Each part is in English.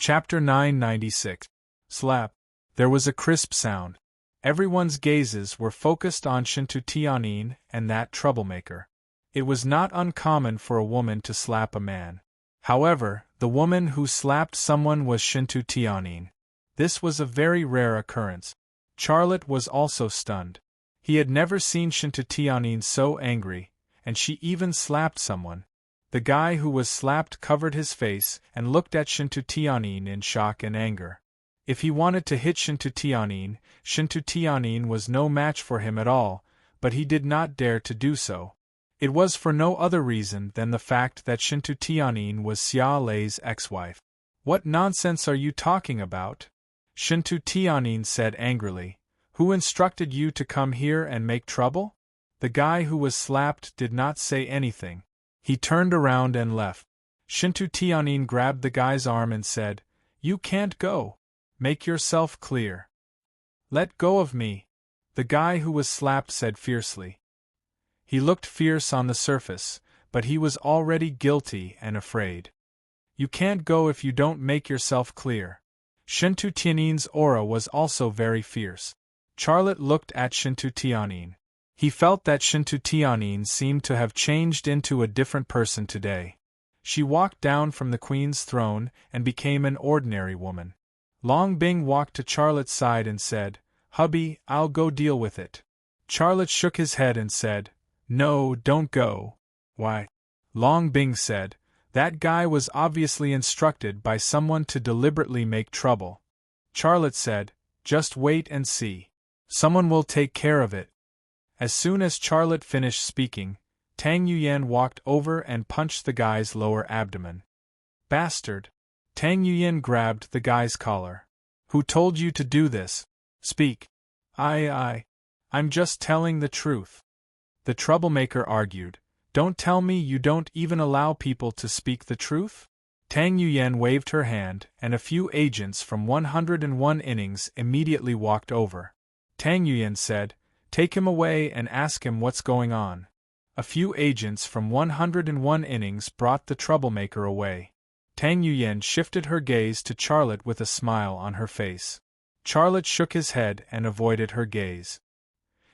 Chapter 996. Slap. There was a crisp sound. Everyone's gazes were focused on Tianyin and that troublemaker. It was not uncommon for a woman to slap a man. However, the woman who slapped someone was Tianyin. This was a very rare occurrence. Charlotte was also stunned. He had never seen Tianyin so angry, and she even slapped someone. The guy who was slapped covered his face and looked at Tianyin in shock and anger. If he wanted to hit Tianyin was no match for him at all, but he did not dare to do so. It was for no other reason than the fact that Tianyin was Xia Lei's ex-wife. "What nonsense are you talking about?" Tianyin said angrily. "Who instructed you to come here and make trouble?" The guy who was slapped did not say anything. He turned around and left. Tianyin grabbed the guy's arm and said, "You can't go. Make yourself clear." "Let go of me," the guy who was slapped said fiercely. He looked fierce on the surface, but he was already guilty and afraid. "You can't go if you don't make yourself clear." Tianyin's aura was also very fierce. Charlotte looked at Tianyin. He felt that Tianyin seemed to have changed into a different person today. She walked down from the queen's throne and became an ordinary woman. Long Bing walked to Charlotte's side and said, "Hubby, I'll go deal with it." Charlotte shook his head and said, "No, don't go." "Why?" Long Bing said, "That guy was obviously instructed by someone to deliberately make trouble." Charlotte said, "Just wait and see. Someone will take care of it." As soon as Charlotte finished speaking, Tang Yuyan walked over and punched the guy's lower abdomen. "Bastard!" Tang Yuyan grabbed the guy's collar. "Who told you to do this? Speak." I'm just telling the truth." The troublemaker argued. "Don't tell me you don't even allow people to speak the truth?" Tang Yuyan waved her hand, and a few agents from 101 innings immediately walked over. Tang Yuyan said, "Take him away and ask him what's going on." A few agents from 101 innings brought the troublemaker away. Tang Yuyan shifted her gaze to Charlotte with a smile on her face. Charlotte shook his head and avoided her gaze.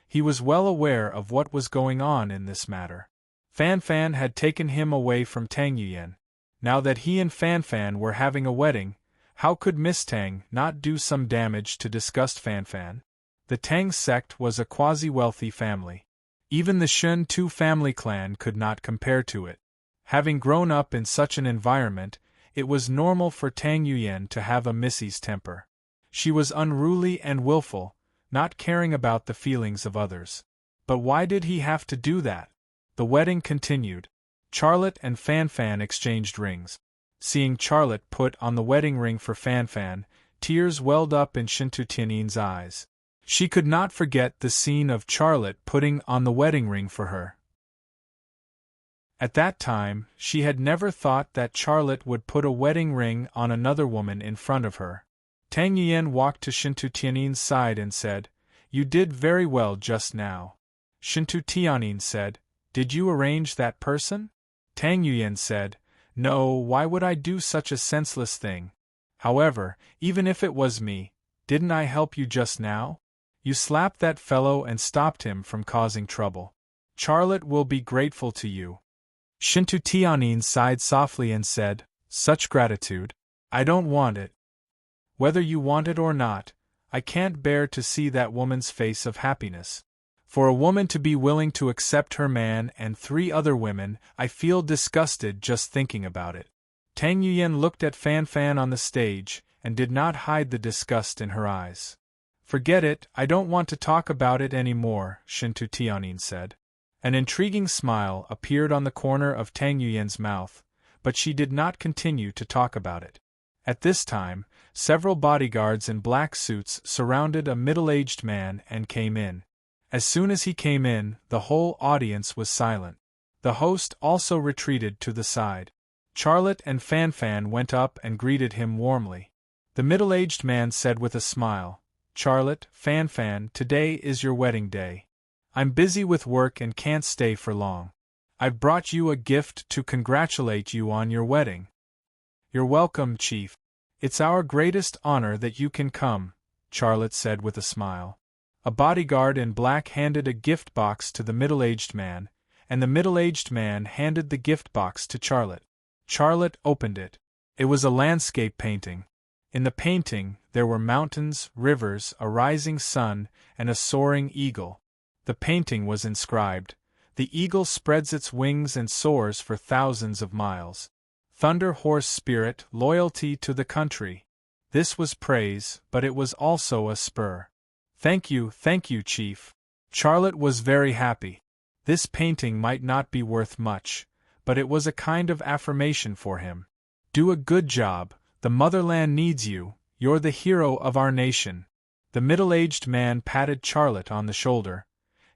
He was well aware of what was going on in this matter. Fan Fan had taken him away from Tang Yuyan. Now that he and Fan Fan were having a wedding, how could Miss Tang not do some damage to disgust Fan Fan? The Tang sect was a quasi-wealthy family. Even the Shun Tu family clan could not compare to it. Having grown up in such an environment, it was normal for Tang Yuyan to have a Missy's temper. She was unruly and willful, not caring about the feelings of others. But why did he have to do that? The wedding continued. Charlotte and Fan Fan exchanged rings. Seeing Charlotte put on the wedding ring for Fan Fan, tears welled up in Tianyin's eyes. She could not forget the scene of Charlotte putting on the wedding ring for her. At that time, she had never thought that Charlotte would put a wedding ring on another woman in front of her. Tang Yuyan walked to Tianyin's side and said, "You did very well just now." Tianyin said, "Did you arrange that person?" Tang Yuyan said, "No, why would I do such a senseless thing? However, even if it was me, didn't I help you just now? You slapped that fellow and stopped him from causing trouble. Charlotte will be grateful to you." Tianyin sighed softly and said, "Such gratitude. I don't want it. Whether you want it or not, I can't bear to see that woman's face of happiness. For a woman to be willing to accept her man and 3 other women, I feel disgusted just thinking about it." Tang Yuyan looked at Fan Fan on the stage, and did not hide the disgust in her eyes. "Forget it, I don't want to talk about it anymore," Tianyin said. An intriguing smile appeared on the corner of Tang Yuyan's mouth, but she did not continue to talk about it. At this time, several bodyguards in black suits surrounded a middle-aged man and came in. As soon as he came in, the whole audience was silent. The host also retreated to the side. Charlotte and Fan Fan went up and greeted him warmly. The middle-aged man said with a smile, "Charlotte, Fan Fan, today is your wedding day. I'm busy with work and can't stay for long. I've brought you a gift to congratulate you on your wedding." "You're welcome, Chief." It's our greatest honor that you can come, Charlotte said with a smile. A bodyguard in black handed a gift box to the middle-aged man, and the middle-aged man handed the gift box to Charlotte. Charlotte opened it. It was a landscape painting. In the painting, there were mountains, rivers, a rising sun, and a soaring eagle. The painting was inscribed, "The eagle spreads its wings and soars for thousands of miles. Thunder horse spirit, loyalty to the country." This was praise, but it was also a spur. Thank you, Chief." Charlotte was very happy. This painting might not be worth much, but it was a kind of affirmation for him. "Do a good job, the motherland needs you, you're the hero of our nation." The middle-aged man patted Charlotte on the shoulder,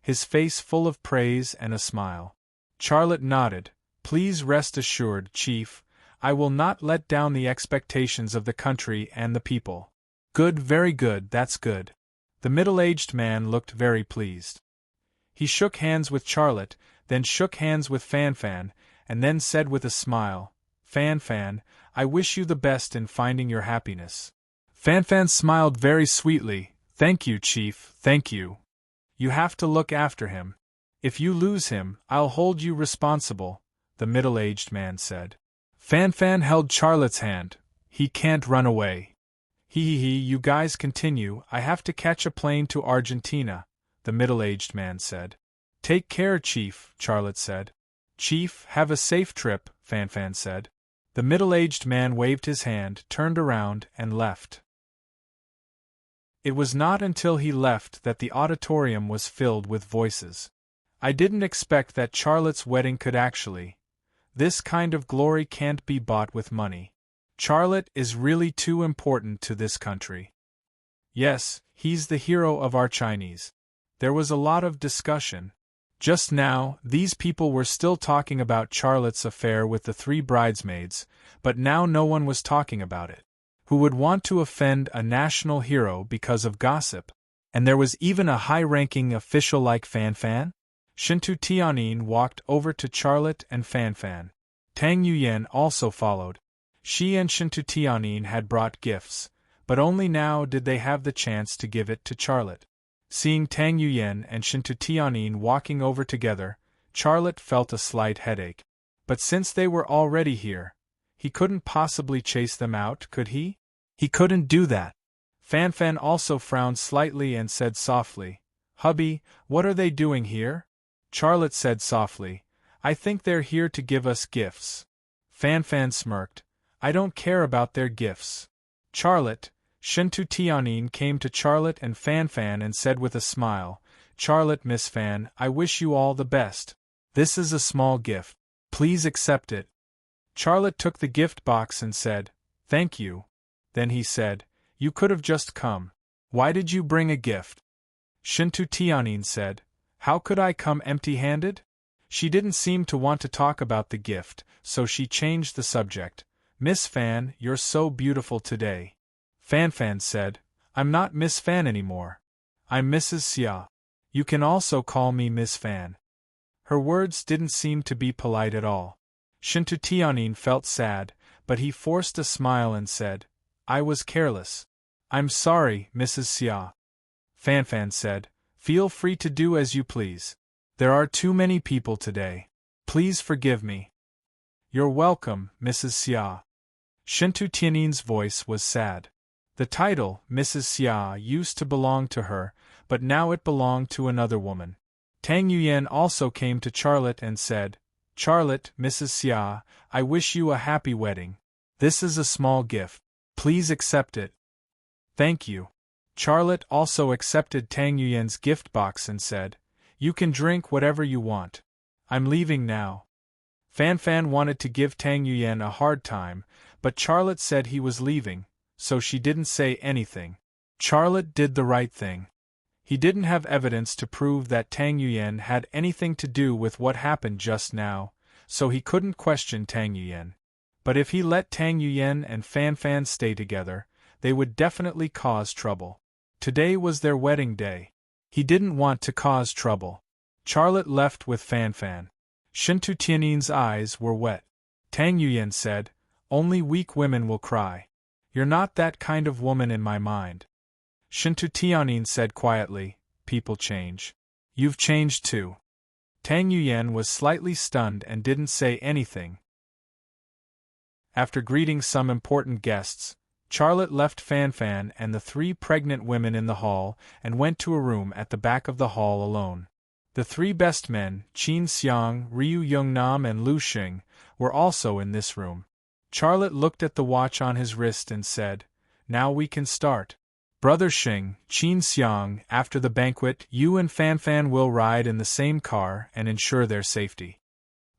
his face full of praise and a smile. Charlotte nodded. "Please rest assured, Chief, I will not let down the expectations of the country and the people." "Good, very good, that's good." The middle-aged man looked very pleased. He shook hands with Charlotte, then shook hands with Fan, and then said with a smile, Fan, I wish you the best in finding your happiness." Fan smiled very sweetly. "Thank you, Chief, thank you. You have to look after him. If you lose him, I'll hold you responsible," the middle-aged man said. Fan held Charlotte's hand. "He can't run away." You guys continue, I have to catch a plane to Argentina," the middle-aged man said. "Take care, Chief," Charlotte said. "Chief, have a safe trip," Fan said. The middle-aged man waved his hand, turned around, and left. It was not until he left that the auditorium was filled with voices. "I didn't expect that Charlotte's wedding could actually. This kind of glory can't be bought with money. Charlotte is really too important to this country. Yes, he's the hero of our Chinese." There was a lot of discussion. Just now, these people were still talking about Charlotte's affair with the 3 bridesmaids, but now no one was talking about it. Who would want to offend a national hero because of gossip? And there was even a high-ranking official like Fan. Shintu Tianyin walked over to Charlotte and Fan. Tang Yuyan also followed. She and Shintu Tianyin had brought gifts, but only now did they have the chance to give it to Charlotte. Seeing Tang Yuyan and Shintu Tianyin walking over together, Charlotte felt a slight headache. But since they were already here, he couldn't possibly chase them out, could he? He couldn't do that. Fan also frowned slightly and said softly, "Hubby, what are they doing here?" Charlotte said softly, "I think they're here to give us gifts." Fan smirked, "I don't care about their gifts." "Charlotte," Shintu Tianyin came to Charlotte and Fan and said with a smile, "Charlotte, Miss Fan, I wish you all the best. This is a small gift. Please accept it." Charlotte took the gift box and said, "Thank you." Then he said, "You could have just come. Why did you bring a gift?" Shintu Tianyin said, "How could I come empty-handed?" She didn't seem to want to talk about the gift, so she changed the subject. "Miss Fan, you're so beautiful today." Fan said, "I'm not Miss Fan anymore. I'm Mrs. Xia. You can also call me Miss Fan." Her words didn't seem to be polite at all. Shintu Tianyin felt sad, but he forced a smile and said, "I was careless. I'm sorry, Mrs. Xia." Fan said, "Feel free to do as you please. There are too many people today. Please forgive me." "You're welcome, Mrs. Xia." Shintu Tianyin's voice was sad. The title, Mrs. Xia, used to belong to her, but now it belonged to another woman. Tang Yuyan also came to Charlotte and said, "Charlotte, Mrs. Xia, I wish you a happy wedding. This is a small gift. Please accept it." "Thank you." Charlotte also accepted Tang Yuyan's gift box and said, "You can drink whatever you want. I'm leaving now." Fan wanted to give Tang Yuyan a hard time, but Charlotte said he was leaving, so she didn't say anything. Charlotte did the right thing. He didn't have evidence to prove that Tang Yuyan had anything to do with what happened just now, so he couldn't question Tang Yuyan. But if he let Tang Yuyan and Fan stay together, they would definitely cause trouble. Today was their wedding day. He didn't want to cause trouble. Charlotte left with Fan. Shintu Tianyin's eyes were wet. Tang Yuyan said, "Only weak women will cry. You're not that kind of woman in my mind. Shintu Tianyin said quietly, people change. You've changed too. Tang Yuyan was slightly stunned and didn't say anything. After greeting some important guests, Charlotte left Fanfan and the 3 pregnant women in the hall and went to a room at the back of the hall alone. The 3 best men, Qin Xiang, Ryu Yongnam and Lu Xing, were also in this room. Charlotte looked at the watch on his wrist and said, "Now we can start. Brother Xing, Qin Xiang, after the banquet, you and Fanfan will ride in the same car and ensure their safety."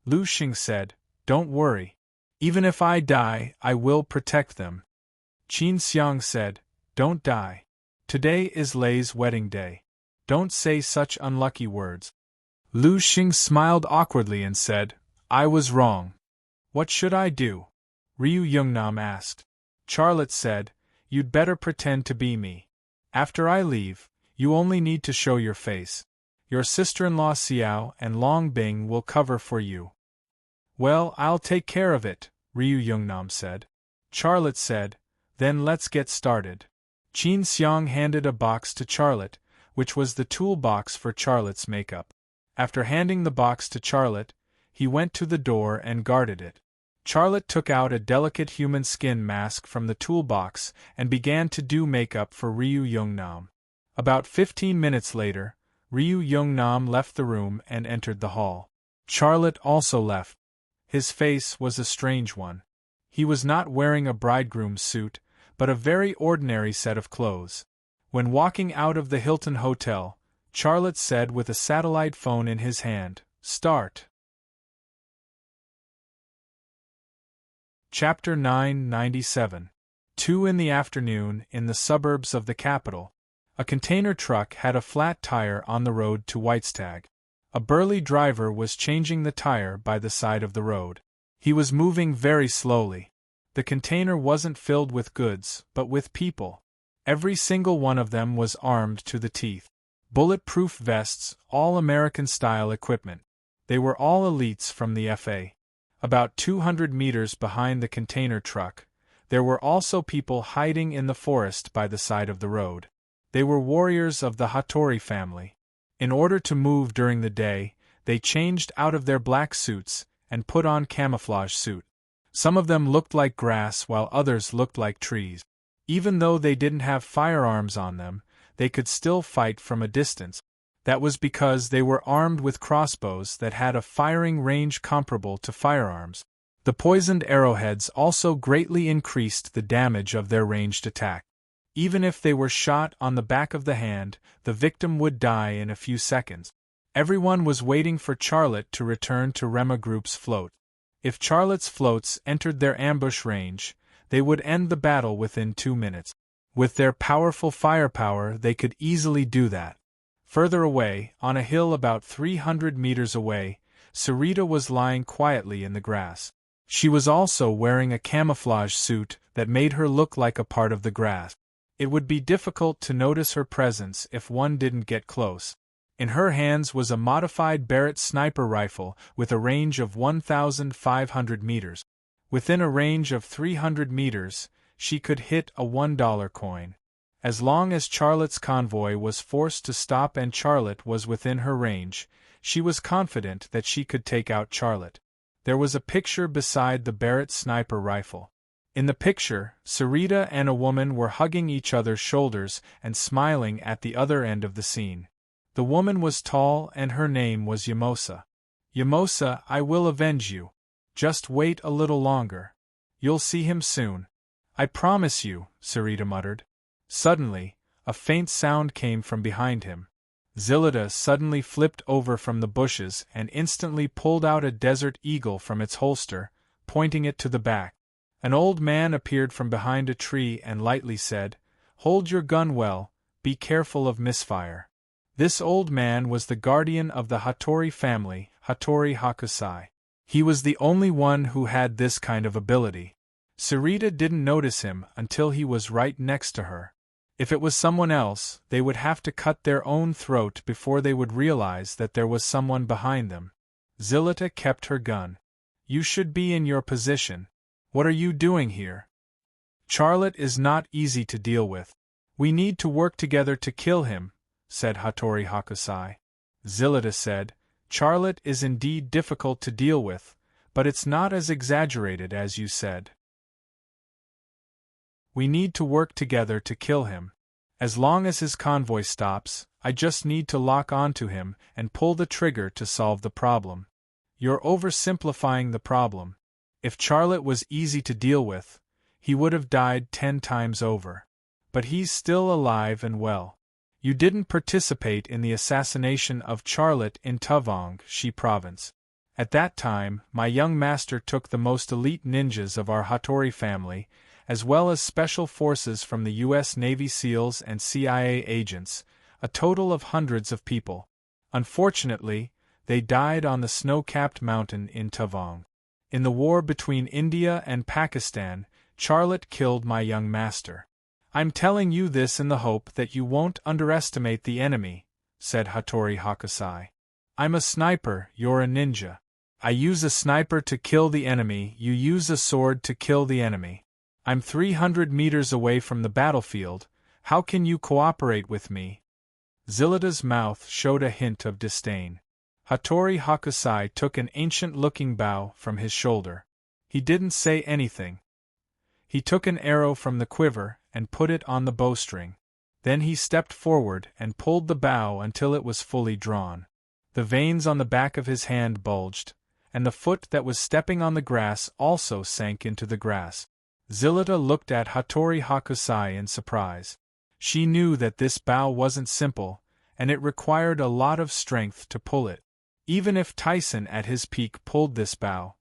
Lu Xing said, "Don't worry. Even if I die, I will protect them." Qin Xiang said, "Don't die. Today is Lei's wedding day. Don't say such unlucky words." Lu Xing smiled awkwardly and said, "I was wrong. What should I do?" Ryu Yongnam asked. Charlotte said, "You'd better pretend to be me. After I leave, you only need to show your face. Your sister-in-law Xiao and Long Bing will cover for you." "Well, I'll take care of it," Ryu Yongnam said. Charlotte said, "Then let's get started." Qin Xiang handed a box to Charlotte, which was the toolbox for Charlotte's makeup. After handing the box to Charlotte, he went to the door and guarded it. Charlotte took out a delicate human skin mask from the toolbox and began to do makeup for Ryu Yongnam. About 15 minutes later, Ryu Yongnam left the room and entered the hall. Charlotte also left. His face was a strange one. He was not wearing a bridegroom's suit, but a very ordinary set of clothes. When walking out of the Hilton Hotel, Charlotte said with a satellite phone in his hand, "Start." Chapter 997. 2 in the afternoon, in the suburbs of the capital. A container truck had a flat tire on the road to Whitestag. A burly driver was changing the tire by the side of the road. He was moving very slowly. The container wasn't filled with goods, but with people. Every single one of them was armed to the teeth. Bulletproof vests, all American-style equipment. They were all elites from the FA. About 200 meters behind the container truck, there were also people hiding in the forest by the side of the road. They were warriors of the Hattori family. In order to move during the day, they changed out of their black suits and put on camouflage suit. Some of them looked like grass while others looked like trees. Even though they didn't have firearms on them, they could still fight from a distance. That was because they were armed with crossbows that had a firing range comparable to firearms. The poisoned arrowheads also greatly increased the damage of their ranged attack. Even if they were shot on the back of the hand, the victim would die in a few seconds. Everyone was waiting for Charlotte to return to Rema Group's float. If Charlotte's floats entered their ambush range, they would end the battle within 2 minutes. With their powerful firepower, they could easily do that. Further away, on a hill about 300 meters away, Sarita was lying quietly in the grass. She was also wearing a camouflage suit that made her look like a part of the grass. It would be difficult to notice her presence if one didn't get close. In her hands was a modified Barrett sniper rifle with a range of 1,500 meters. Within a range of 300 meters, she could hit a $1 coin. As long as Charlotte's convoy was forced to stop and Charlotte was within her range, she was confident that she could take out Charlotte. There was a picture beside the Barrett sniper rifle. In the picture, Sarita and a woman were hugging each other's shoulders and smiling at the other end of the scene. The woman was tall and her name was Yamosa. "Yamosa, I will avenge you. Just wait a little longer. You'll see him soon. I promise you," Sarita muttered. Suddenly, a faint sound came from behind him. Zilita suddenly flipped over from the bushes and instantly pulled out a desert eagle from its holster, pointing it to the back. An old man appeared from behind a tree and lightly said, "Hold your gun well, be careful of misfire." This old man was the guardian of the Hattori family, Hattori Hakusai. He was the only one who had this kind of ability. Sarita didn't notice him until he was right next to her. If it was someone else, they would have to cut their own throat before they would realize that there was someone behind them. Zilita kept her gun. "You should be in your position. What are you doing here?" Charlotte is not easy to deal with. We need to work together to kill him, said Hattori Hakusai. Zillida said, Charlotte is indeed difficult to deal with, but it's not as exaggerated as you said. We need to work together to kill him. As long as his convoy stops, I just need to lock onto him and pull the trigger to solve the problem. You're oversimplifying the problem. If Charlotte was easy to deal with, he would have died 10 times over. But he's still alive and well. You didn't participate in the assassination of Charlotte in Tuvong-Shi province. At that time, my young master took the most elite ninjas of our Hattori family, as well as special forces from the U.S. Navy SEALs and CIA agents, a total of hundreds of people. Unfortunately, they died on the snow-capped mountain in Tuvong. In the war between India and Pakistan, Charlotte killed my young master. I'm telling you this in the hope that you won't underestimate the enemy, said Hattori Hakusai. I'm a sniper, you're a ninja. I use a sniper to kill the enemy, you use a sword to kill the enemy. I'm 300 meters away from the battlefield, how can you cooperate with me? Zillida's mouth showed a hint of disdain. Hattori Hakusai took an ancient-looking bow from his shoulder. He didn't say anything. He took an arrow from the quiver and put it on the bowstring. Then he stepped forward and pulled the bow until it was fully drawn. The veins on the back of his hand bulged, and the foot that was stepping on the grass also sank into the grass. Zillida looked at Hattori Hakusai in surprise. She knew that this bow wasn't simple, and it required a lot of strength to pull it. Even if Tyson at his peak pulled this bow,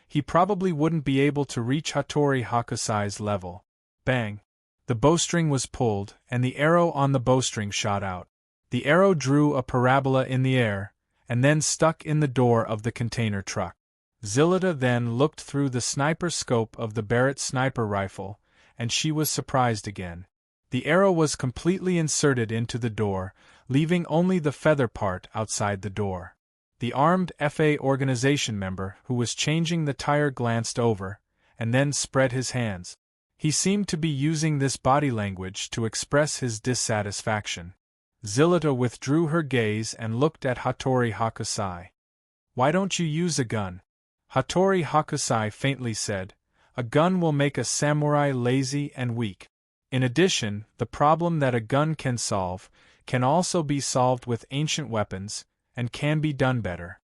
he probably wouldn't be able to reach Hattori Hakusai's level. Bang! The bowstring was pulled, and the arrow on the bowstring shot out. The arrow drew a parabola in the air, and then stuck in the door of the container truck. Zillida then looked through the sniper scope of the Barrett sniper rifle, and she was surprised again. The arrow was completely inserted into the door, leaving only the feather part outside the door. The armed FA organization member who was changing the tire glanced over, and then spread his hands. He seemed to be using this body language to express his dissatisfaction. Zillida withdrew her gaze and looked at Hattori Hakusai. Why don't you use a gun? Hattori Hakusai faintly said, a gun will make a samurai lazy and weak. In addition, the problem that a gun can solve can also be solved with ancient weapons, and can be done better.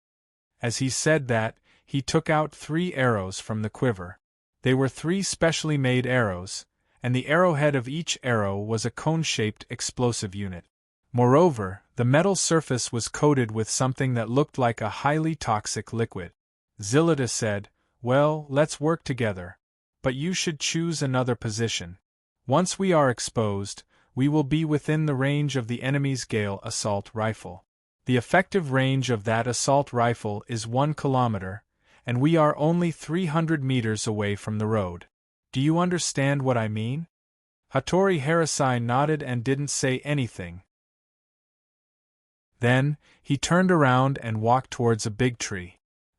As he said that, he took out 3 arrows from the quiver. They were 3 specially made arrows, and the arrowhead of each arrow was a cone-shaped explosive unit. Moreover, the metal surface was coated with something that looked like a highly toxic liquid. Zillida said, well, let's work together. But you should choose another position. Once we are exposed, we will be within the range of the enemy's Gale assault rifle. The effective range of that assault rifle is 1 kilometer, and we are only 300 meters away from the road. Do you understand what I mean? Hattori Hakusai nodded and didn't say anything. Then, he turned around and walked towards a big tree.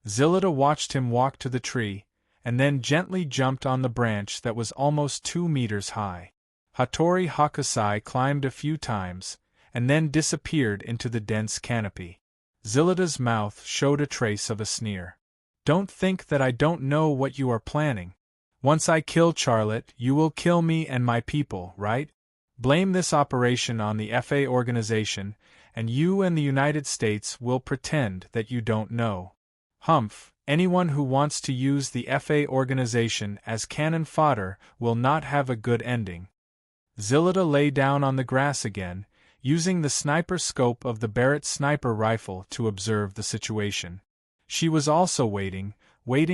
Zillida watched him walk to the tree, and then gently jumped on the branch that was almost 2 meters high. Hattori Hakusai climbed a few times, and then disappeared into the dense canopy. Zillida's mouth showed a trace of a sneer. Don't think that I don't know what you are planning. Once I kill Charlotte, you will kill me and my people, right? Blame this operation on the FA organization, and you and the United States will pretend that you don't know. Humph, anyone who wants to use the FA organization as cannon fodder will not have a good ending. Zillida lay down on the grass again, using the sniper scope of the Barrett sniper rifle to observe the situation. She was also waiting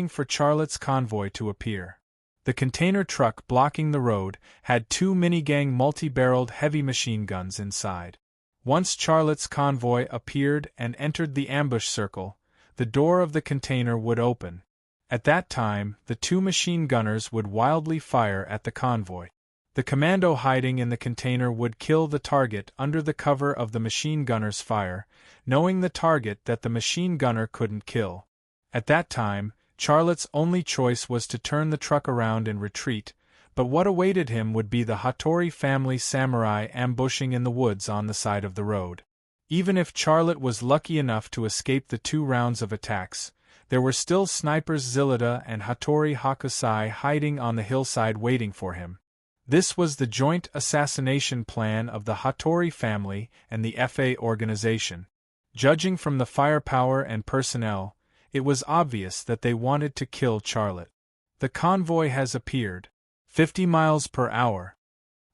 for Charlotte's convoy to appear. The container truck blocking the road had 2 minigang multi-barreled heavy machine guns inside. Once Charlotte's convoy appeared and entered the ambush circle, the door of the container would open. At that time, the 2 machine gunners would wildly fire at the convoy. The commando hiding in the container would kill the target under the cover of the machine gunner's fire, knowing the target that the machine gunner couldn't kill. At that time, Charlotte's only choice was to turn the truck around and retreat, But what awaited him would be the Hattori family samurai ambushing in the woods on the side of the road. Even if Charlotte was lucky enough to escape the 2 rounds of attacks, there were still snipers Zillida and Hattori Hakusai hiding on the hillside waiting for him. This was the joint assassination plan of the Hattori family and the FA organization. Judging from the firepower and personnel, it was obvious that they wanted to kill Charlotte. The convoy has appeared. 50 miles per hour.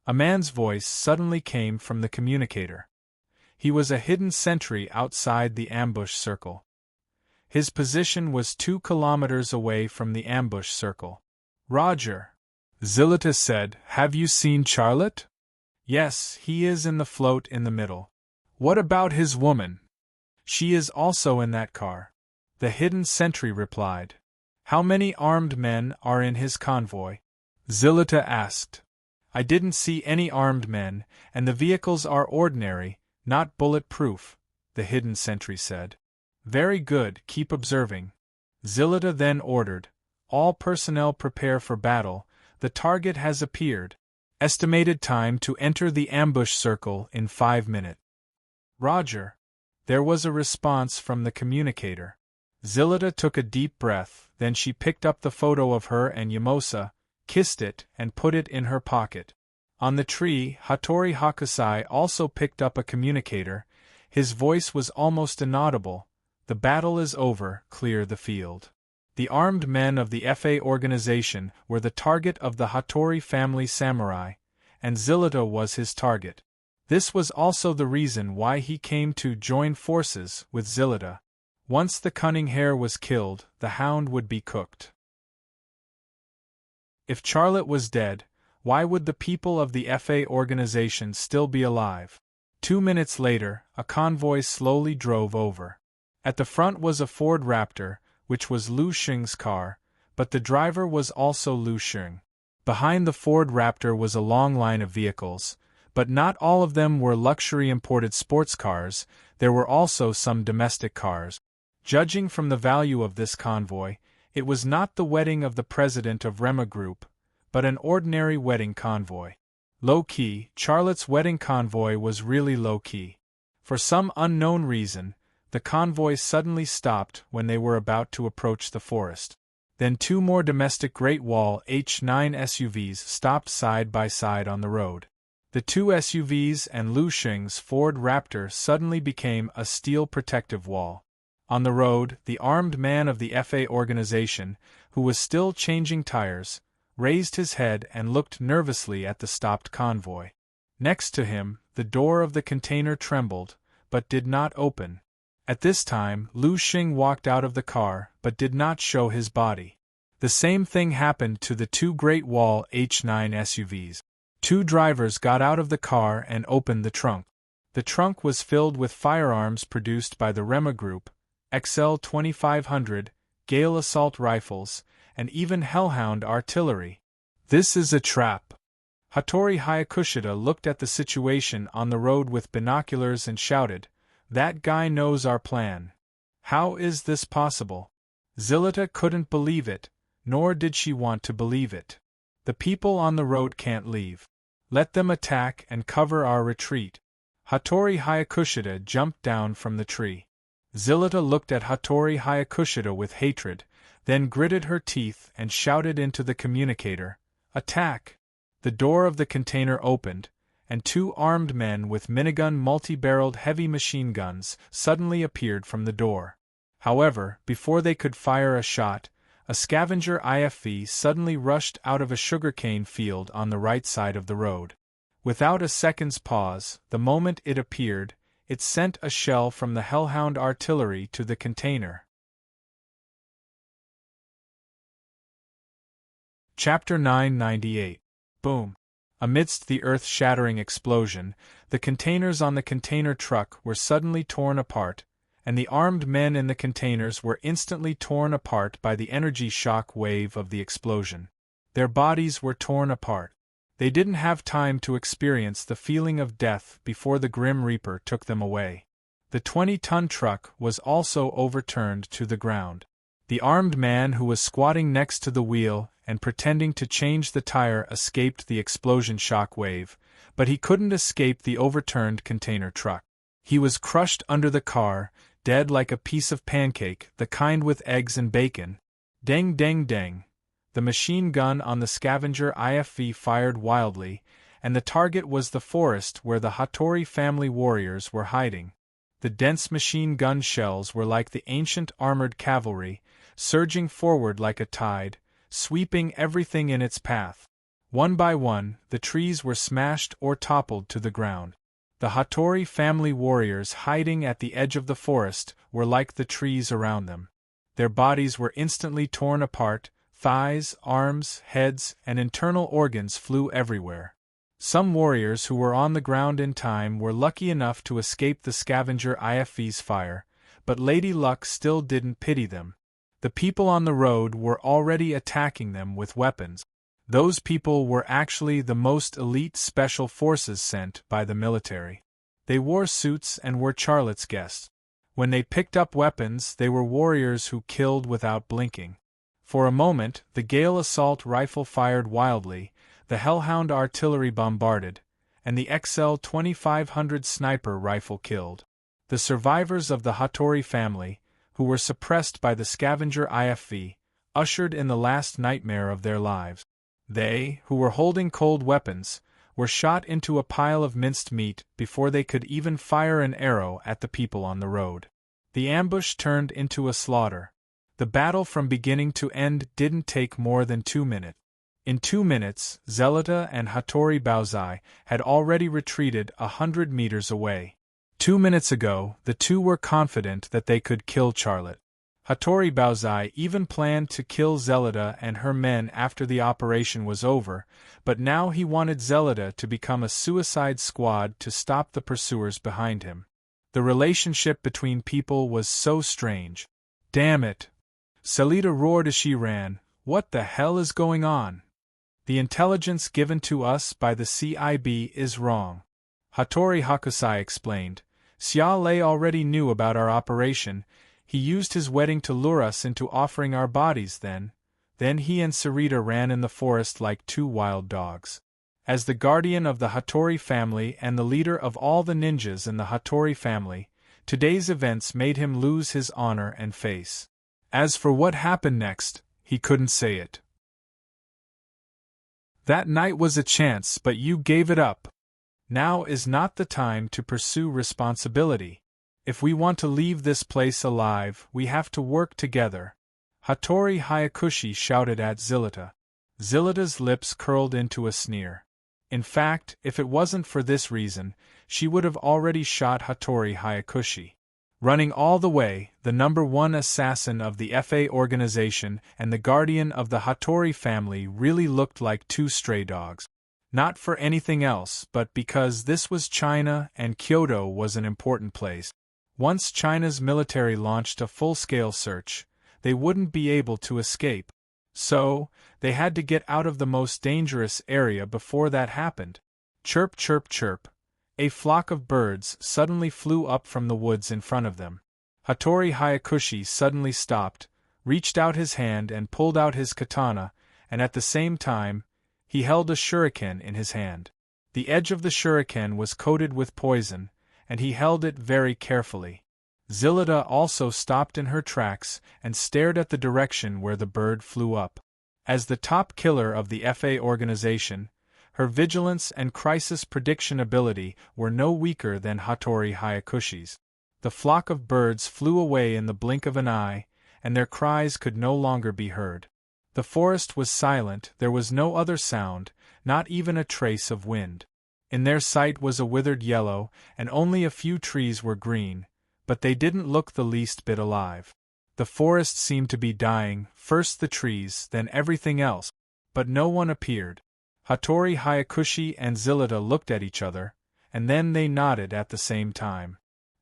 A man's voice suddenly came from the communicator. He was a hidden sentry outside the ambush circle. His position was 2 kilometers away from the ambush circle. Roger. Zillida said, "Have you seen Charlotte?" "Yes, he is in the float in the middle." "What about his woman?" "She is also in that car," the hidden sentry replied. "How many armed men are in his convoy?" Zillida asked. "I didn't see any armed men, and the vehicles are ordinary, not bulletproof," the hidden sentry said. "Very good, keep observing." Zillida then ordered, "All personnel prepare for battle, the target has appeared. Estimated time to enter the ambush circle in 5 minutes. Roger. There was a response from the communicator. Zillida took a deep breath, then she picked up the photo of her and Yamosa, kissed it, and put it in her pocket. On the tree, Hattori Hakusai also picked up a communicator. His voice was almost inaudible. "The battle is over, clear the field." The armed men of the FA organization were the target of the Hattori family samurai, and Zillida was his target. This was also the reason why he came to join forces with Zillida. Once the cunning hare was killed, the hound would be cooked. If Charlotte was dead, why would the people of the FA organization still be alive? 2 minutes later, a convoy slowly drove over. At the front was a Ford Raptor, which was Lu Xing's car, but the driver was also Lu Xing. Behind the Ford Raptor was a long line of vehicles, but not all of them were luxury imported sports cars. There were also some domestic cars. Judging from the value of this convoy, it was not the wedding of the president of Rema Group, but an ordinary wedding convoy. Low-key, Charlotte's wedding convoy was really low-key. For some unknown reason, the convoy suddenly stopped when they were about to approach the forest. Then 2 more domestic Great Wall H9 SUVs stopped side by side on the road. The 2 SUVs and Lu Xing's Ford Raptor suddenly became a steel protective wall. On the road, the armed man of the FA organization, who was still changing tires, raised his head and looked nervously at the stopped convoy. Next to him, the door of the container trembled, but did not open. At this time, Lu Xing walked out of the car, but did not show his body. The same thing happened to the 2 Great Wall H9 SUVs. 2 drivers got out of the car and opened the trunk. The trunk was filled with firearms produced by the Rema Group, XL 2500, Gale assault rifles, and even Hellhound artillery. "This is a trap." Hattori Hayakushida looked at the situation on the road with binoculars and shouted, "That guy knows our plan. How is this possible?" Zillida couldn't believe it, nor did she want to believe it. "The people on the road can't leave. Let them attack and cover our retreat." Hattori Hayakushida jumped down from the tree. Zillida looked at Hattori Hayakushida with hatred, then gritted her teeth and shouted into the communicator, "Attack!" The door of the container opened, and 2 armed men with minigun multi-barreled heavy machine guns suddenly appeared from the door. However, before they could fire a shot, a scavenger IFV suddenly rushed out of a sugarcane field on the right side of the road. Without a second's pause, the moment it appeared, it sent a shell from the Hellhound artillery to the container. Chapter 998. Boom. Amidst the earth-shattering explosion, the containers on the container truck were suddenly torn apart, and the armed men in the containers were instantly torn apart by the energy shock wave of the explosion. Their bodies were torn apart. They didn't have time to experience the feeling of death before the Grim Reaper took them away. The 20-ton truck was also overturned to the ground. The armed man who was squatting next to the wheel and pretending to change the tire escaped the explosion shock wave, but he couldn't escape the overturned container truck. He was crushed under the car, dead like a piece of pancake, the kind with eggs and bacon. Dang dang dang. The machine gun on the scavenger IFV fired wildly, and the target was the forest where the Hattori family warriors were hiding. The dense machine gun shells were like the ancient armored cavalry, surging forward like a tide, sweeping everything in its path. One by one, the trees were smashed or toppled to the ground. The Hattori family warriors hiding at the edge of the forest were like the trees around them. Their bodies were instantly torn apart, thighs, arms, heads, and internal organs flew everywhere. Some warriors who were on the ground in time were lucky enough to escape the scavenger IFV's fire, but Lady Luck still didn't pity them. The people on the road were already attacking them with weapons. Those people were actually the most elite special forces sent by the military. They wore suits and were Charlotte's guests. When they picked up weapons, they were warriors who killed without blinking. For a moment, the Gale assault rifle fired wildly, the Hellhound artillery bombarded, and the XL 2500 sniper rifle killed. The survivors of the Hattori family, who were suppressed by the scavenger IFV, ushered in the last nightmare of their lives. They, who were holding cold weapons, were shot into a pile of minced meat before they could even fire an arrow at the people on the road. The ambush turned into a slaughter. The battle from beginning to end didn't take more than 2 minutes. In 2 minutes, Zelota and Hattori Baozai had already retreated 100 meters away. 2 minutes ago, the two were confident that they could kill Charlotte. Hattori Baozai even planned to kill Zelota and her men after the operation was over, but now he wanted Zelota to become a suicide squad to stop the pursuers behind him. The relationship between people was so strange. Damn it! Selita roared as she ran. What the hell is going on? The intelligence given to us by the CIB is wrong. Hattori Hakusai explained. Xia Lei already knew about our operation. He used his wedding to lure us into offering our bodies then he and Sarita ran in the forest like two wild dogs. As the guardian of the Hattori family and the leader of all the ninjas in the Hattori family, today's events made him lose his honor and face. As for what happened next, he couldn't say it. That night was a chance, but you gave it up. Now is not the time to pursue responsibility. If we want to leave this place alive, we have to work together. Hattori Hayakushi shouted at Zelota. Zelota's lips curled into a sneer. In fact, if it wasn't for this reason, she would have already shot Hattori Hayakushi. Running all the way, the #1 assassin of the FA organization and the guardian of the Hattori family really looked like two stray dogs. Not for anything else, but because this was China and Kyoto was an important place. Once China's military launched a full-scale search, they wouldn't be able to escape. So, they had to get out of the most dangerous area before that happened. Chirp chirp chirp. A flock of birds suddenly flew up from the woods in front of them. Hattori Hayakushi suddenly stopped, reached out his hand and pulled out his katana, and at the same time, he held a shuriken in his hand. The edge of the shuriken was coated with poison, and he held it very carefully. Zelota also stopped in her tracks and stared at the direction where the bird flew up. As the top killer of the FA organization, her vigilance and crisis prediction ability were no weaker than Hattori Hayakushi's. The flock of birds flew away in the blink of an eye, and their cries could no longer be heard. The forest was silent, there was no other sound, not even a trace of wind. In their sight was a withered yellow, and only a few trees were green, but they didn't look the least bit alive. The forest seemed to be dying, first the trees, then everything else, but no one appeared. Hattori Hayakushi and Zelota looked at each other, and then they nodded at the same time.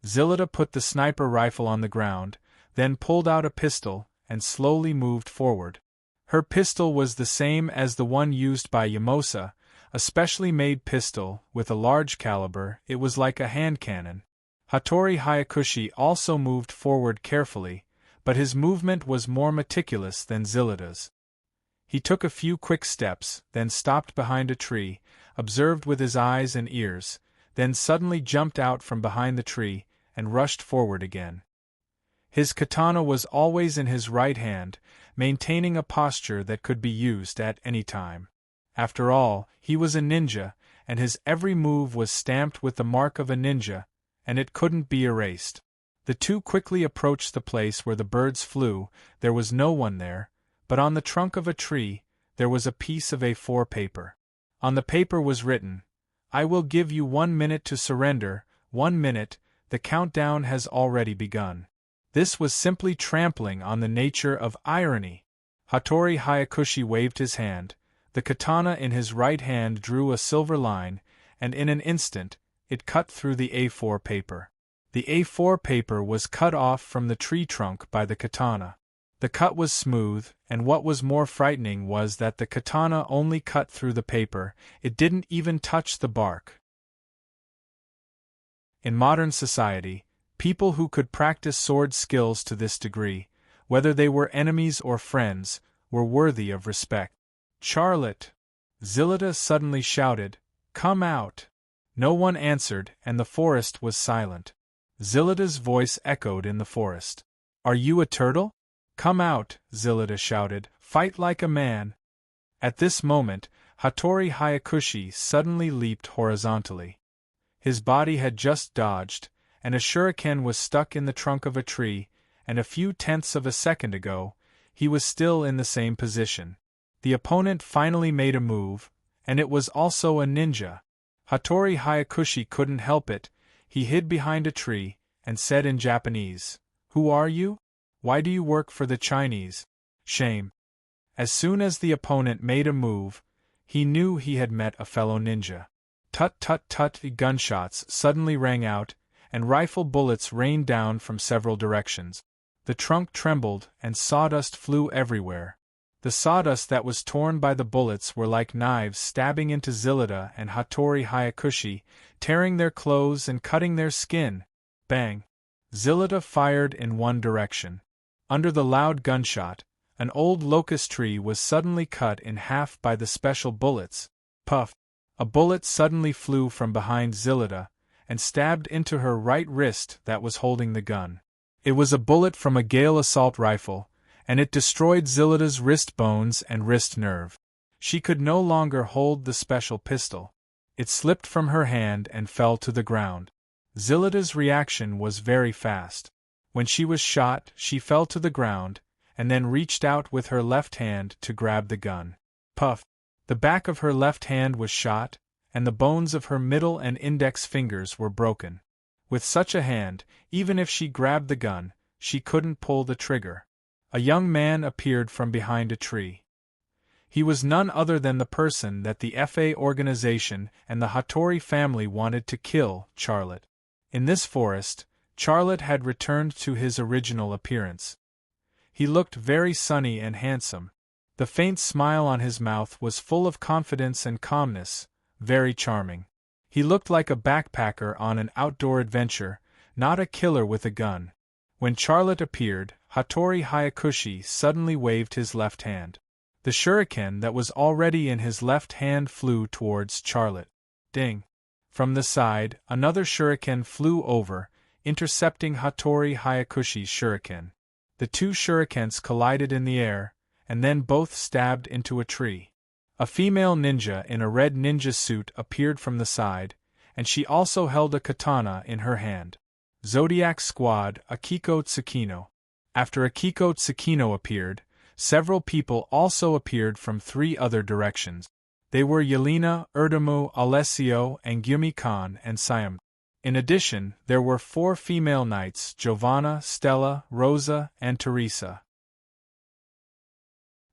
Zelota put the sniper rifle on the ground, then pulled out a pistol, and slowly moved forward. Her pistol was the same as the one used by Yamosa, a specially made pistol, with a large caliber. It was like a hand cannon. Hattori Hayakushi also moved forward carefully, but his movement was more meticulous than Zelota's. He took a few quick steps, then stopped behind a tree, observed with his eyes and ears, then suddenly jumped out from behind the tree, and rushed forward again. His katana was always in his right hand, maintaining a posture that could be used at any time. After all, he was a ninja, and his every move was stamped with the mark of a ninja, and it couldn't be erased. The two quickly approached the place where the birds flew. There was no one there, but on the trunk of a tree, there was a piece of A4 paper. On the paper was written, "I will give you 1 minute to surrender, 1 minute, the countdown has already begun." This was simply trampling on the nature of irony. Hattori Hayakushi waved his hand, the katana in his right hand drew a silver line, and in an instant, it cut through the A4 paper. The A4 paper was cut off from the tree trunk by the katana. The cut was smooth, and what was more frightening was that the katana only cut through the paper, it didn't even touch the bark. In modern society, people who could practice sword skills to this degree, whether they were enemies or friends, were worthy of respect. "Charlotte!" Zillida suddenly shouted, "Come out!" No one answered, and the forest was silent. Zillida's voice echoed in the forest. "Are you a turtle? Come out!" Zillida shouted, "Fight like a man!" At this moment, Hattori Hayakushi suddenly leaped horizontally. His body had just dodged, and a shuriken was stuck in the trunk of a tree, and a few tenths of a second ago, he was still in the same position. The opponent finally made a move, and it was also a ninja. Hattori Hayakushi couldn't help it, he hid behind a tree, and said in Japanese, "Who are you? Why do you work for the Chinese? Shame." As soon as the opponent made a move, he knew he had met a fellow ninja. Tut tut tut, gunshots suddenly rang out, and rifle bullets rained down from several directions. The trunk trembled, and sawdust flew everywhere. The sawdust that was torn by the bullets were like knives stabbing into Zillida and Hattori Hayakushi, tearing their clothes and cutting their skin. Bang! Zillida fired in one direction. Under the loud gunshot, an old locust tree was suddenly cut in half by the special bullets. Puff! A bullet suddenly flew from behind Zillida, and stabbed into her right wrist that was holding the gun. It was a bullet from a Gale assault rifle, and it destroyed Zillida's wrist bones and wrist nerve. She could no longer hold the special pistol. It slipped from her hand and fell to the ground. Zillida's reaction was very fast. When she was shot, she fell to the ground, and then reached out with her left hand to grab the gun. Puff! The back of her left hand was shot, and the bones of her middle and index fingers were broken. With such a hand, even if she grabbed the gun, she couldn't pull the trigger. A young man appeared from behind a tree. He was none other than the person that the FA organization and the Hattori family wanted to kill, Charlotte. In this forest, Charlotte had returned to his original appearance. He looked very sunny and handsome. The faint smile on his mouth was full of confidence and calmness, very charming. He looked like a backpacker on an outdoor adventure, not a killer with a gun. When Charlotte appeared, Hattori Hayakushi suddenly waved his left hand. The shuriken that was already in his left hand flew towards Charlotte. Ding! From the side, another shuriken flew over, intercepting Hattori Hayakushi's shuriken. The two shurikens collided in the air, and then both stabbed into a tree. A female ninja in a red ninja suit appeared from the side, and she also held a katana in her hand. Zodiac Squad, Akiko Tsukino. After Akiko Tsukino appeared, several people also appeared from 3 other directions. They were Yelena, Erdamu, Alessio, and Gyumi-kan and Siam. In addition, there were 4 female knights, Giovanna, Stella, Rosa, and Teresa.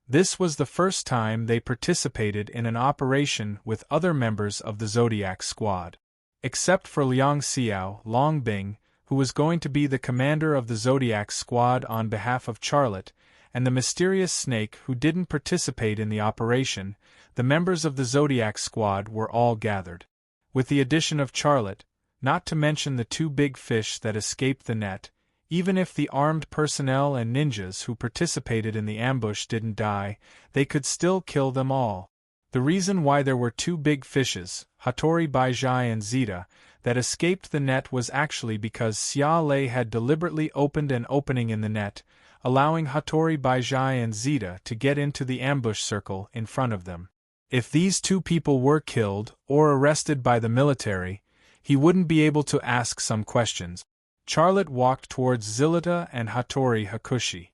This was the first time they participated in an operation with other members of the Zodiac Squad. Except for Liang Xiao, Long Bing, who was going to be the commander of the Zodiac Squad on behalf of Charlotte, and the mysterious snake who didn't participate in the operation, the members of the Zodiac Squad were all gathered. With the addition of Charlotte, not to mention the 2 big fish that escaped the net, Even if the armed personnel and ninjas who participated in the ambush didn't die, they could still kill them all. The reason why there were two big fishes, Hattori Baizhai and Zeta, that escaped the net was actually because Xia Lei had deliberately opened an opening in the net, allowing Hattori Baizhai and Zeta to get into the ambush circle in front of them. If these two people were killed or arrested by the military, he wouldn't be able to ask some questions. Charlotte walked towards Zilita and Hattori Hakushi.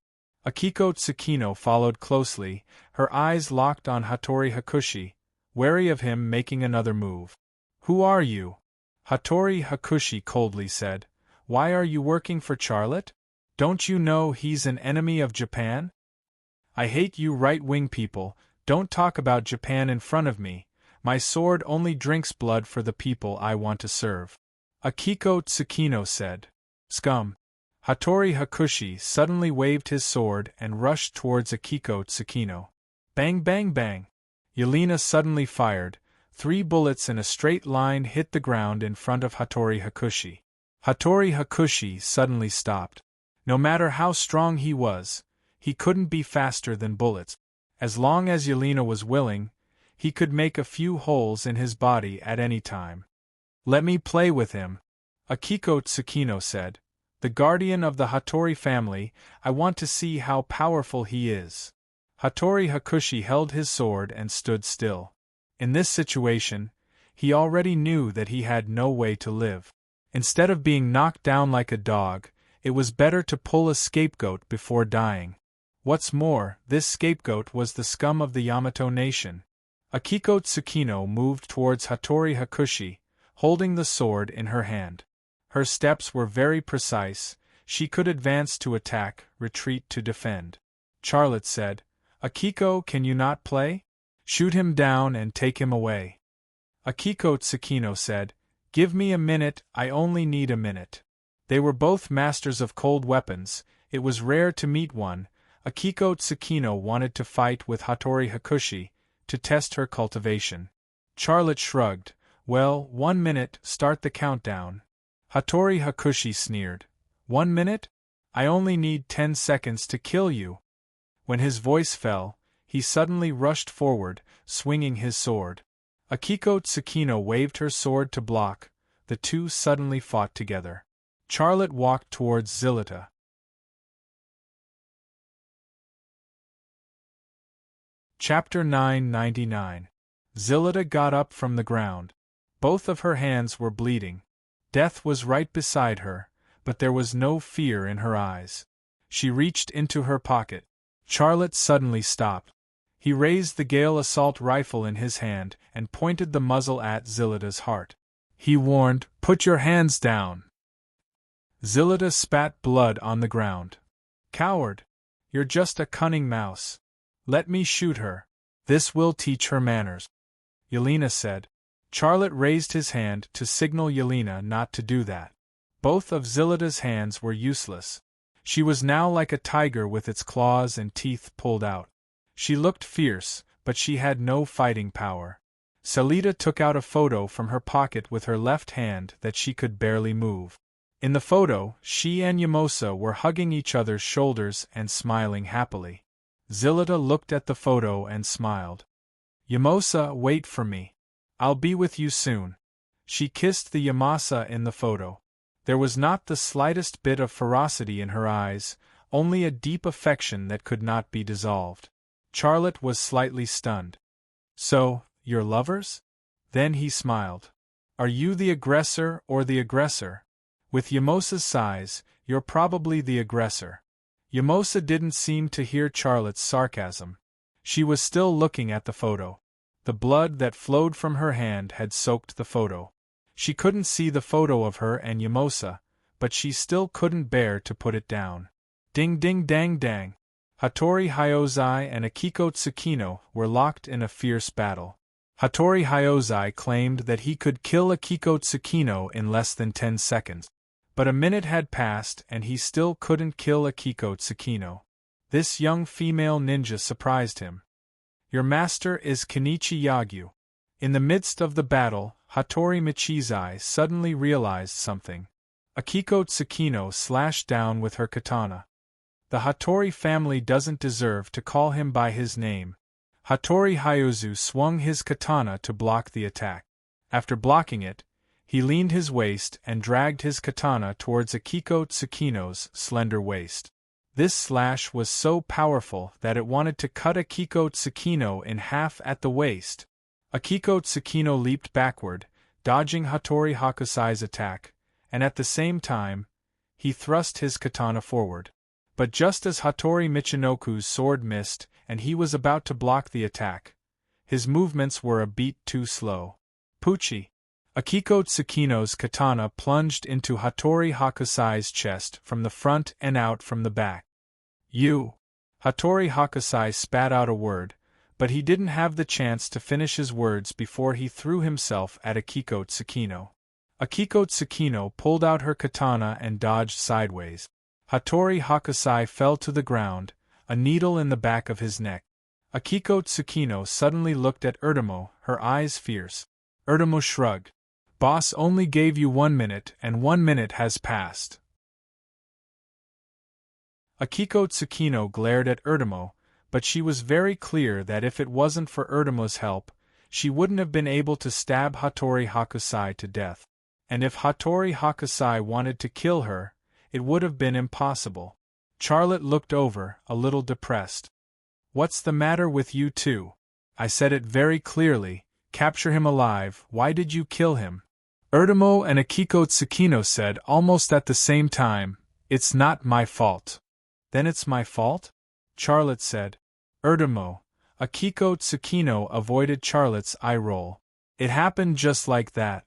Akiko Tsukino followed closely, her eyes locked on Hattori Hakushi, wary of him making another move. "Who are you?" Hattori Hakushi coldly said. "Why are you working for Charlotte? Don't you know he's an enemy of Japan? I hate you right-wing people, don't talk about Japan in front of me, my sword only drinks blood for the people I want to serve." Akiko Tsukino said. "Scum." Hattori Hakushi suddenly waved his sword and rushed towards Akiko Tsukino. Bang bang bang! Yelena suddenly fired. 3 bullets in a straight line hit the ground in front of Hattori Hakushi. Hattori Hakushi suddenly stopped. No matter how strong he was, he couldn't be faster than bullets. As long as Yelena was willing, he could make a few holes in his body at any time. "Let me play with him," Akiko Tsukino said. "The guardian of the Hattori family, I want to see how powerful he is." Hattori Hakushi held his sword and stood still. In this situation, he already knew that he had no way to live. Instead of being knocked down like a dog, it was better to pull a scapegoat before dying. What's more, this scapegoat was the scum of the Yamato nation. Akiko Tsukino moved towards Hattori Hakushi, holding the sword in her hand. Her steps were very precise, she could advance to attack, retreat to defend. Charlotte said, "Akiko, can you not play? Shoot him down and take him away." Akiko Tsukino said, "Give me a minute, I only need a minute." They were both masters of cold weapons, it was rare to meet one. Akiko Tsukino wanted to fight with Hattori Hakushi, to test her cultivation. Charlotte shrugged. "Well, 1 minute, start the countdown." Hattori Hakushi sneered. 1 minute? I only need 10 seconds to kill you." When his voice fell, he suddenly rushed forward, swinging his sword. Akiko Tsukino waved her sword to block, the two suddenly fought together. Charlotte walked towards Zilita. Chapter 999. Zilita got up from the ground. Both of her hands were bleeding. Death was right beside her, but there was no fear in her eyes. She reached into her pocket. Charlotte suddenly stopped. He raised the Gale assault rifle in his hand and pointed the muzzle at Zilita's heart. He warned, "Put your hands down." Zilita spat blood on the ground. "Coward! You're just a cunning mouse. Let me shoot her. This will teach her manners," Yelena said. Charlotte raised his hand to signal Yelena not to do that. Both of Zilita's hands were useless. She was now like a tiger with its claws and teeth pulled out. She looked fierce, but she had no fighting power. Salita took out a photo from her pocket with her left hand that she could barely move. In the photo, she and Yamosa were hugging each other's shoulders and smiling happily. Zilita looked at the photo and smiled. "Yamosa, wait for me. I'll be with you soon." She kissed the Yamasa in the photo. There was not the slightest bit of ferocity in her eyes, only a deep affection that could not be dissolved. Charlotte was slightly stunned. "So, you're lovers?" Then he smiled. "Are you the aggressor or the aggressor? With Yamosa's size, you're probably the aggressor." Yamosa didn't seem to hear Charlotte's sarcasm. She was still looking at the photo. The blood that flowed from her hand had soaked the photo. She couldn't see the photo of her and Yamosa, but she still couldn't bear to put it down. Ding ding dang dang. Hattori Hyozai and Akiko Tsukino were locked in a fierce battle. Hattori Hyozai claimed that he could kill Akiko Tsukino in less than 10 seconds. But a minute had passed and he still couldn't kill Akiko Tsukino. This young female ninja surprised him. "Your master is Kenichi Yagyu." In the midst of the battle, Hattori Michizai suddenly realized something. Akiko Tsukino slashed down with her katana. The Hattori family doesn't deserve to call him by his name. Hattori Hyozu swung his katana to block the attack. After blocking it, he leaned his waist and dragged his katana towards Akiko Tsukino's slender waist. This slash was so powerful that it wanted to cut Akiko Tsukino in half at the waist. Akiko Tsukino leaped backward, dodging Hattori Hakusai's attack, and at the same time, he thrust his katana forward. But just as Hattori Michinoku's sword missed and he was about to block the attack, his movements were a beat too slow. Puchi! Akiko Tsukino's katana plunged into Hattori Hakusai's chest from the front and out from the back. You! Hattori Hakusai spat out a word, but he didn't have the chance to finish his words before he threw himself at Akiko Tsukino. Akiko Tsukino pulled out her katana and dodged sideways. Hattori Hakusai fell to the ground, a needle in the back of his neck. Akiko Tsukino suddenly looked at Urtomo, her eyes fierce. Urtomo shrugged. Boss only gave you 1 minute and 1 minute has passed. Akiko Tsukino glared at Urtomo, but she was very clear that if it wasn't for Urtomo's help, she wouldn't have been able to stab Hattori Hakusai to death. And if Hattori Hakusai wanted to kill her, it would have been impossible. Charlotte looked over, a little depressed. What's the matter with you two? I said it very clearly, capture him alive, why did you kill him? Urtomo and Akiko Tsukino said almost at the same time, it's not my fault. Then it's my fault? Charlotte said. Urtomo. Akiko Tsukino avoided Charlotte's eye roll. It happened just like that.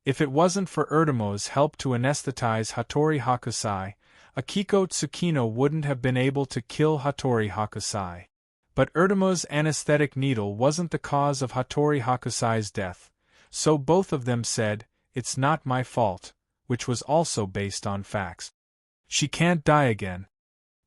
If it wasn't for Urtomo's help to anesthetize Hattori Hakusai, Akiko Tsukino wouldn't have been able to kill Hattori Hakusai. But Urtomo's anesthetic needle wasn't the cause of Hattori Hakusai's death, so both of them said, it's not my fault, which was also based on facts. She can't die again.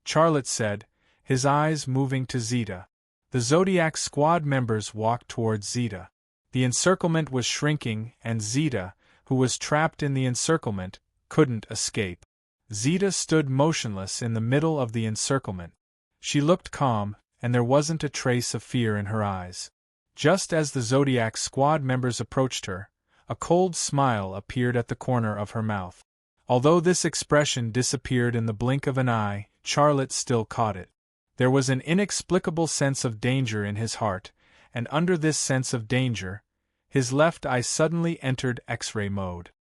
Charlotte said, his eyes moving to Zeta. The Zodiac Squad members walked towards Zeta. The encirclement was shrinking and Zeta, who was trapped in the encirclement, couldn't escape. Zeta stood motionless in the middle of the encirclement. She looked calm, and there wasn't a trace of fear in her eyes. Just as the Zodiac Squad members approached her, a cold smile appeared at the corner of her mouth. Although this expression disappeared in the blink of an eye, Charlotte still caught it. There was an inexplicable sense of danger in his heart, and under this sense of danger, his left eye suddenly entered X-ray mode.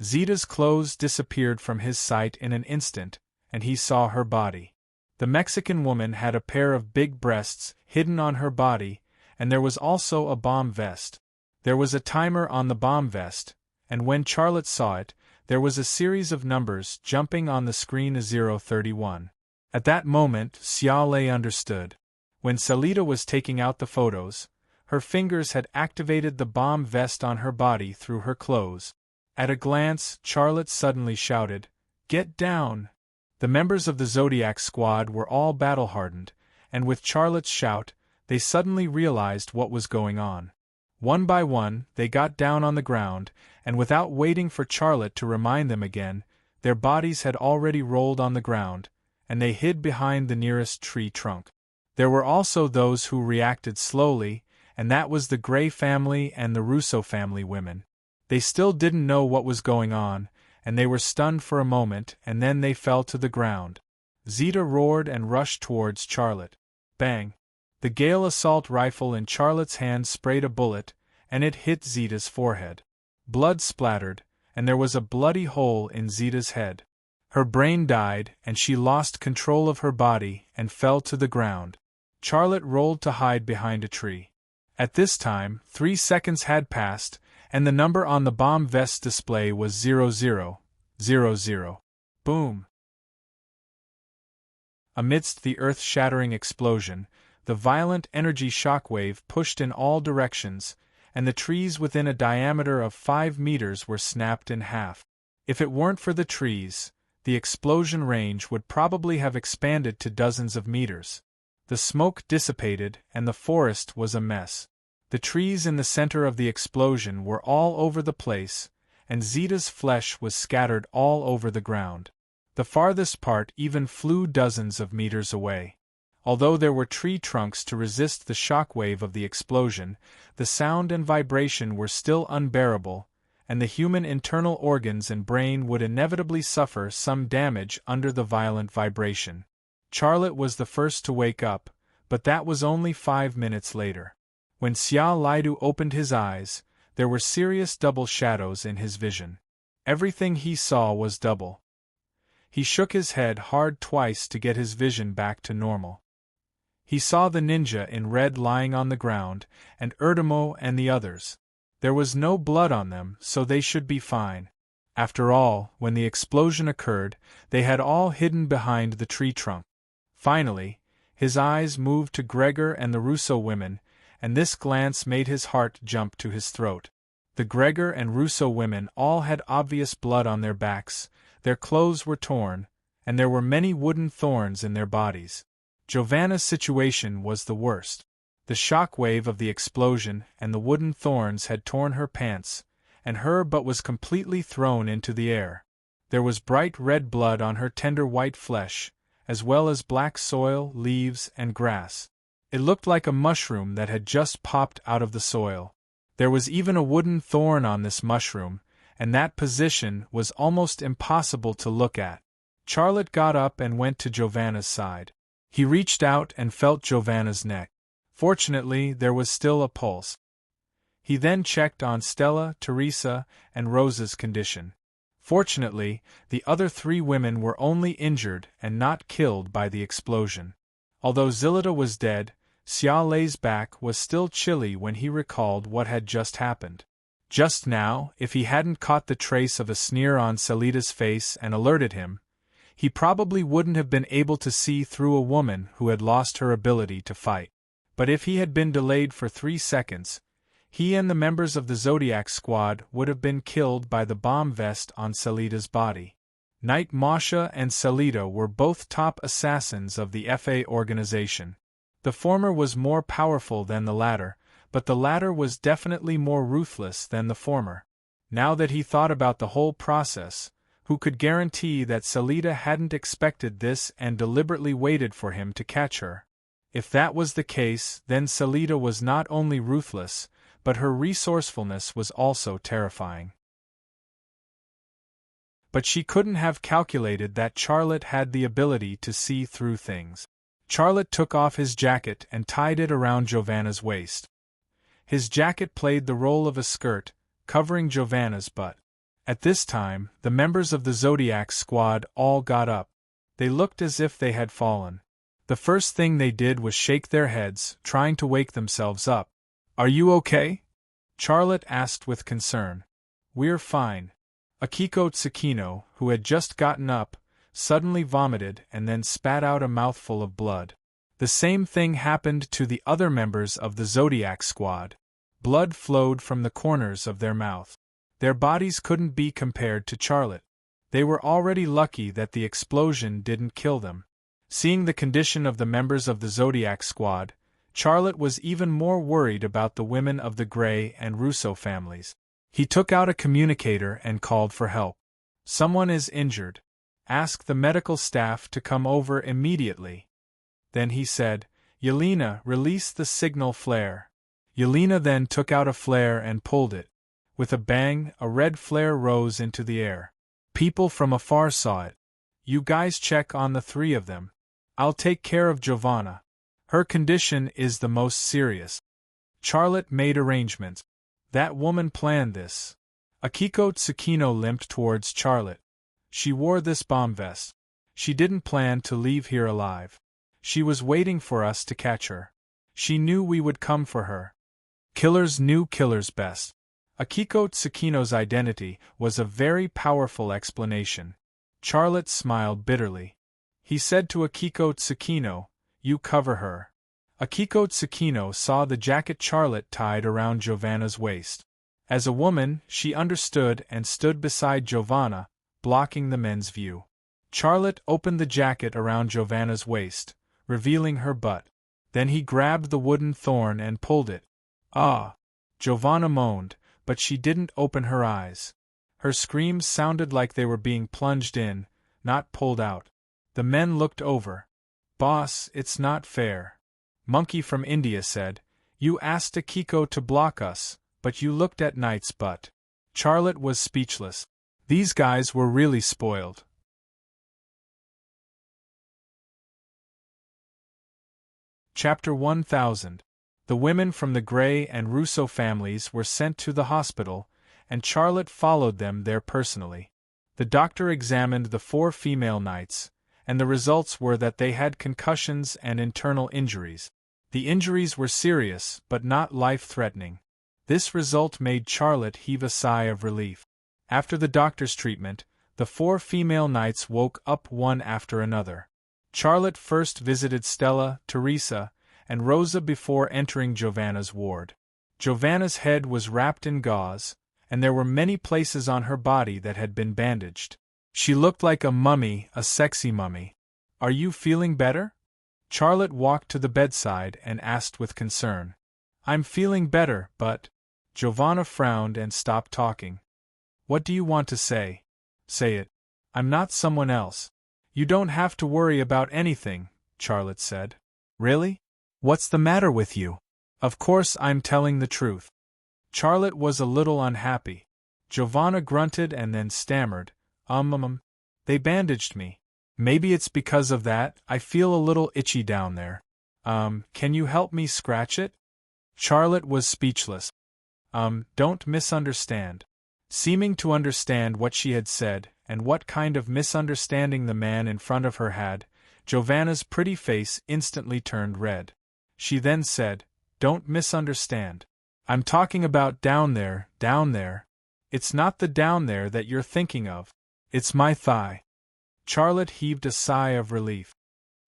Zeta's clothes disappeared from his sight in an instant, and he saw her body. The Mexican woman had a pair of big breasts hidden on her body, and there was also a bomb vest. There was a timer on the bomb vest, and when Charlotte saw it, there was a series of numbers jumping on the screen 031. At that moment, Xiaolei understood. When Celita was taking out the photos, her fingers had activated the bomb vest on her body through her clothes. At a glance, Charlotte suddenly shouted, "Get down!" The members of the Zodiac Squad were all battle-hardened, and with Charlotte's shout, they suddenly realized what was going on. One by one, they got down on the ground, and without waiting for Charlotte to remind them again, their bodies had already rolled on the ground, and they hid behind the nearest tree trunk. There were also those who reacted slowly, and that was the Gray family and the Russo family women. They still didn't know what was going on, and they were stunned for a moment, and then they fell to the ground. Zeta roared and rushed towards Charlotte. Bang! The Gale assault rifle in Charlotte's hand sprayed a bullet, and it hit Zeta's forehead. Blood splattered, and there was a bloody hole in Zeta's head. Her brain died, and she lost control of her body and fell to the ground. Charlotte rolled to hide behind a tree. At this time, 3 seconds had passed, and the number on the bomb vest display was 0000. Boom! Amidst the earth-shattering explosion, the violent energy shockwave pushed in all directions, and the trees within a diameter of 5 meters were snapped in half. If it weren't for the trees, the explosion range would probably have expanded to dozens of meters. The smoke dissipated, and the forest was a mess. The trees in the center of the explosion were all over the place, and Zita's flesh was scattered all over the ground. The farthest part even flew dozens of meters away. Although there were tree trunks to resist the shock wave of the explosion, the sound and vibration were still unbearable, and the human internal organs and brain would inevitably suffer some damage under the violent vibration. Charlotte was the first to wake up, but that was only 5 minutes later. When Xia Lidu opened his eyes, there were serious double shadows in his vision. Everything he saw was double. He shook his head hard twice to get his vision back to normal. He saw the ninja in red lying on the ground, and Erdemo and the others. There was no blood on them, so they should be fine. After all, when the explosion occurred, they had all hidden behind the tree trunk. Finally, his eyes moved to Gregor and the Russo women, and this glance made his heart jump to his throat. The Gregor and Russo women all had obvious blood on their backs, their clothes were torn, and there were many wooden thorns in their bodies. Giovanna's situation was the worst. The shock wave of the explosion and the wooden thorns had torn her pants, and her butt was completely thrown into the air. There was bright red blood on her tender white flesh, as well as black soil, leaves, and grass. It looked like a mushroom that had just popped out of the soil. There was even a wooden thorn on this mushroom, and that position was almost impossible to look at. Charlotte got up and went to Giovanna's side. He reached out and felt Giovanna's neck. Fortunately, there was still a pulse. He then checked on Stella, Teresa, and Rosa's condition. Fortunately, the other 3 women were only injured and not killed by the explosion. Although Zilita was dead, Xia Lei's back was still chilly when he recalled what had just happened. Just now, if he hadn't caught the trace of a sneer on Zelita's face and alerted him, he probably wouldn't have been able to see through a woman who had lost her ability to fight. But if he had been delayed for 3 seconds, he and the members of the Zodiac squad would have been killed by the bomb vest on Zelita's body. Knight Masha and Zelita were both top assassins of the FA organization. The former was more powerful than the latter, but the latter was definitely more ruthless than the former. Now that he thought about the whole process, who could guarantee that Zelita hadn't expected this and deliberately waited for him to catch her? If that was the case, then Zelita was not only ruthless, but her resourcefulness was also terrifying. But she couldn't have calculated that Charlotte had the ability to see through things. Charlotte took off his jacket and tied it around Giovanna's waist. His jacket played the role of a skirt, covering Giovanna's butt. At this time, the members of the Zodiac squad all got up. They looked as if they had fallen. The first thing they did was shake their heads, trying to wake themselves up. "Are you okay?" Charlotte asked with concern. "We're fine." Akiko Tsukino, who had just gotten up, suddenly vomited and then spat out a mouthful of blood. The same thing happened to the other members of the Zodiac squad. Blood flowed from the corners of their mouth. Their bodies couldn't be compared to Charlotte. They were already lucky that the explosion didn't kill them. Seeing the condition of the members of the Zodiac squad, Charlotte was even more worried about the women of the Gray and Russo families. He took out a communicator and called for help. "Someone is injured. Ask the medical staff to come over immediately." Then he said, "Yelena, release the signal flare." Yelena then took out a flare and pulled it. With a bang, a red flare rose into the air. People from afar saw it. "You guys check on the 3 of them. I'll take care of Giovanna. Her condition is the most serious." Charlotte made arrangements. That woman planned this. Akiko Tsukino limped towards Charlotte. She wore this bomb vest. She didn't plan to leave here alive. She was waiting for us to catch her. She knew we would come for her. Killers knew killers best. Akiko Tsukino's identity was a very powerful explanation. Charlotte smiled bitterly. He said to Akiko Tsukino, "You cover her." Akiko Tsukino saw the jacket Charlotte tied around Giovanna's waist. As a woman, she understood and stood beside Giovanna, blocking the men's view. Charlotte opened the jacket around Giovanna's waist, revealing her butt. Then he grabbed the wooden thorn and pulled it. "Ah!" Giovanna moaned, but she didn't open her eyes. Her screams sounded like they were being plunged in, not pulled out. The men looked over. "Boss, it's not fair," Monkey from India said. "You asked Akiko to block us, but you looked at Knight's butt." Charlotte was speechless. These guys were really spoiled. Chapter 1000. The women from the Gray and Rousseau families were sent to the hospital, and Charlotte followed them there personally. The doctor examined the 4 female knights, and the results were that they had concussions and internal injuries. The injuries were serious, but not life-threatening. This result made Charlotte heave a sigh of relief. After the doctor's treatment, the 4 female knights woke up one after another. Charlotte first visited Stella, Teresa, and Rosa before entering Giovanna's ward. Giovanna's head was wrapped in gauze, and there were many places on her body that had been bandaged. She looked like a mummy, a sexy mummy. "Are you feeling better?" Charlotte walked to the bedside and asked with concern. "I'm feeling better, but—" Giovanna frowned and stopped talking. "What do you want to say?" "Say it. I'm not someone else." "You don't have to worry about anything," Charlotte said. "Really? What's the matter with you?" "Of course I'm telling the truth." Charlotte was a little unhappy. Giovanna grunted and then stammered, They bandaged me. Maybe it's because of that, I feel a little itchy down there. Can you help me scratch it?" Charlotte was speechless. Don't misunderstand." Seeming to understand what she had said, and what kind of misunderstanding the man in front of her had, Giovanna's pretty face instantly turned red. She then said, "Don't misunderstand. I'm talking about down there, down there. It's not the down there that you're thinking of. It's my thigh." Charlotte heaved a sigh of relief.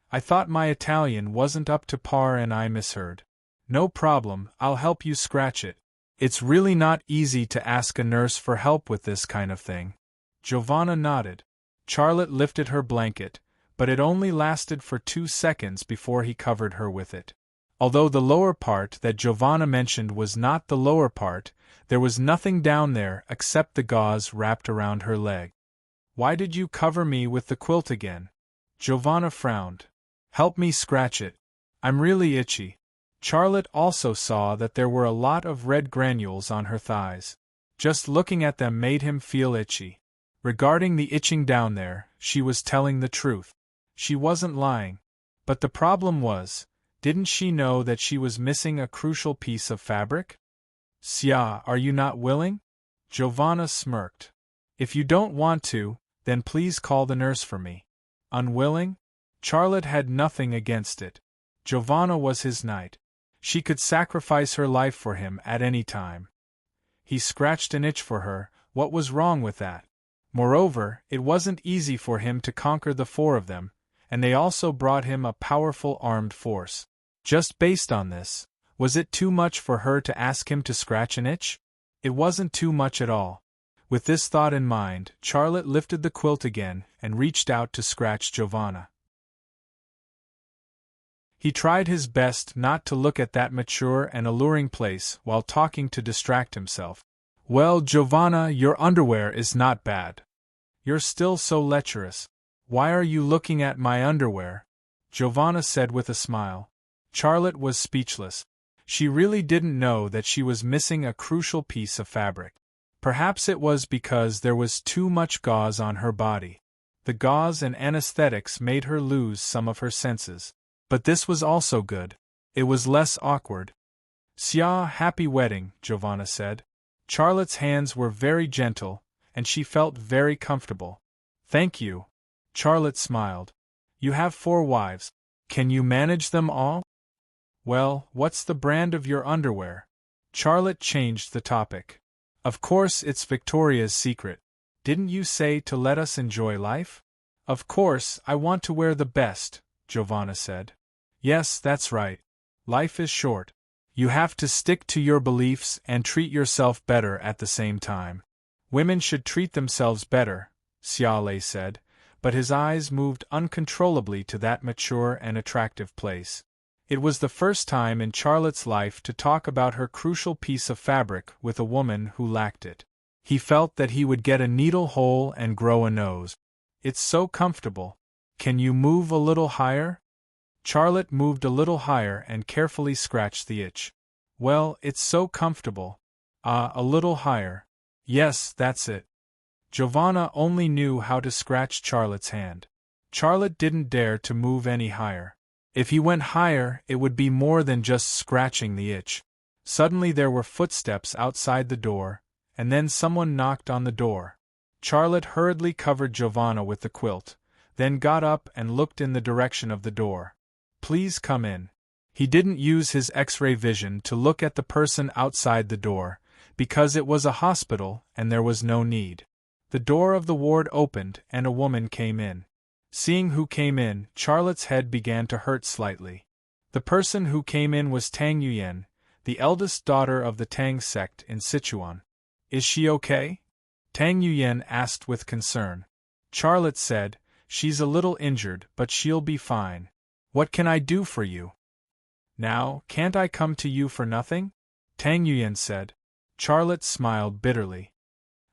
"I thought my Italian wasn't up to par and I misheard. No problem, I'll help you scratch it. It's really not easy to ask a nurse for help with this kind of thing." Giovanna nodded. Charlotte lifted her blanket, but it only lasted for 2 seconds before he covered her with it. Although the lower part that Giovanna mentioned was not the lower part, there was nothing down there except the gauze wrapped around her leg. "Why did you cover me with the quilt again?" Giovanna frowned. "Help me scratch it. I'm really itchy." Charlotte also saw that there were a lot of red granules on her thighs. Just looking at them made him feel itchy. Regarding the itching down there, she was telling the truth. She wasn't lying. But the problem was, didn't she know that she was missing a crucial piece of fabric? "Sia, are you not willing?" Giovanna smirked. "If you don't want to, then please call the nurse for me." Unwilling? Charlotte had nothing against it. Giovanna was his knight. She could sacrifice her life for him at any time. He scratched an itch for her, what was wrong with that? Moreover, it wasn't easy for him to conquer the 4 of them, and they also brought him a powerful armed force. Just based on this, was it too much for her to ask him to scratch an itch? It wasn't too much at all. With this thought in mind, Charlotte lifted the quilt again and reached out to scratch Giovanna. He tried his best not to look at that mature and alluring place while talking to distract himself. "Well, Giovanna, your underwear is not bad. You're still so lecherous. Why are you looking at my underwear?" Giovanna said with a smile. Charlotte was speechless. She really didn't know that she was missing a crucial piece of fabric. Perhaps it was because there was too much gauze on her body. The gauze and anesthetics made her lose some of her senses. But this was also good. It was less awkward. "Sia, happy wedding," Giovanna said. Charlotte's hands were very gentle, and she felt very comfortable. "Thank you." Charlotte smiled. "You have 4 wives. Can you manage them all?" "Well, what's the brand of your underwear?" Charlotte changed the topic. "Of course it's Victoria's Secret. Didn't you say to let us enjoy life?" "Of course, I want to wear the best," Giovanna said. "Yes, that's right. Life is short. You have to stick to your beliefs and treat yourself better at the same time." "Women should treat themselves better," Xiaolei said, but his eyes moved uncontrollably to that mature and attractive place. It was the first time in Charlotte's life to talk about her crucial piece of fabric with a woman who lacked it. He felt that he would get a needle hole and grow a nose. It's so comfortable. Can you move a little higher? Charlotte moved a little higher and carefully scratched the itch. Well, it's so comfortable. A little higher. Yes, that's it. Giovanna only knew how to scratch Charlotte's hand. Charlotte didn't dare to move any higher. If he went higher, it would be more than just scratching the itch. Suddenly there were footsteps outside the door, and then someone knocked on the door. Charlotte hurriedly covered Giovanna with the quilt, then got up and looked in the direction of the door. Please come in. He didn't use his X-ray vision to look at the person outside the door, because it was a hospital and there was no need. The door of the ward opened and a woman came in. Seeing who came in, Charlotte's head began to hurt slightly. The person who came in was Tang Yuyen, the eldest daughter of the Tang sect in Sichuan. Is she okay? Tang Yuyen asked with concern. Charlotte said, she's a little injured, but she'll be fine. What can I do for you? Now, can't I come to you for nothing? Tang Yuyen said. Charlotte smiled bitterly.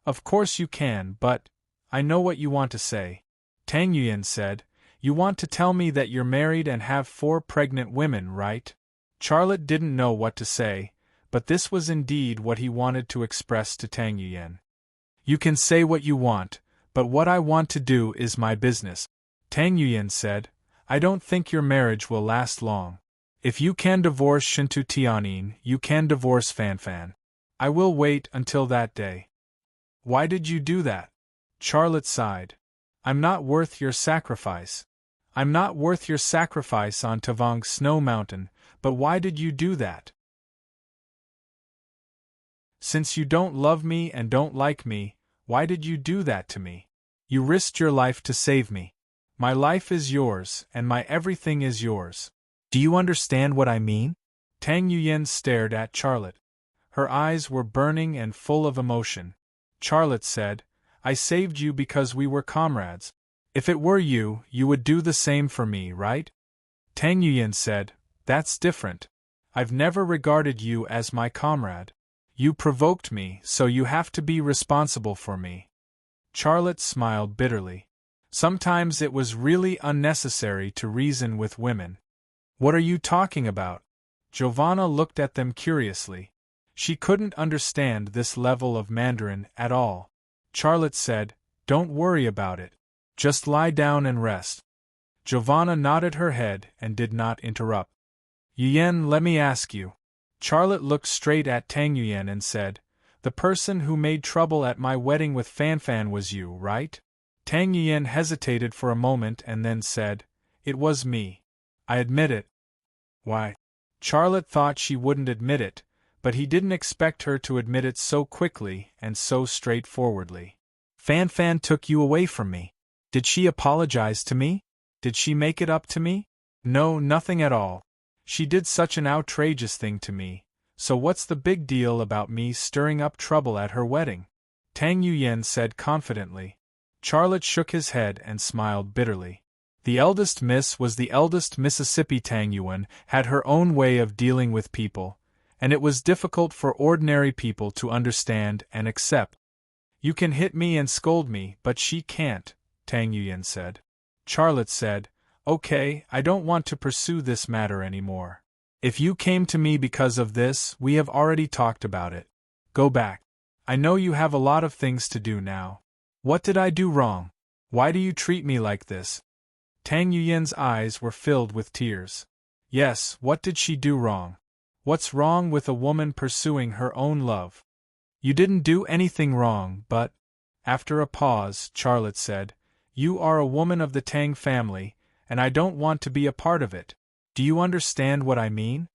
Of course you can, but I know what you want to say. Tang Yuyen said, you want to tell me that you're married and have 4 pregnant women, right? Charlotte didn't know what to say, but this was indeed what he wanted to express to Tang Yuyen. You can say what you want, but what I want to do is my business. Tang Yuyen said, I don't think your marriage will last long. If you can divorce Shintu Tianyin, you can divorce Fanfan. I will wait until that day. Why did you do that? Charlotte sighed. I'm not worth your sacrifice. I'm not worth your sacrifice on Tavang Snow Mountain, but why did you do that? Since you don't love me and don't like me, why did you do that to me? You risked your life to save me. My life is yours, and my everything is yours. Do you understand what I mean? Tang Yuyen stared at Charlotte. Her eyes were burning and full of emotion. Charlotte said, I saved you because we were comrades. If it were you, you would do the same for me, right? Tang Yuyen said, that's different. I've never regarded you as my comrade. You provoked me, so you have to be responsible for me. Charlotte smiled bitterly. Sometimes it was really unnecessary to reason with women. What are you talking about? Giovanna looked at them curiously. She couldn't understand this level of Mandarin at all. Charlotte said, don't worry about it. Just lie down and rest. Giovanna nodded her head and did not interrupt. Yuyen, let me ask you. Charlotte looked straight at Tang Yuyen and said, the person who made trouble at my wedding with Fanfan was you, right? Tang Yuyen hesitated for a moment and then said, it was me. I admit it. Why? Charlotte thought she wouldn't admit it, but he didn't expect her to admit it so quickly and so straightforwardly. Fanfan took you away from me. Did she apologize to me? Did she make it up to me? No, nothing at all. She did such an outrageous thing to me, so what's the big deal about me stirring up trouble at her wedding? Tang Yuyen said confidently. Charlotte shook his head and smiled bitterly. The eldest miss was the eldest Mississippi. Tang Yuyen had her own way of dealing with people, and it was difficult for ordinary people to understand and accept. You can hit me and scold me, but she can't, Tang Yuyen said. Charlotte said, okay, I don't want to pursue this matter anymore. If you came to me because of this, we have already talked about it. Go back. I know you have a lot of things to do now. What did I do wrong? Why do you treat me like this? Tang Yuyen's eyes were filled with tears. Yes, what did she do wrong? What's wrong with a woman pursuing her own love? You didn't do anything wrong, but... After a pause, Charlotte said, you are a woman of the Tang family, and I don't want to be a part of it. Do you understand what I mean?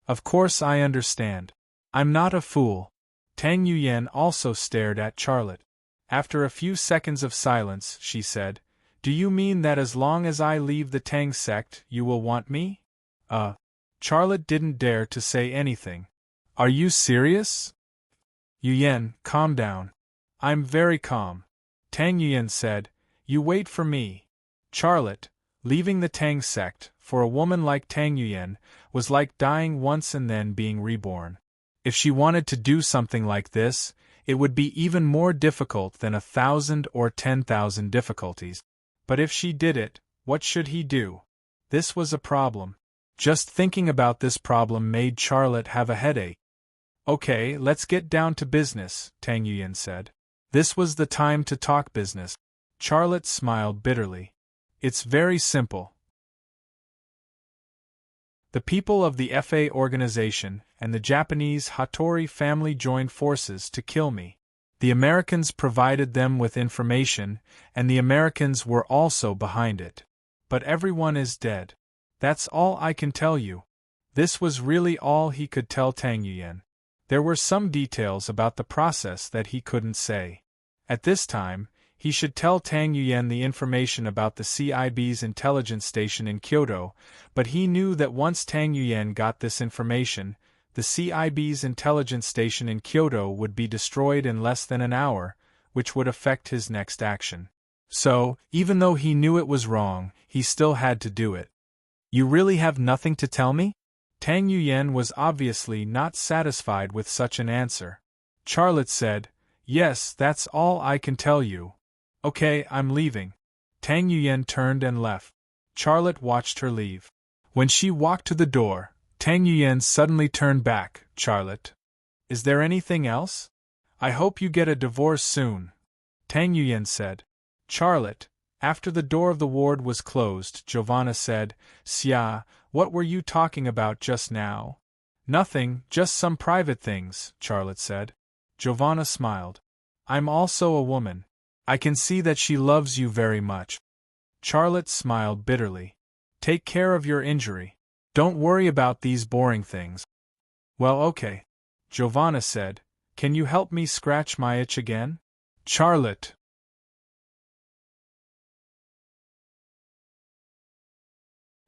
Of course I understand. I'm not a fool. Tang Yuyen also stared at Charlotte. After a few seconds of silence, she said, do you mean that as long as I leave the Tang sect, you will want me? Charlotte didn't dare to say anything. Are you serious? Yuyen, calm down. I'm very calm. Tang Yuyen said, you wait for me. Charlotte, leaving the Tang sect, for a woman like Tang Yuyen, was like dying once and then being reborn. If she wanted to do something like this, It would be even more difficult than 1,000 or 10,000 difficulties. But if she did it, what should he do? This was a problem. Just thinking about this problem made Charlotte have a headache. Okay, let's get down to business, Tang Yuyan said. This was the time to talk business. Charlotte smiled bitterly. It's very simple. The people of the FA organization and the Japanese Hattori family joined forces to kill me. The Americans provided them with information, and the Americans were also behind it. But everyone is dead. That's all I can tell you. This was really all he could tell Tang Yuyan. There were some details about the process that he couldn't say. At this time, he should tell Tang Yuyan the information about the CIB's intelligence station in Kyoto, but he knew that once Tang Yuyan got this information, the CIB's intelligence station in Kyoto would be destroyed in less than an hour, which would affect his next action. So, even though he knew it was wrong, he still had to do it. You really have nothing to tell me? Tang Yuyan was obviously not satisfied with such an answer. Charlotte said, Yes, that's all I can tell you. Okay, I'm leaving. Tang Yuyan turned and left. Charlotte watched her leave. When she walked to the door, Tang Yuyan suddenly turned back. Charlotte, is there anything else? I hope you get a divorce soon. Tang Yuyan said. Charlotte, after the door of the ward was closed, Giovanna said, Xia, what were you talking about just now? Nothing, just some private things, Charlotte said. Giovanna smiled. I'm also a woman. I can see that she loves you very much. Charlotte smiled bitterly. Take care of your injury. Don't worry about these boring things. Well, okay. Giovanna said, Can you help me scratch my itch again? Charlotte.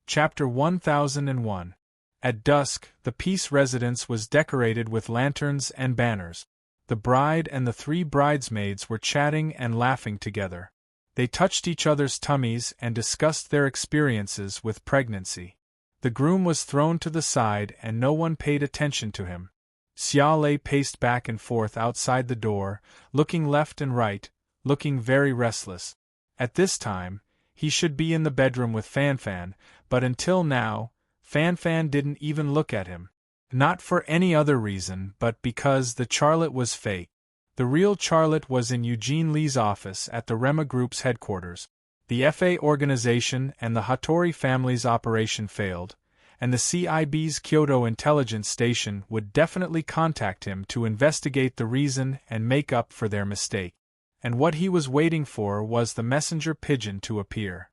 Chapter 1001. At dusk, the Peace residence was decorated with lanterns and banners. The bride and the 3 bridesmaids were chatting and laughing together. They touched each other's tummies and discussed their experiences with pregnancy. The groom was thrown to the side and no one paid attention to him. Xia Lei paced back and forth outside the door, looking left and right, looking very restless. At this time, he should be in the bedroom with Fanfan, but until now, Fanfan didn't even look at him. Not for any other reason but because the Charlotte was fake. The real Charlotte was in Eugene Lee's office at the Rema Group's headquarters. The FA organization and the Hattori family's operation failed, and the CIB's Kyoto intelligence station would definitely contact him to investigate the reason and make up for their mistake. And what he was waiting for was the messenger pigeon to appear.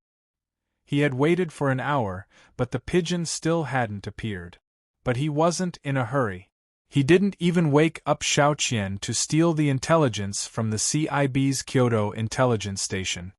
He had waited for an hour, but the pigeon still hadn't appeared. But he wasn't in a hurry. He didn't even wake up Xiao Qian to steal the intelligence from the CIB's Kyoto intelligence station.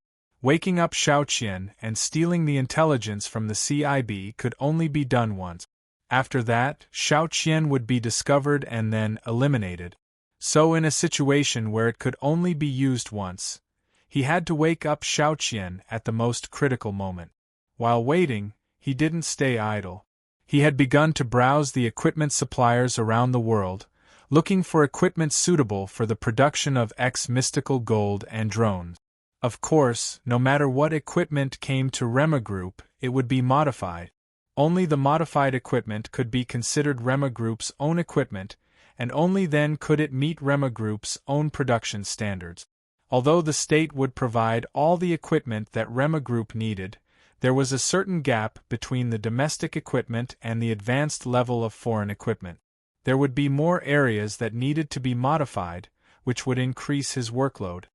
Waking up Xiao Qian and stealing the intelligence from the CIB could only be done once. After that, Xiao Qian would be discovered and then eliminated. So in a situation where it could only be used once, he had to wake up Xiao Qian at the most critical moment. While waiting, he didn't stay idle. He had begun to browse the equipment suppliers around the world, looking for equipment suitable for the production of mystical gold and drones. Of course, no matter what equipment came to Rema Group, it would be modified. Only the modified equipment could be considered Rema Group's own equipment, and only then could it meet Rema Group's own production standards. Although the state would provide all the equipment that Rema Group needed, there was a certain gap between the domestic equipment and the advanced level of foreign equipment. There would be more areas that needed to be modified, which would increase his workload.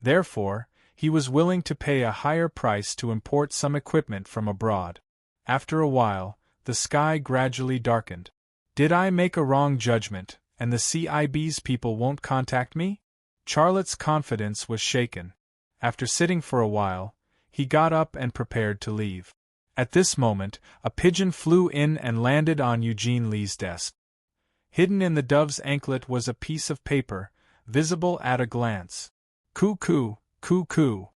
Therefore, he was willing to pay a higher price to import some equipment from abroad. After a while, the sky gradually darkened. Did I make a wrong judgment, and the CIB's people won't contact me? Charlotte's confidence was shaken. After sitting for a while, he got up and prepared to leave. At this moment, a pigeon flew in and landed on Eugene Lee's desk. Hidden in the dove's anklet was a piece of paper, visible at a glance. Coo-coo, coo-coo.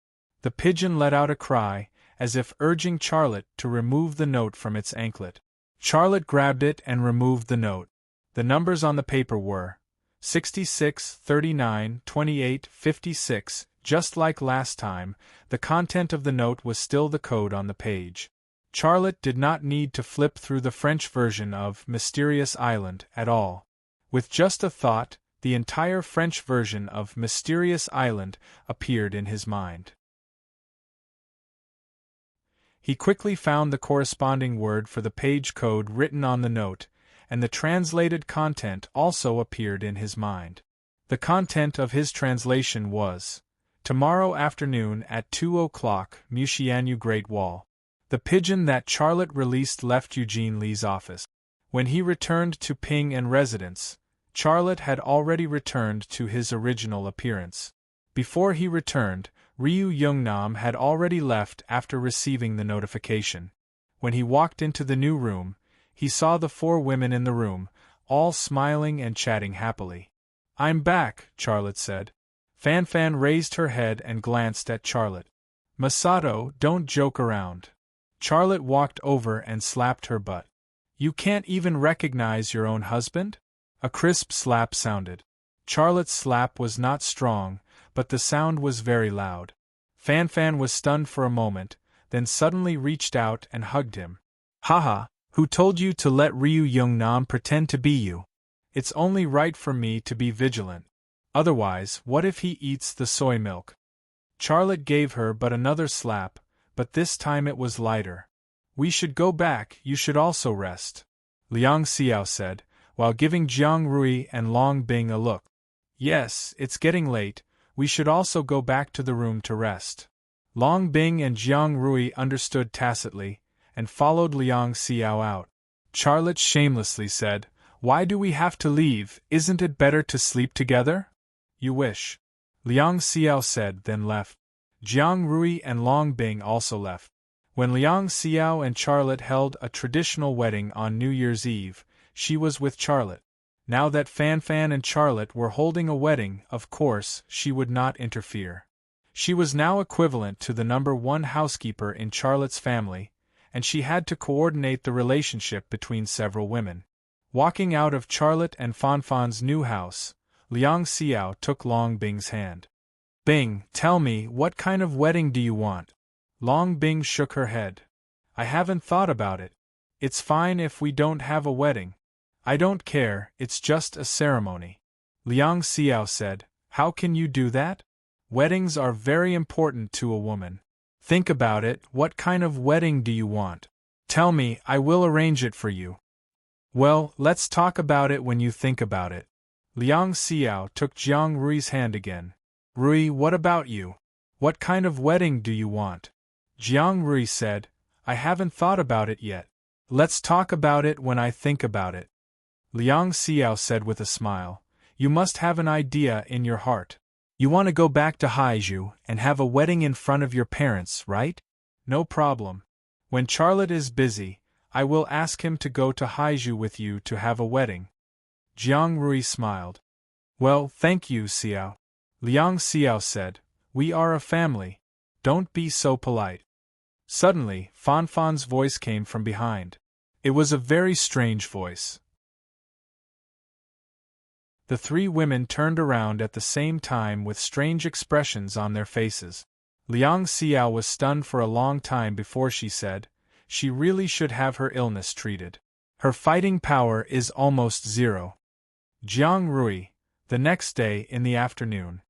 The pigeon let out a cry, as if urging Charlotte to remove the note from its anklet. Charlotte grabbed it and removed the note. The numbers on the paper were 66, 39, 28, 56. Just like last time, the content of the note was still the code on the page. Charlotte did not need to flip through the French version of Mysterious Island at all. With just a thought, the entire French version of Mysterious Island appeared in his mind. He quickly found the corresponding word for the page code written on the note, and the translated content also appeared in his mind. The content of his translation was, "Tomorrow afternoon at 2 o'clock, Mushianu Great Wall." The pigeon that Charlotte released left Eugene Lee's office. When he returned to Ping and residence, Charlotte had already returned to his original appearance. Before he returned, Ryu Youngnam had already left after receiving the notification. When he walked into the new room, he saw the 4 women in the room, all smiling and chatting happily. "I'm back," Charlotte said. Fan raised her head and glanced at Charlotte. "Masato, don't joke around." Charlotte walked over and slapped her butt. "You can't even recognize your own husband?" A crisp slap sounded. Charlotte's slap was not strong, but the sound was very loud. Fan was stunned for a moment, then suddenly reached out and hugged him. "Haha, who told you to let Ryu Youngnam pretend to be you? It's only right for me to be vigilant. Otherwise, what if he eats the soy milk?" Charlotte gave her but another slap, but this time it was lighter. "We should go back, you should also rest," Liang Xiao said, while giving Jiang Rui and Long Bing a look. "Yes, it's getting late, we should also go back to the room to rest." Long Bing and Jiang Rui understood tacitly, and followed Liang Xiao out. Charlotte shamelessly said, "Why do we have to leave? Isn't it better to sleep together?" "You wish," Liang Xiao said, then left. Jiang Rui and Long Bing also left. When Liang Xiao and Charlotte held a traditional wedding on New Year's Eve, she was with Charlotte. Now that Fan and Charlotte were holding a wedding, of course, she would not interfere. She was now equivalent to the number 1 housekeeper in Charlotte's family, and she had to coordinate the relationship between several women. Walking out of Charlotte and Fan's new house, Liang Xiao took Long Bing's hand. "Bing, tell me, what kind of wedding do you want?" Long Bing shook her head. "I haven't thought about it. It's fine if we don't have a wedding. I don't care, it's just a ceremony." Liang Xiao said, "How can you do that? Weddings are very important to a woman. Think about it, what kind of wedding do you want? Tell me, I will arrange it for you." "Well, let's talk about it when you think about it." Liang Xiao took Jiang Rui's hand again. "Rui, what about you? What kind of wedding do you want?" Jiang Rui said, "I haven't thought about it yet. Let's talk about it when I think about it." Liang Xiao said with a smile, "You must have an idea in your heart. You want to go back to Haizhu and have a wedding in front of your parents, right? No problem. When Charlotte is busy, I will ask him to go to Haizhu with you to have a wedding." Jiang Rui smiled. "Well, thank you, Xiao." Liang Xiao said, "We are a family. Don't be so polite." Suddenly, Fan's voice came from behind. It was a very strange voice. The 3 women turned around at the same time with strange expressions on their faces. Liang Xiao was stunned for a long time before she said, "She really should have her illness treated. Her fighting power is almost 0. Jiang Rui. The next day, in the afternoon,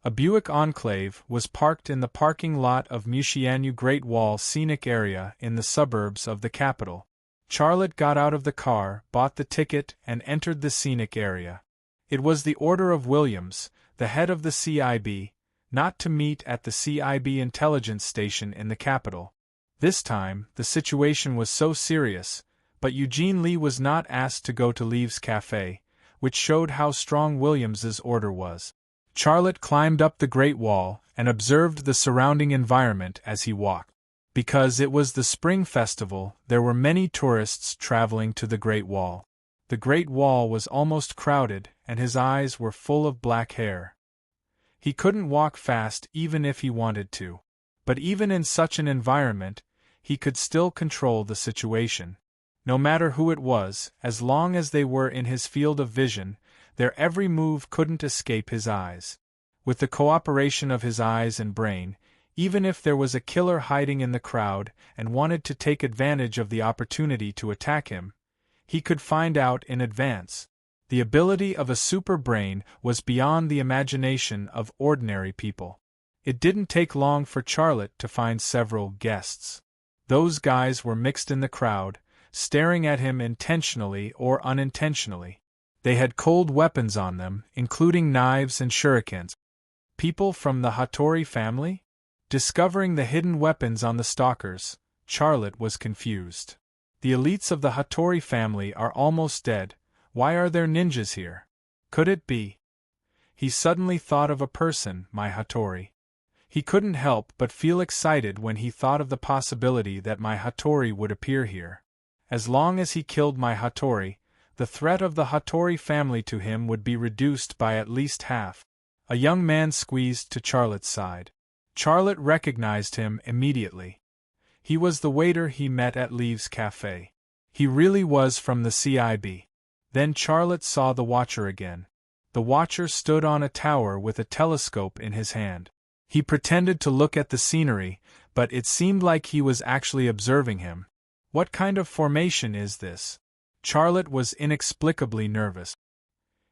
a Buick Enclave was parked in the parking lot of Mushianu Great Wall Scenic Area in the suburbs of the capital. Charlotte got out of the car, bought the ticket, and entered the scenic area. It was the order of Williams, the head of the CIB, not to meet at the CIB intelligence station in the capital. This time, the situation was so serious, but Eugene Lee was not asked to go to Leaves Cafe, which showed how strong Williams's order was. Charlotte climbed up the Great Wall and observed the surrounding environment as he walked. Because it was the Spring Festival, there were many tourists traveling to the Great Wall. The Great Wall was almost crowded, and his eyes were full of black hair. He couldn't walk fast even if he wanted to. But even in such an environment, he could still control the situation. No matter who it was, as long as they were in his field of vision, Their every move couldn't escape his eyes. With the cooperation of his eyes and brain, even if there was a killer hiding in the crowd and wanted to take advantage of the opportunity to attack him, he could find out in advance. The ability of a super brain was beyond the imagination of ordinary people. It didn't take long for Charlotte to find several guests. Those guys were mixed in the crowd, staring at him intentionally or unintentionally. They had cold weapons on them, including knives and shurikens. People from the Hattori family? Discovering the hidden weapons on the stalkers, Charlotte was confused. The elites of the Hattori family are almost dead. Why are there ninjas here? Could it be? He suddenly thought of a person, my Hattori. He couldn't help but feel excited when he thought of the possibility that my Hattori would appear here. As long as he killed my Hattori, the threat of the Hattori family to him would be reduced by at least half. A young man squeezed to Charlotte's side. Charlotte recognized him immediately. He was the waiter he met at Leaves Cafe. He really was from the CIB. Then Charlotte saw the Watcher again. The Watcher stood on a tower with a telescope in his hand. He pretended to look at the scenery, but it seemed like he was actually observing him. What kind of formation is this? Charlotte was inexplicably nervous.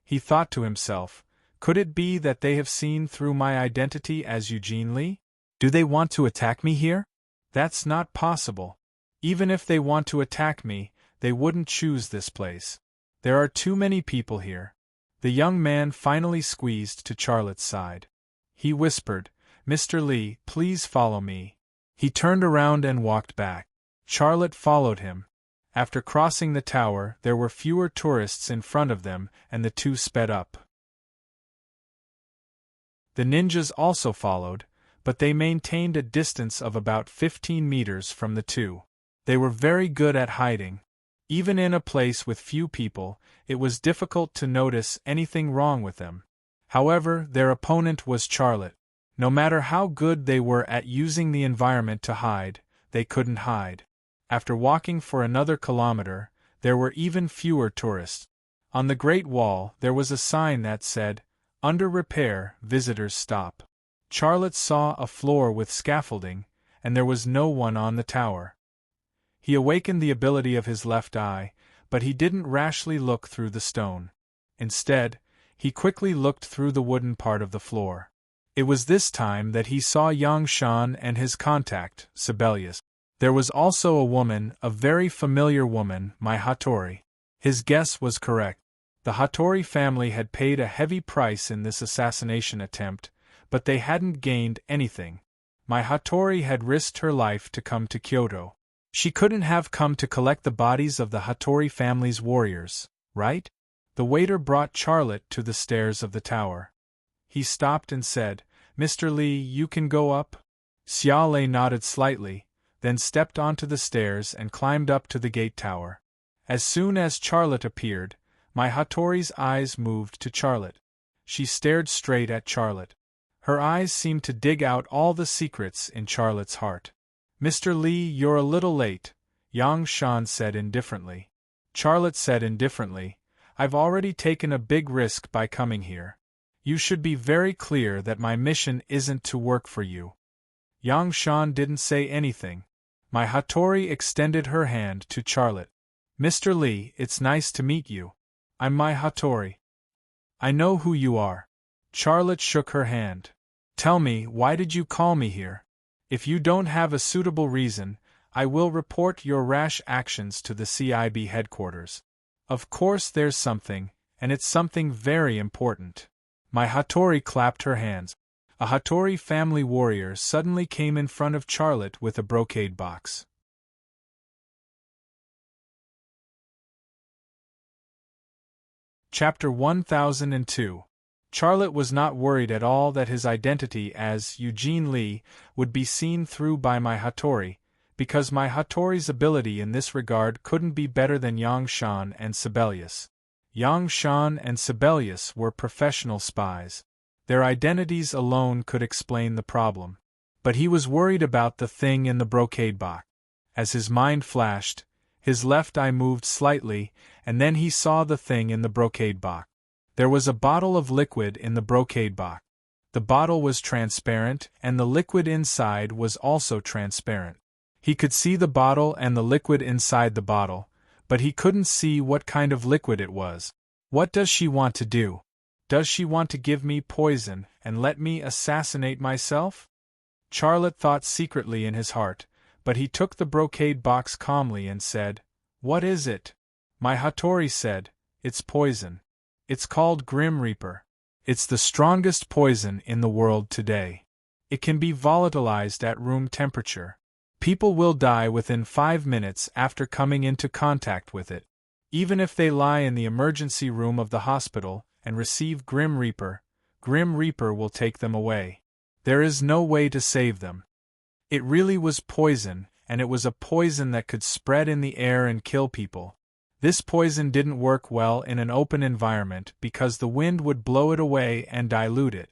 He thought to himself, could it be that they have seen through my identity as Eugene Lee? Do they want to attack me here? That's not possible. Even if they want to attack me, they wouldn't choose this place. There are too many people here. The young man finally squeezed to Charlotte's side. He whispered, Mr. Lee, please follow me. He turned around and walked back. Charlotte followed him. After crossing the tower, there were fewer tourists in front of them, and the two sped up. The ninjas also followed, but they maintained a distance of about 15 meters from the two. They were very good at hiding. Even in a place with few people, it was difficult to notice anything wrong with them. However, their opponent was Charlotte. No matter how good they were at using the environment to hide, they couldn't hide. After walking for another kilometer, there were even fewer tourists. On the Great Wall, there was a sign that said, "Under repair, visitors stop." Charlotte saw a floor with scaffolding, and there was no one on the tower. He awakened the ability of his left eye, but he didn't rashly look through the stone. Instead, he quickly looked through the wooden part of the floor. It was this time that he saw Yang Shan and his contact, Sibelius. There was also a woman, a very familiar woman, my Hattori. His guess was correct. The Hattori family had paid a heavy price in this assassination attempt, but they hadn't gained anything. My Hattori had risked her life to come to Kyoto. She couldn't have come to collect the bodies of the Hattori family's warriors, right? The waiter brought Charlotte to the stairs of the tower. He stopped and said, Mr. Lee, you can go up? Xia Lei nodded slightly, then stepped onto the stairs and climbed up to the gate tower. As soon as Charlotte appeared, my Hattori's eyes moved to Charlotte. She stared straight at Charlotte. Her eyes seemed to dig out all the secrets in Charlotte's heart. Mr. Lee, you're a little late, Yang Shan said indifferently. Charlotte said indifferently, I've already taken a big risk by coming here. You should be very clear that my mission isn't to work for you. Yang Shan didn't say anything. My Hattori extended her hand to Charlotte. Mr. Lee, it's nice to meet you. I'm my Hattori. I know who you are. Charlotte shook her hand. Tell me, why did you call me here? If you don't have a suitable reason, I will report your rash actions to the CIB headquarters. Of course there's something, and it's something very important. My Hattori clapped her hands. A Hattori family warrior suddenly came in front of Charlotte with a brocade box. Chapter 1002. Charlotte was not worried at all that his identity as Eugene Lee would be seen through by my Hattori, because my Hattori's ability in this regard couldn't be better than Yang Shan and Sibelius. Yang Shan and Sibelius were professional spies. Their identities alone could explain the problem. But he was worried about the thing in the brocade box. As his mind flashed, his left eye moved slightly, and then he saw the thing in the brocade box. There was a bottle of liquid in the brocade box. The bottle was transparent, and the liquid inside was also transparent. He could see the bottle and the liquid inside the bottle, but he couldn't see what kind of liquid it was. What does she want to do? Does she want to give me poison and let me assassinate myself? Charlotte thought secretly in his heart, but he took the brocade box calmly and said, "What is it?" My Hattori said, "It's poison. It's called Grim Reaper. It's the strongest poison in the world today. It can be volatilized at room temperature. People will die within 5 minutes after coming into contact with it. Even if they lie in the emergency room of the hospital and receive Grim Reaper will take them away. There is no way to save them." It really was poison, and it was a poison that could spread in the air and kill people. This poison didn't work well in an open environment because the wind would blow it away and dilute it.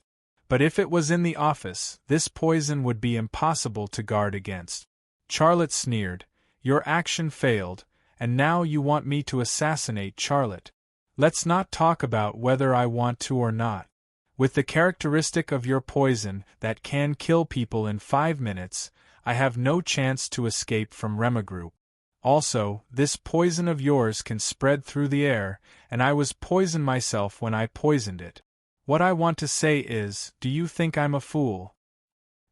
But if it was in the office, this poison would be impossible to guard against. Charlotte sneered, "Your action failed, and now you want me to assassinate Charlotte. Let's not talk about whether I want to or not. With the characteristic of your poison that can kill people in 5 minutes, I have no chance to escape from Rema Group. Also, this poison of yours can spread through the air, and I was poisoned myself when I poisoned it. What I want to say is, do you think I'm a fool?"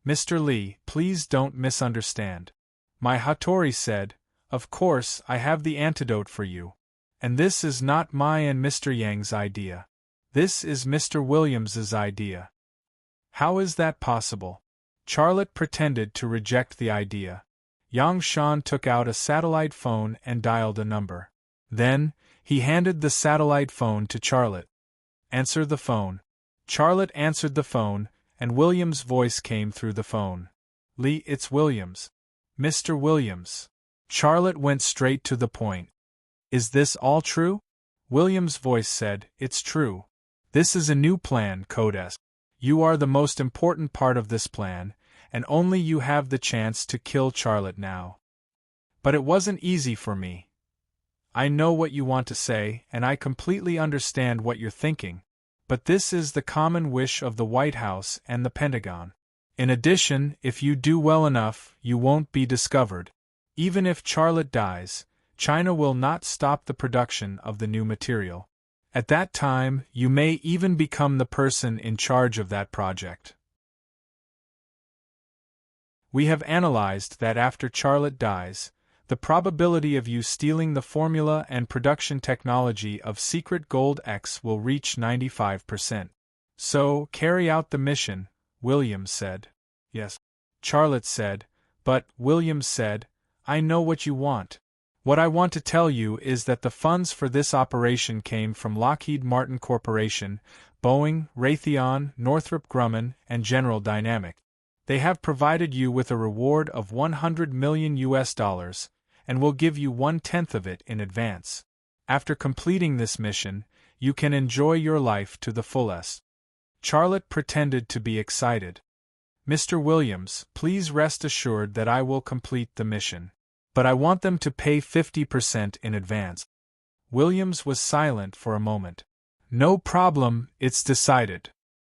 "Mr. Lee, please don't misunderstand." My Hattori said, "Of course I have the antidote for you. And this is not my and Mr. Yang's idea. This is Mr. Williams's idea." "How is that possible?" Charlotte pretended to reject the idea. Yang Shan took out a satellite phone and dialed a number. Then, he handed the satellite phone to Charlotte. "Answer the phone." Charlotte answered the phone, and Williams' voice came through the phone. "Lee, it's Williams." "Mr. Williams." Charlotte went straight to the point. "Is this all true?" Williams' voice said, "It's true. This is a new plan, Codes. You are the most important part of this plan, and only you have the chance to kill Charlotte now. But it wasn't easy for me. I know what you want to say, and I completely understand what you're thinking, but this is the common wish of the White House and the Pentagon. In addition, if you do well enough, you won't be discovered. Even if Charlotte dies, China will not stop the production of the new material. At that time, you may even become the person in charge of that project. We have analyzed that after Charlotte dies, the probability of you stealing the formula and production technology of Secret Gold X will reach 95%. So, carry out the mission, Williams said. Yes. Charlotte said, but, Williams said, I know what you want. What I want to tell you is that the funds for this operation came from Lockheed Martin Corporation, Boeing, Raytheon, Northrop Grumman, and General Dynamics. They have provided you with a reward of $100 million and will give you 1/10 of it in advance. After completing this mission, you can enjoy your life to the fullest. Charlotte pretended to be excited. Mr. Williams, please rest assured that I will complete the mission. But I want them to pay 50% in advance. Williams was silent for a moment. No problem, it's decided.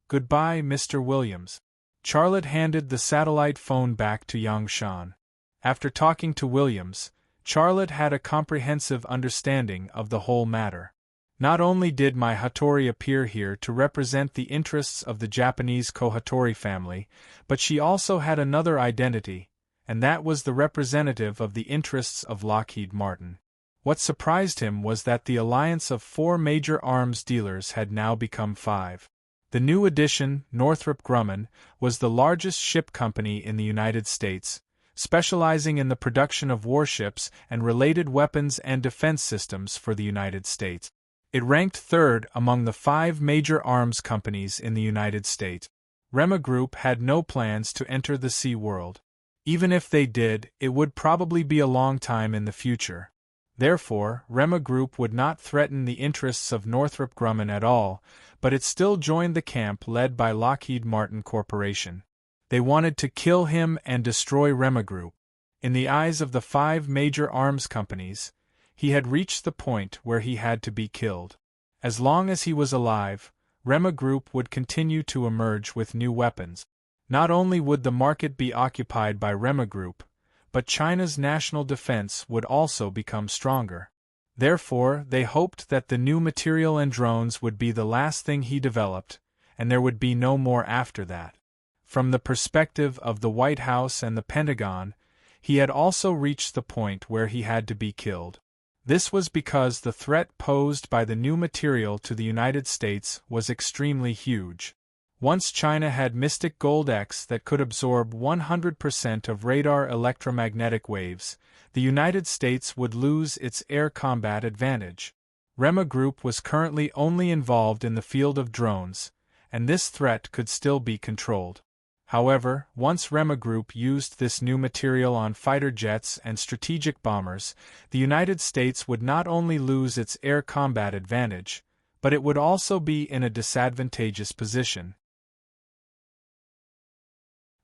Goodbye, Mr. Williams. Charlotte handed the satellite phone back to Yang Shan. After talking to Williams, Charlotte had a comprehensive understanding of the whole matter. Not only did my Hattori appear here to represent the interests of the Japanese Kohatori family, but she also had another identity, and that was the representative of the interests of Lockheed Martin. What surprised him was that the alliance of 4 major arms dealers had now become 5. The new addition, Northrop Grumman, was the largest ship company in the United States, specializing in the production of warships and related weapons and defense systems for the United States. It ranked 3rd among the 5 major arms companies in the United States. Rema Group had no plans to enter the sea world. Even if they did, it would probably be a long time in the future. Therefore, Rema Group would not threaten the interests of Northrop Grumman at all, but it still joined the camp led by Lockheed Martin Corporation. They wanted to kill him and destroy Rema Group. In the eyes of the 5 major arms companies, he had reached the point where he had to be killed. As long as he was alive, Rema Group would continue to emerge with new weapons. Not only would the market be occupied by Rema Group, but China's national defense would also become stronger. Therefore, they hoped that the new material and drones would be the last thing he developed, and there would be no more after that. From the perspective of the White House and the Pentagon, he had also reached the point where he had to be killed. This was because the threat posed by the new material to the United States was extremely huge. Once China had Mystic Gold X that could absorb 100% of radar electromagnetic waves, the United States would lose its air combat advantage. Rema Group was currently only involved in the field of drones, and this threat could still be controlled. However, once Rema Group used this new material on fighter jets and strategic bombers, the United States would not only lose its air combat advantage, but it would also be in a disadvantageous position.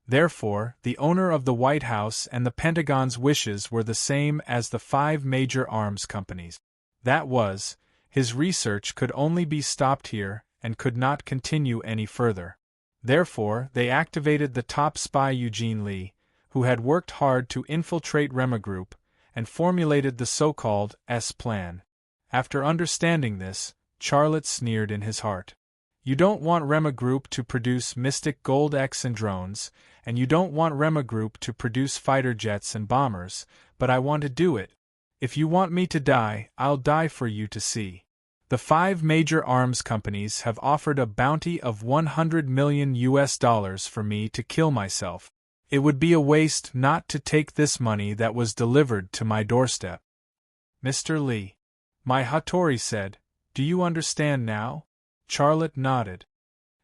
Therefore, the owner of the White House and the Pentagon's wishes were the same as the 5 major arms companies. That was, his research could only be stopped here and could not continue any further. Therefore, they activated the top spy Eugene Lee, who had worked hard to infiltrate Rema Group, and formulated the so-called S-Plan. After understanding this, Charlotte sneered in his heart. You don't want Rema Group to produce Mystic Gold X and drones, and you don't want Rema Group to produce fighter jets and bombers, but I want to do it. If you want me to die, I'll die for you to see. The 5 major arms companies have offered a bounty of $100 million for me to kill myself. It would be a waste not to take this money that was delivered to my doorstep. Mr. Lee. My Hattori said, do you understand now? Charlotte nodded.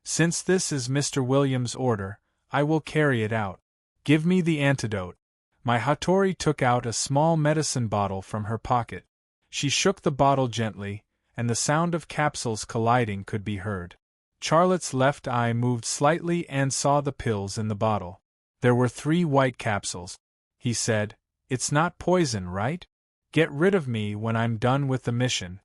Since this is Mr. Williams' order, I will carry it out. Give me the antidote. My Hattori took out a small medicine bottle from her pocket. She shook the bottle gently, and the sound of capsules colliding could be heard. Charlotte's left eye moved slightly and saw the pills in the bottle. There were 3 white capsules. He said, It's not poison, right? Get rid of me when I'm done with the mission.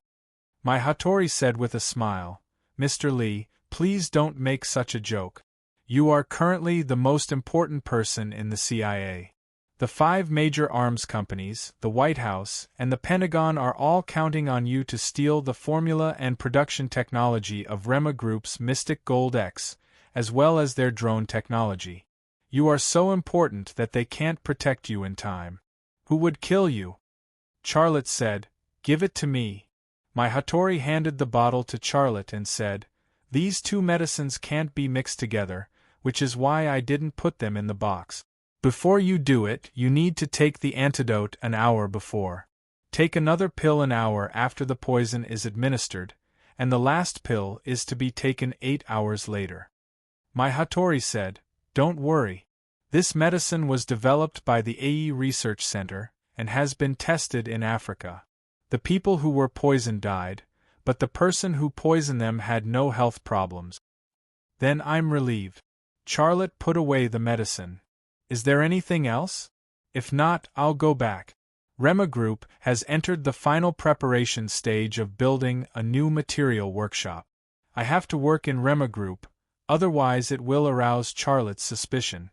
My Hattori said with a smile, Mr. Lee, please don't make such a joke. You are currently the most important person in the CIA. The 5 major arms companies, the White House, and the Pentagon are all counting on you to steal the formula and production technology of Rema Group's Mystic Gold X, as well as their drone technology. You are so important that they can't protect you in time. Who would kill you? Charlotte said, Give it to me. My Hattori handed the bottle to Charlotte and said, These 2 medicines can't be mixed together, which is why I didn't put them in the box. Before you do it, you need to take the antidote an hour before. Take another pill an hour after the poison is administered, and the last pill is to be taken 8 hours later. My Hattori said, Don't worry. This medicine was developed by the AE Research Center and has been tested in Africa. The people who were poisoned died, but the person who poisoned them had no health problems. Then I'm relieved. Charlotte put away the medicine. Is there anything else? If not, I'll go back. Rema Group has entered the final preparation stage of building a new material workshop. I have to work in Rema Group, otherwise it will arouse Charlotte's suspicion.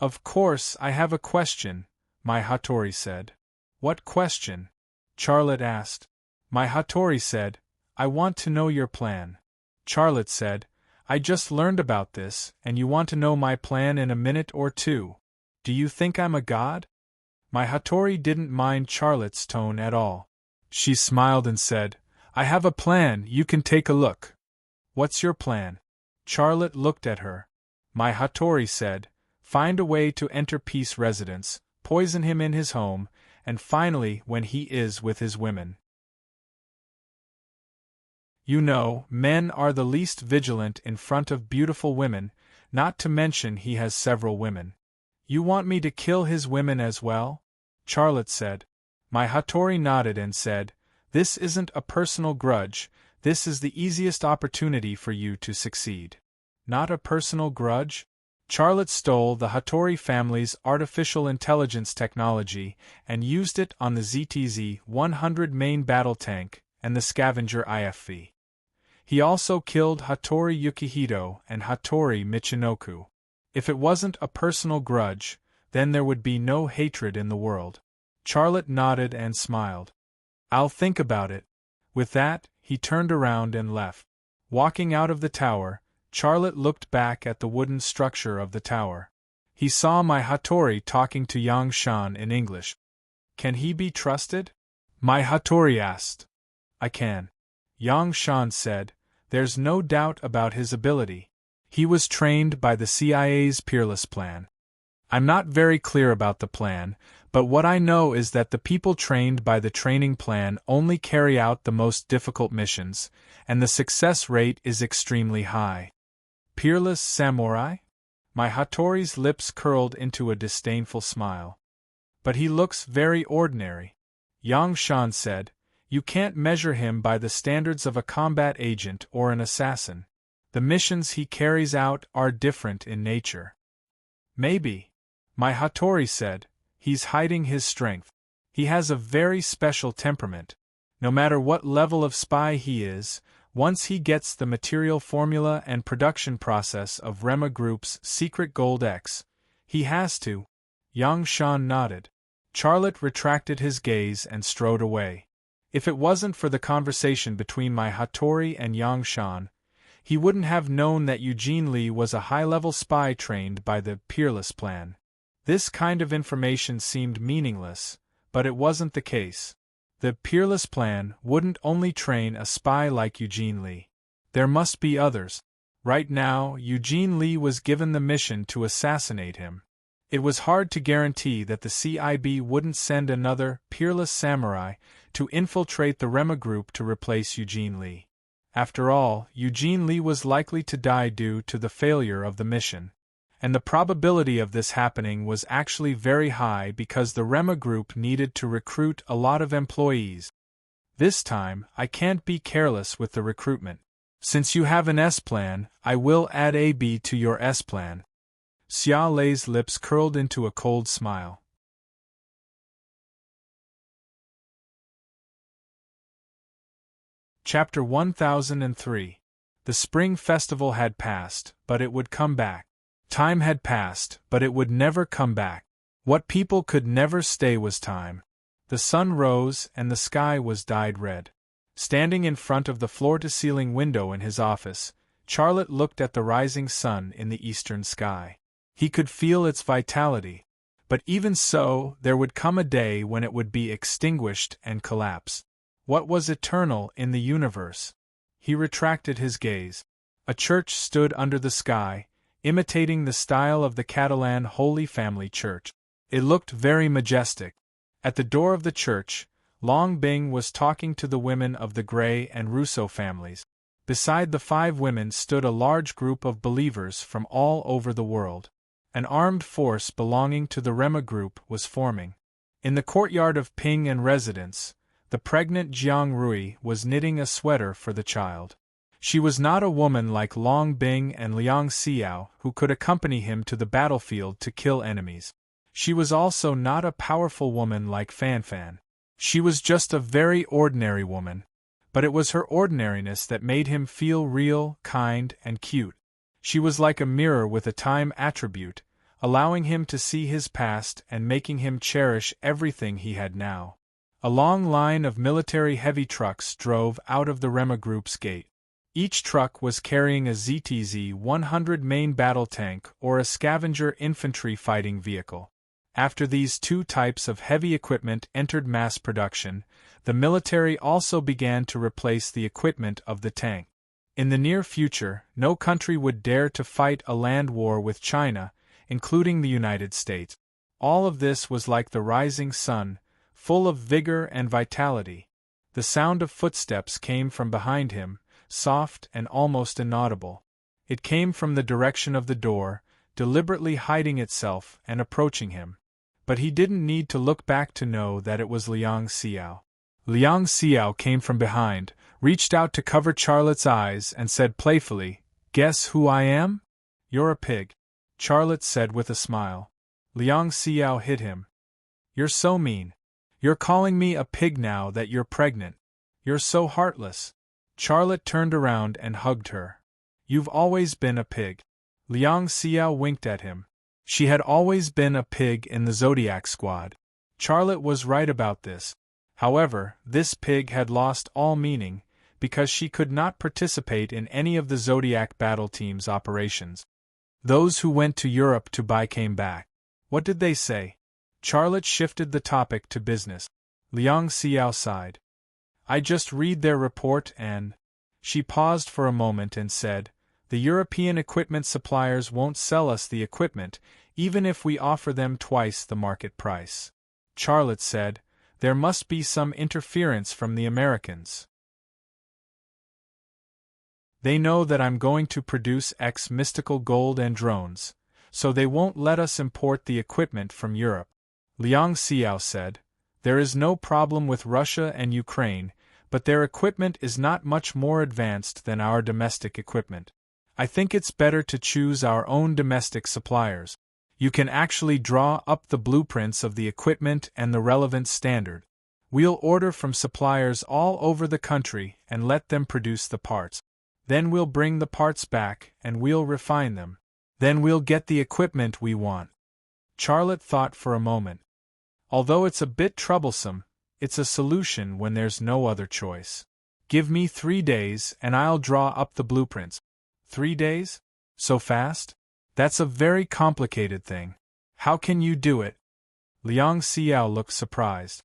Of course, I have a question, my Hattori said. What question? Charlotte asked. My Hattori said, I want to know your plan. Charlotte said, I just learned about this, and you want to know my plan in a minute or 2. Do you think I'm a god? My Hattori didn't mind Charlotte's tone at all. She smiled and said, I have a plan, you can take a look. What's your plan? Charlotte looked at her. My Hattori said, Find a way to enter Peace Residence, poison him in his home, and finally when he is with his women. You know, men are the least vigilant in front of beautiful women, not to mention he has several women. You want me to kill his women as well? Charlotte said. My Hattori nodded and said, This isn't a personal grudge, this is the easiest opportunity for you to succeed. Not a personal grudge? Charlotte stole the Hattori family's artificial intelligence technology and used it on the ZTZ-100 main battle tank and the Scavenger IFV. He also killed Hattori Yukihito and Hattori Michinoku. If it wasn't a personal grudge, then there would be no hatred in the world. Charlotte nodded and smiled. I'll think about it. With that, he turned around and left. Walking out of the tower, Charlotte looked back at the wooden structure of the tower. He saw my Hattori talking to Yang Shan in English. Can he be trusted? My Hattori asked. I can. Yang Shan said, there's no doubt about his ability. He was trained by the CIA's Peerless Plan. I'm not very clear about the plan, but what I know is that the people trained by the training plan only carry out the most difficult missions, and the success rate is extremely high. Peerless samurai? My Hattori's lips curled into a disdainful smile. But he looks very ordinary. Yang Shan said, you can't measure him by the standards of a combat agent or an assassin. The missions he carries out are different in nature. Maybe. My Hattori said, he's hiding his strength. He has a very special temperament. No matter what level of spy he is, once he gets the material formula and production process of Rema Group's Secret Gold X, he has to. Yang Shan nodded. Charlotte retracted his gaze and strode away. If it wasn't for the conversation between my Hattori and Yang Shan, he wouldn't have known that Eugene Lee was a high-level spy trained by the Peerless Plan. This kind of information seemed meaningless, but it wasn't the case. The Peerless Plan wouldn't only train a spy like Eugene Lee. There must be others. Right now, Eugene Lee was given the mission to assassinate him. It was hard to guarantee that the CIB wouldn't send another Peerless Samurai to infiltrate the Rema Group to replace Eugene Lee. After all, Eugene Lee was likely to die due to the failure of the mission. And the probability of this happening was actually very high because the Rema Group needed to recruit a lot of employees. This time, I can't be careless with the recruitment. Since you have an S-plan, I will add AB to your S-plan. Xia Lei's lips curled into a cold smile. Chapter 1003. The spring festival had passed, but it would come back. Time had passed, but it would never come back. What people could never stay was time. The sun rose and the sky was dyed red. Standing in front of the floor-to-ceiling window in his office, Charlotte looked at the rising sun in the eastern sky. He could feel its vitality. But even so, there would come a day when it would be extinguished and collapse. What was eternal in the universe? He retracted his gaze. A church stood under the sky, imitating the style of the Catalan Holy Family Church. It looked very majestic. At the door of the church, Long Bing was talking to the women of the Gray and Russo families. Beside the 5 women stood a large group of believers from all over the world. An armed force belonging to the Rema Group was forming. In the courtyard of Ping and Residence, the pregnant Jiang Rui was knitting a sweater for the child. She was not a woman like Long Bing and Liang Xiao who could accompany him to the battlefield to kill enemies. She was also not a powerful woman like Fan Fan. She was just a very ordinary woman. But it was her ordinariness that made him feel real, kind, and cute. She was like a mirror with a time attribute, allowing him to see his past and making him cherish everything he had now. A long line of military heavy trucks drove out of the Rema Group's gate. Each truck was carrying a ZTZ-100 main battle tank or a scavenger infantry fighting vehicle. After these 2 types of heavy equipment entered mass production, the military also began to replace the equipment of the tank. In the near future, no country would dare to fight a land war with China, including the United States. All of this was like the rising sun, full of vigor and vitality. The sound of footsteps came from behind him, soft and almost inaudible. It came from the direction of the door, deliberately hiding itself and approaching him. But he didn't need to look back to know that it was Liang Xiao. Liang Xiao came from behind, reached out to cover Charlotte's eyes and said playfully, "Guess who I am?" "You're a pig," Charlotte said with a smile. Liang Xiao hit him. "You're so mean. You're calling me a pig now that you're pregnant. You're so heartless." Charlotte turned around and hugged her. You've always been a pig. Liang Xiao winked at him. She had always been a pig in the Zodiac Squad. Charlotte was right about this. However, this pig had lost all meaning, because she could not participate in any of the Zodiac battle team's operations. Those who went to Europe to buy came back. What did they say? Charlotte shifted the topic to business. Liang Xiao sighed. I just read their report and… She paused for a moment and said, the European equipment suppliers won't sell us the equipment, even if we offer them twice the market price. Charlotte said, there must be some interference from the Americans. They know that I'm going to produce X mystical gold and drones, so they won't let us import the equipment from Europe. Liang Xiao said, there is no problem with Russia and Ukraine, but their equipment is not much more advanced than our domestic equipment. I think it's better to choose our own domestic suppliers. You can actually draw up the blueprints of the equipment and the relevant standard. We'll order from suppliers all over the country and let them produce the parts. Then we'll bring the parts back and we'll refine them. Then we'll get the equipment we want. Charlotte thought for a moment. Although it's a bit troublesome, it's a solution when there's no other choice. Give me 3 days and I'll draw up the blueprints. 3 days? So fast? That's a very complicated thing. How can you do it? Liang Xiao looked surprised.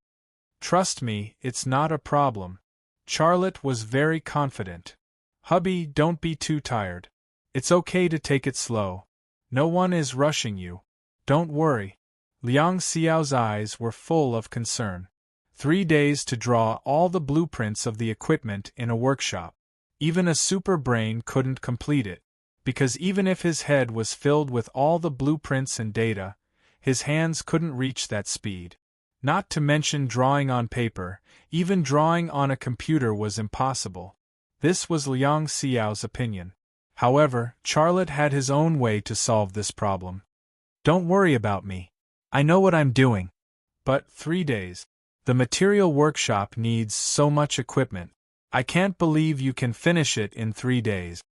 Trust me, it's not a problem. Charlotte was very confident. Hubby, don't be too tired. It's okay to take it slow. No one is rushing you. Don't worry. Liang Xiao's eyes were full of concern. 3 days to draw all the blueprints of the equipment in a workshop. Even a super brain couldn't complete it, because even if his head was filled with all the blueprints and data, his hands couldn't reach that speed. Not to mention drawing on paper, even drawing on a computer was impossible. This was Liang Xiao's opinion. However, Charlotte had his own way to solve this problem. Don't worry about me. I know what I'm doing. But 3 days. The material workshop needs so much equipment. I can't believe you can finish it in 3 days.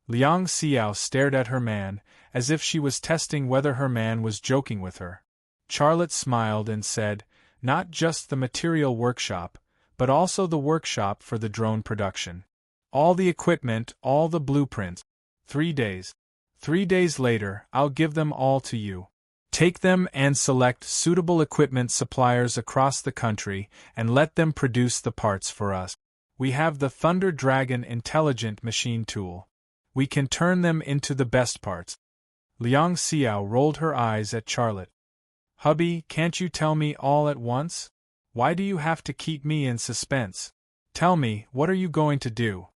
Liang Xiao stared at her man, as if she was testing whether her man was joking with her. Charlotte smiled and said, not just the material workshop, but also the workshop for the drone production. All the equipment, all the blueprints. 3 days. 3 days later, I'll give them all to you. Take them and select suitable equipment suppliers across the country and let them produce the parts for us. We have the Thunder Dragon intelligent machine tool. We can turn them into the best parts. Liang Xiao rolled her eyes at Charlotte. Hubby, can't you tell me all at once? Why do you have to keep me in suspense? Tell me, what are you going to do?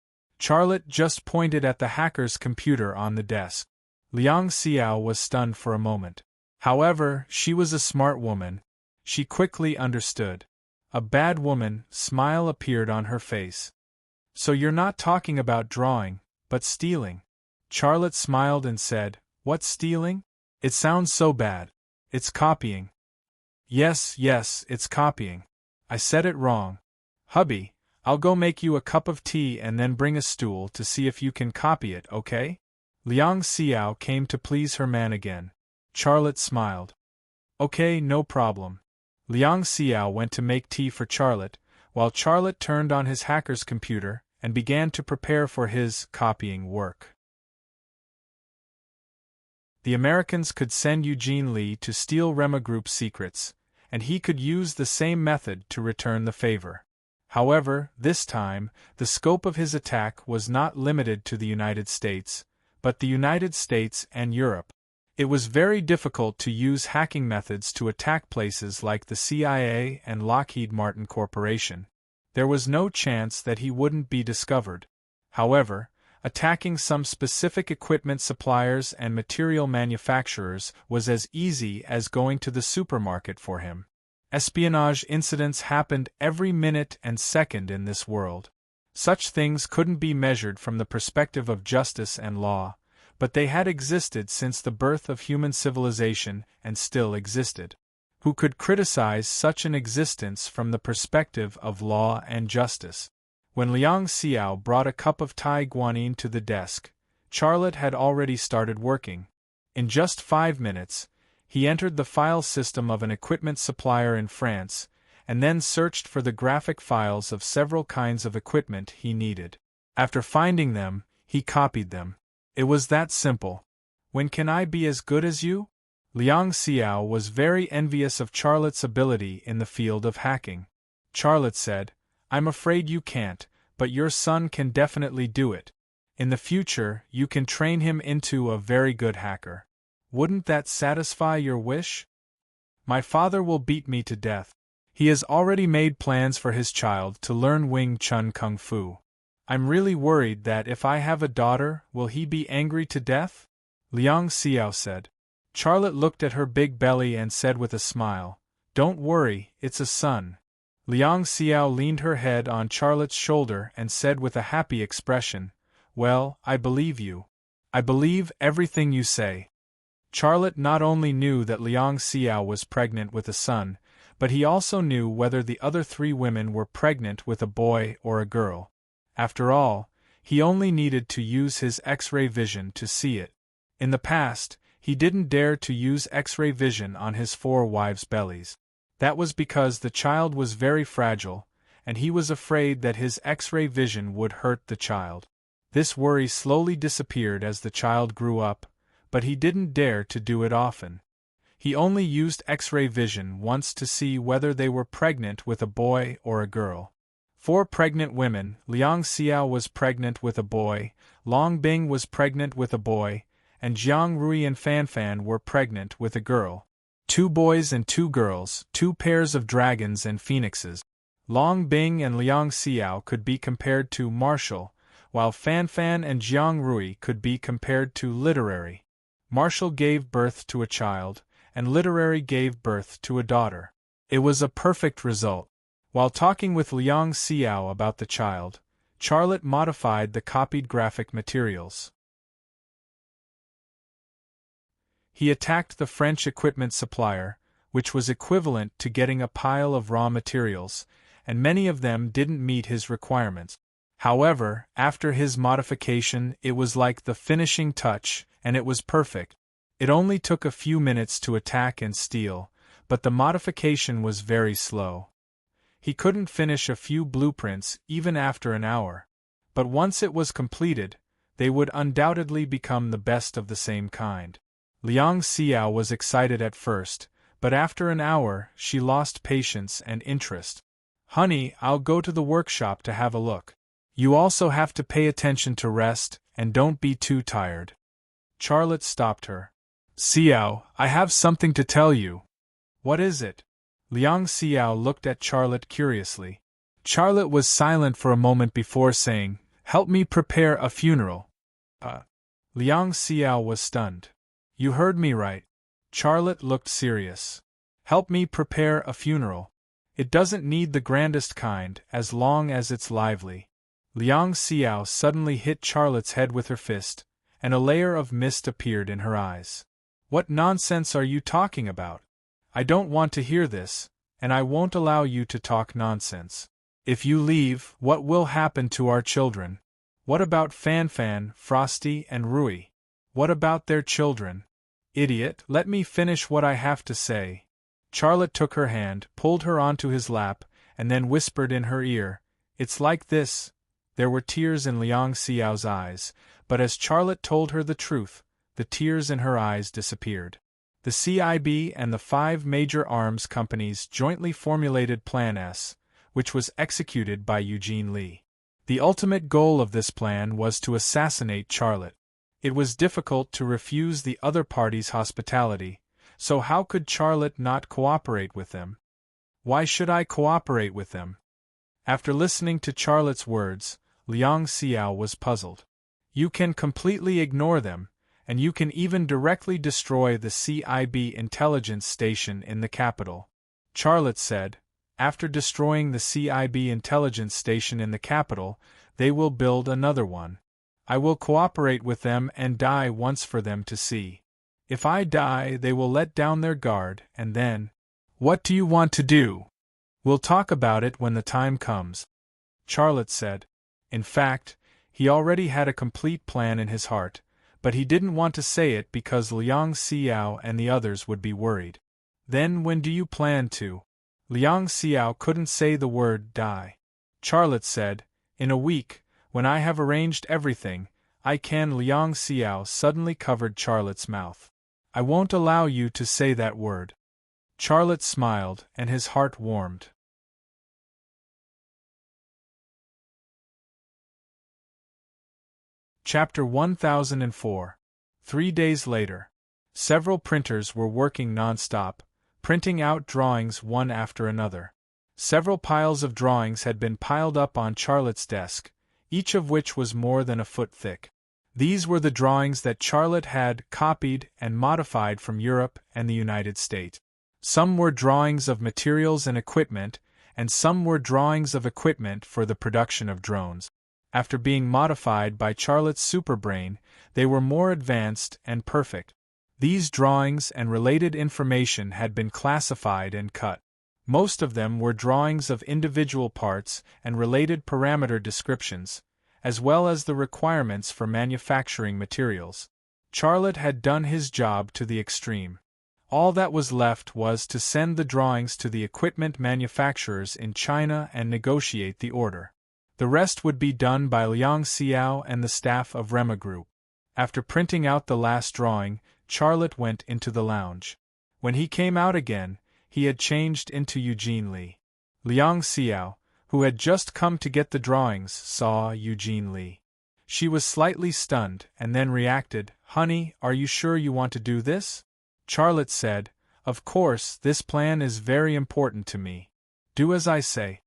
Charlotte just pointed at the hacker's computer on the desk. Liang Xiao was stunned for a moment. However, she was a smart woman. She quickly understood. A bad woman smile appeared on her face. So you're not talking about drawing, but stealing. Charlotte smiled and said, what's stealing? It sounds so bad. It's copying. Yes, it's copying. I said it wrong. Hubby, I'll go make you a cup of tea and then bring a stool to see if you can copy it, okay? Liang Xiao came to please her man again. Charlotte smiled. Okay, no problem. Liang Xiao went to make tea for Charlotte, while Charlotte turned on his hacker's computer and began to prepare for his copying work. The Americans could send Eugene Lee to steal Rema Group's secrets, and he could use the same method to return the favor. However, this time, the scope of his attack was not limited to the United States, but the United States and Europe. It was very difficult to use hacking methods to attack places like the CIA and Lockheed Martin Corporation. There was no chance that he wouldn't be discovered. However, attacking some specific equipment suppliers and material manufacturers was as easy as going to the supermarket for him. Espionage incidents happened every minute and second in this world. Such things couldn't be measured from the perspective of justice and law, but they had existed since the birth of human civilization and still existed. Who could criticize such an existence from the perspective of law and justice? When Liang Xiao brought a cup of Tai Guanyin to the desk, Charlotte had already started working. In just 5 minutes, he entered the file system of an equipment supplier in France, and then searched for the graphic files of several kinds of equipment he needed. After finding them, he copied them. It was that simple. When can I be as good as you? Liang Xiao was very envious of Charlotte's ability in the field of hacking. Charlotte said, I'm afraid you can't, but your son can definitely do it. In the future, you can train him into a very good hacker. Wouldn't that satisfy your wish? My father will beat me to death. He has already made plans for his child to learn Wing Chun Kung Fu. I'm really worried that if I have a daughter, will he be angry to death? Liang Xiao said. Charlotte looked at her big belly and said with a smile, Don't worry, it's a son. Liang Xiao leaned her head on Charlotte's shoulder and said with a happy expression, Well, I believe you. I believe everything you say. Charlotte not only knew that Liang Xiao was pregnant with a son, but he also knew whether the other 3 women were pregnant with a boy or a girl. After all, he only needed to use his X-ray vision to see it. In the past, he didn't dare to use X-ray vision on his 4 wives' bellies. That was because the child was very fragile, and he was afraid that his X-ray vision would hurt the child. This worry slowly disappeared as the child grew up, but he didn't dare to do it often. He only used X-ray vision once to see whether they were pregnant with a boy or a girl. 4 pregnant women, Liang Xiao was pregnant with a boy, Long Bing was pregnant with a boy, and Jiang Rui and Fan Fan were pregnant with a girl. 2 boys and 2 girls, 2 pairs of dragons and phoenixes. Long Bing and Liang Xiao could be compared to martial, while Fan Fan and Jiang Rui could be compared to literary. Martial gave birth to a child, and literary gave birth to a daughter. It was a perfect result. While talking with Liang Xiao about the child, Charlotte modified the copied graphic materials. He attacked the French equipment supplier, which was equivalent to getting a pile of raw materials, and many of them didn't meet his requirements. However, after his modification, it was like the finishing touch, and it was perfect. It only took a few minutes to attack and steal, but the modification was very slow. He couldn't finish a few blueprints even after an hour. But once it was completed, they would undoubtedly become the best of the same kind. Liang Xiao was excited at first, but after an hour, she lost patience and interest. Honey, I'll go to the workshop to have a look. You also have to pay attention to rest, and don't be too tired. Charlotte stopped her. Xiao, I have something to tell you. What is it? Liang Xiao looked at Charlotte curiously. Charlotte was silent for a moment before saying, Help me prepare a funeral. Liang Xiao was stunned. You heard me right. Charlotte looked serious. Help me prepare a funeral. It doesn't need the grandest kind, as long as it's lively. Liang Xiao suddenly hit Charlotte's head with her fist, and a layer of mist appeared in her eyes. What nonsense are you talking about? I don't want to hear this, and I won't allow you to talk nonsense. If you leave, what will happen to our children? What about Fan Fan, Frosty, and Rui? What about their children? Idiot, let me finish what I have to say. Charlotte took her hand, pulled her onto his lap, and then whispered in her ear, It's like this. There were tears in Liang Xiao's eyes, but as Charlotte told her the truth, the tears in her eyes disappeared. The CIB and the 5 major arms companies jointly formulated Plan S, which was executed by Eugene Lee. The ultimate goal of this plan was to assassinate Charlotte. It was difficult to refuse the other party's hospitality, so how could Charlotte not cooperate with them? Why should I cooperate with them? After listening to Charlotte's words, Liang Xiao was puzzled. You can completely ignore them, and you can even directly destroy the CIB intelligence station in the capital. Charlotte said, after destroying the CIB intelligence station in the capital, they will build another one. I will cooperate with them and die once for them to see. If I die, they will let down their guard, and then… What do you want to do? We'll talk about it when the time comes. Charlotte said. In fact, he already had a complete plan in his heart, but he didn't want to say it because Liang Xiao and the others would be worried. Then when do you plan to? Liang Xiao couldn't say the word die. Charlotte said, in a week, when I have arranged everything, I can. Liang Xiao suddenly covered Charlotte's mouth. I won't allow you to say that word. Charlotte smiled, and his heart warmed. Chapter 1004. 3 days later. Several printers were working non-stop, printing out drawings one after another. Several piles of drawings had been piled up on Charlotte's desk, each of which was more than a foot thick. These were the drawings that Charlotte had copied and modified from Europe and the United States. Some were drawings of materials and equipment, and some were drawings of equipment for the production of drones. After being modified by Charlotte's superbrain, they were more advanced and perfect. These drawings and related information had been classified and cut. Most of them were drawings of individual parts and related parameter descriptions, as well as the requirements for manufacturing materials. Charlotte had done his job to the extreme. All that was left was to send the drawings to the equipment manufacturers in China and negotiate the order. The rest would be done by Liang Xiao and the staff of Rema Group. After printing out the last drawing, Charlotte went into the lounge. When he came out again, he had changed into Eugene Li. Liang Xiao, who had just come to get the drawings, saw Eugene Li. She was slightly stunned and then reacted, "Honey, are you sure you want to do this?" Charlotte said, "Of course, this plan is very important to me. Do as I say."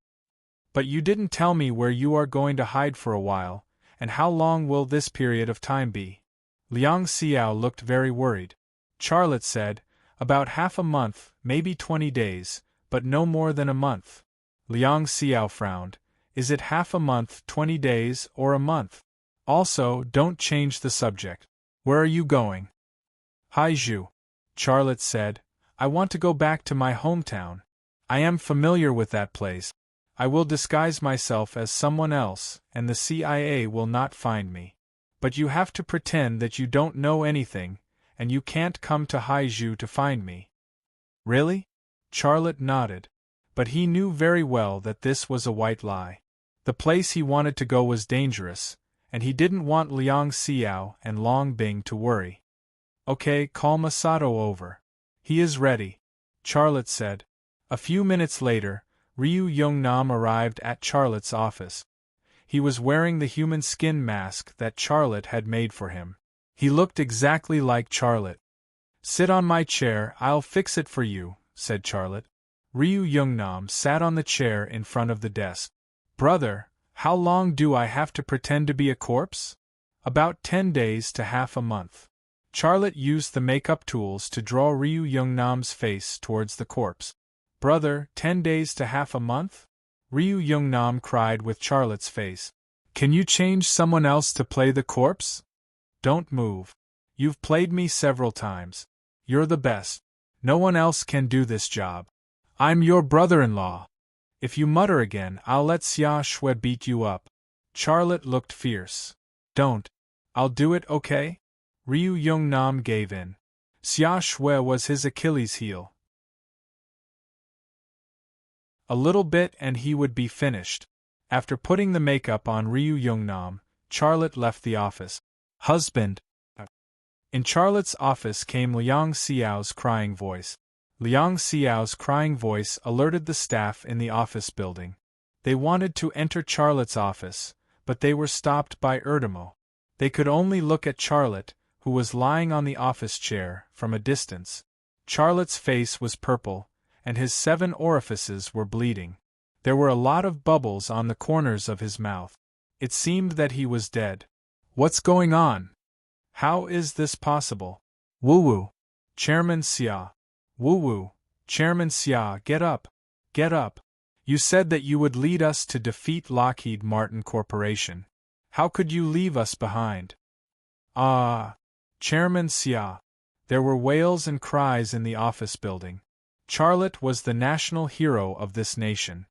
"But you didn't tell me where you are going to hide for a while, and how long will this period of time be?" Liang Xiao looked very worried. Charlotte said, "About half a month, maybe 20 days, but no more than a month." Liang Xiao frowned. "Is it half a month, 20 days, or a month? Also, don't change the subject. Where are you going?" "Haizhu." Charlotte said, "I want to go back to my hometown. I am familiar with that place. I will disguise myself as someone else, and the CIA will not find me. But you have to pretend that you don't know anything, and you can't come to Haizhu to find me." "Really?" Charlotte nodded. But he knew very well that this was a white lie. The place he wanted to go was dangerous, and he didn't want Liang Xiao and Long Bing to worry. "Okay, call Masato over. He is ready," Charlotte said. A few minutes later, Ryu Yongnam arrived at Charlotte's office. He was wearing the human skin mask that Charlotte had made for him. He looked exactly like Charlotte. "Sit on my chair, I'll fix it for you," said Charlotte. Ryu Yongnam sat on the chair in front of the desk. "Brother, how long do I have to pretend to be a corpse?" "About 10 days to half a month." Charlotte used the makeup tools to draw Ryu Yongnam's face towards the corpse. "Brother, 10 days to half a month?" Ryu Yongnam cried with Charlotte's face. "Can you change someone else to play the corpse?" "Don't move. You've played me several times. You're the best. No one else can do this job. I'm your brother-in-law. If you mutter again, I'll let Xia Shui beat you up." Charlotte looked fierce. "Don't. I'll do it, okay?" Ryu Yongnam gave in. Xia Shui was his Achilles heel. A little bit and he would be finished. After putting the makeup on Ryu Yongnam, Charlotte left the office. "Husband!" In Charlotte's office came Liang Xiao's crying voice. Liang Xiao's crying voice alerted the staff in the office building. They wanted to enter Charlotte's office, but they were stopped by Erdemo. They could only look at Charlotte, who was lying on the office chair, from a distance. Charlotte's face was purple, and his 7 orifices were bleeding. There were a lot of bubbles on the corners of his mouth. It seemed that he was dead. "What's going on? How is this possible?" "Woo-woo! Chairman Xia! Woo-woo! Chairman Xia, get up! Get up! You said that you would lead us to defeat Lockheed Martin Corporation. How could you leave us behind?" "Ah! Chairman Xia!" There were wails and cries in the office building. Charlotte was the national hero of this nation.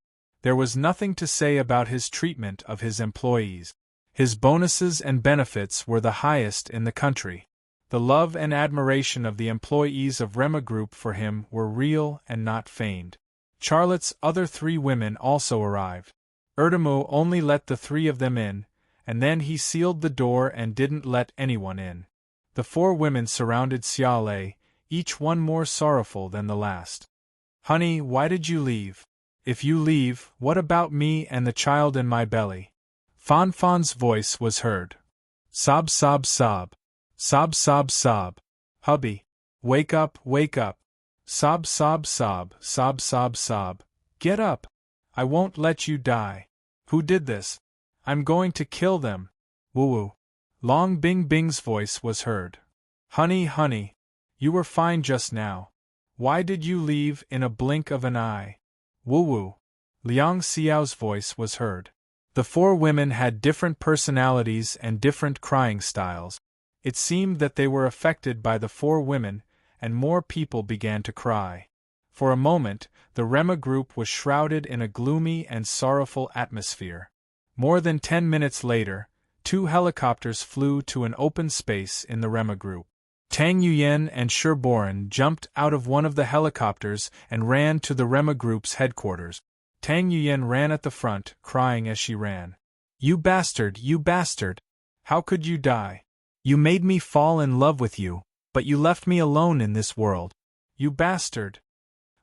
There was nothing to say about his treatment of his employees. His bonuses and benefits were the highest in the country. The love and admiration of the employees of Rema Group for him were real and not feigned. Charlotte's other 3 women also arrived. Erdemo only let the 3 of them in, and then he sealed the door and didn't let anyone in. The 4 women surrounded Xiaolei, each one more sorrowful than the last. "Honey, why did you leave? If you leave, what about me and the child in my belly?" Fan Fan's voice was heard. "Sob, sob, sob. Sob, sob, sob. Hubby. Wake up, wake up. Sob, sob, sob, sob, sob, sob. Get up. I won't let you die. Who did this? I'm going to kill them. Woo-woo." Long Bing Bing's voice was heard. "Honey, honey. You were fine just now. Why did you leave in a blink of an eye?" Woo-woo. Liang Xiao's voice was heard. The 4 women had different personalities and different crying styles. It seemed that they were affected by the 4 women, and more people began to cry. For a moment, the Rema Group was shrouded in a gloomy and sorrowful atmosphere. More than 10 minutes later, 2 helicopters flew to an open space in the Rema Group. Tang Yuyan and Sherboran jumped out of one of the helicopters and ran to the Rema Group's headquarters. Tang Yuyan ran at the front, crying as she ran. "You bastard, you bastard! How could you die? You made me fall in love with you, but you left me alone in this world. You bastard!"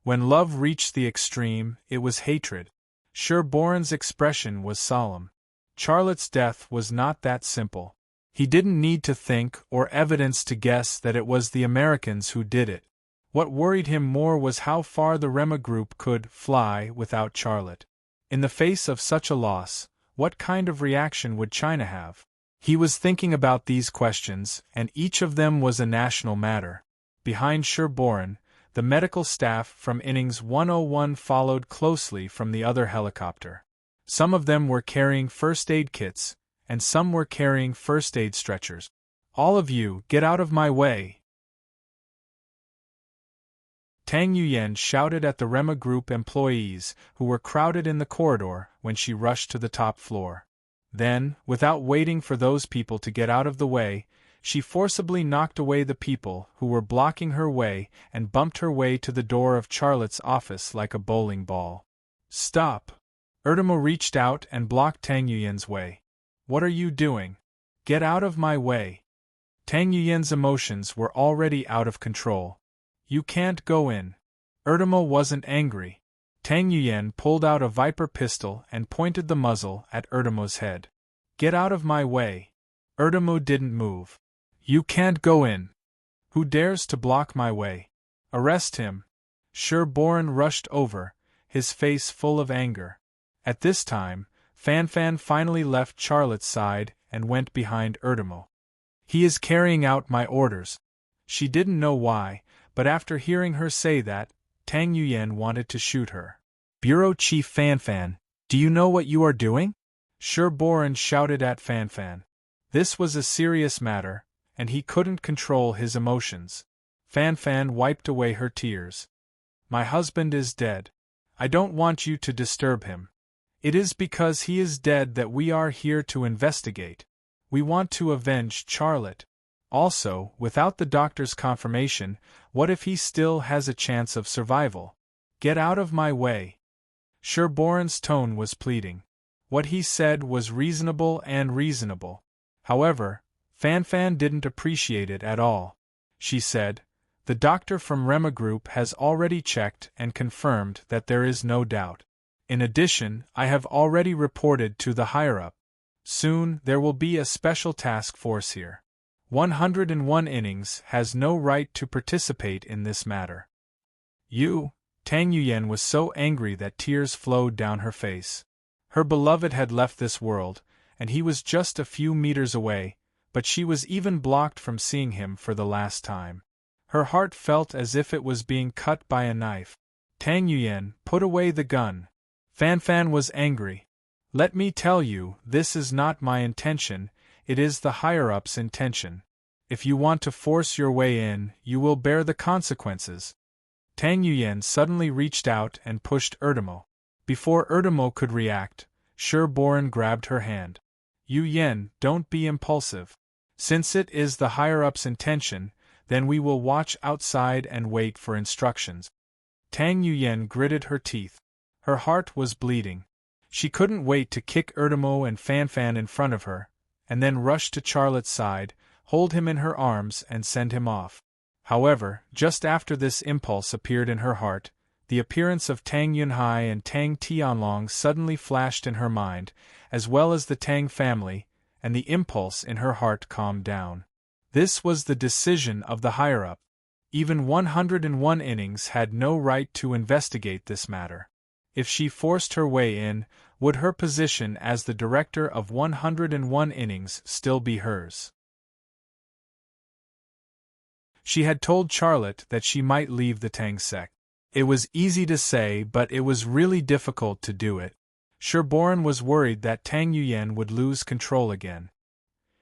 When love reached the extreme, it was hatred. Sherboran's expression was solemn. Charlotte's death was not that simple. He didn't need to think or evidence to guess that it was the Americans who did it. What worried him more was how far the Rema Group could fly without Charlotte. In the face of such a loss, what kind of reaction would China have? He was thinking about these questions, and each of them was a national matter. Behind Sherboran, the medical staff from Innings 101 followed closely from the other helicopter. Some of them were carrying first aid kits, and some were carrying first aid stretchers. "All of you, get out of my way!" Tang Yuyan shouted at the Rema Group employees, who were crowded in the corridor, when she rushed to the top floor. Then, without waiting for those people to get out of the way, she forcibly knocked away the people who were blocking her way and bumped her way to the door of Charlotte's office like a bowling ball. "Stop!" Erdemo reached out and blocked Tang Yuyan's way. "What are you doing? Get out of my way!" Tang Yuyan's emotions were already out of control. "You can't go in." Erdemo wasn't angry. Tang Yuyan pulled out a Viper pistol and pointed the muzzle at Erdemo's head. "Get out of my way." Erdemo didn't move. "You can't go in. Who dares to block my way? Arrest him." Sherboran rushed over, his face full of anger. At this time, Fan Fan finally left Charlotte's side and went behind Erdemo. "He is carrying out my orders." She didn't know why, but after hearing her say that, Tang Yuyan wanted to shoot her. "Bureau Chief Fan Fan, do you know what you are doing?" Sherboran shouted at Fan Fan. This was a serious matter, and he couldn't control his emotions. Fan Fan wiped away her tears. "My husband is dead. I don't want you to disturb him. It is because he is dead that we are here to investigate. We want to avenge Charlotte. Also, without the doctor's confirmation, what if he still has a chance of survival? Get out of my way." Sherboran's tone was pleading. What he said was reasonable and reasonable. However, Fan Fan didn't appreciate it at all. She said, "The doctor from Rema Group has already checked and confirmed that there is no doubt. In addition, I have already reported to the higher-up. Soon, there will be a special task force here. 101 Innings has no right to participate in this matter." Tang Yuyan was so angry that tears flowed down her face. Her beloved had left this world, and he was just a few meters away, but she was even blocked from seeing him for the last time. Her heart felt as if it was being cut by a knife. "Tang Yuyan, put away the gun." Fan Fan was angry. "Let me tell you, this is not my intention, it is the higher-up's intention. If you want to force your way in, you will bear the consequences." Tang Yuyan suddenly reached out and pushed Erdemo. Before Erdemo could react, Boren grabbed her hand. Yu Yen, don't be impulsive. Since it is the higher-up's intention, then we will watch outside and wait for instructions. Tang Yuyen gritted her teeth. Her heart was bleeding. She couldn't wait to kick Erdemo and Fanfan in front of her, and then rush to Charlotte's side, hold him in her arms and send him off. However, just after this impulse appeared in her heart, the appearance of Tang Yunhai and Tang Tianlong suddenly flashed in her mind, as well as the Tang family, and the impulse in her heart calmed down. This was the decision of the higher-up. Even 101 innings had no right to investigate this matter. If she forced her way in, would her position as the director of 101 innings still be hers? She had told Charlotte that she might leave the Tang sect. It was easy to say, but it was really difficult to do it. Boren was worried that Tang Yuyen would lose control again.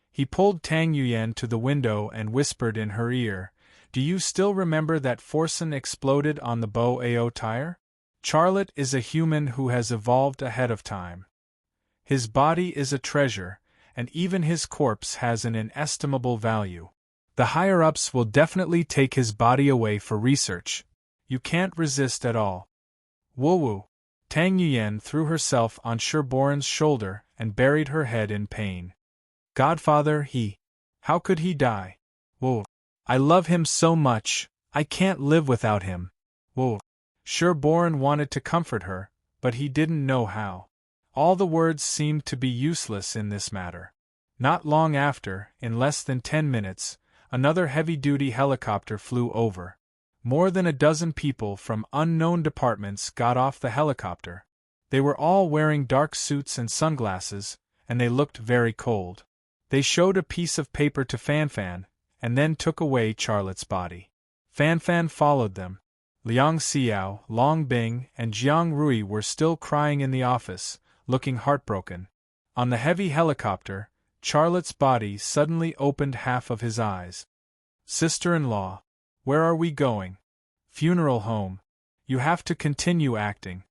He pulled Tang Yuyen to the window and whispered in her ear, "Do you still remember that Forsen exploded on the Bo Ao tire? Charlotte is a human who has evolved ahead of time. His body is a treasure, and even his corpse has an inestimable value. The higher-ups will definitely take his body away for research. You can't resist at all." Woo-woo. Tang Yuyen threw herself on Boren's shoulder and buried her head in pain. "Godfather, how could he die? Whoa. I love him so much, I can't live without him. Whoa." Boren wanted to comfort her, but he didn't know how. All the words seemed to be useless in this matter. Not long after, in less than 10 minutes, another heavy-duty helicopter flew over. More than a dozen people from unknown departments got off the helicopter. They were all wearing dark suits and sunglasses, and they looked very cold. They showed a piece of paper to Fanfan, and then took away Charlotte's body. Fanfan followed them. Liang Xiao, Long Bing, and Jiang Rui were still crying in the office, looking heartbroken. On the heavy helicopter, Charlotte's body suddenly opened half of his eyes. "Sister-in-law, where are we going?" "Funeral home. You have to continue acting."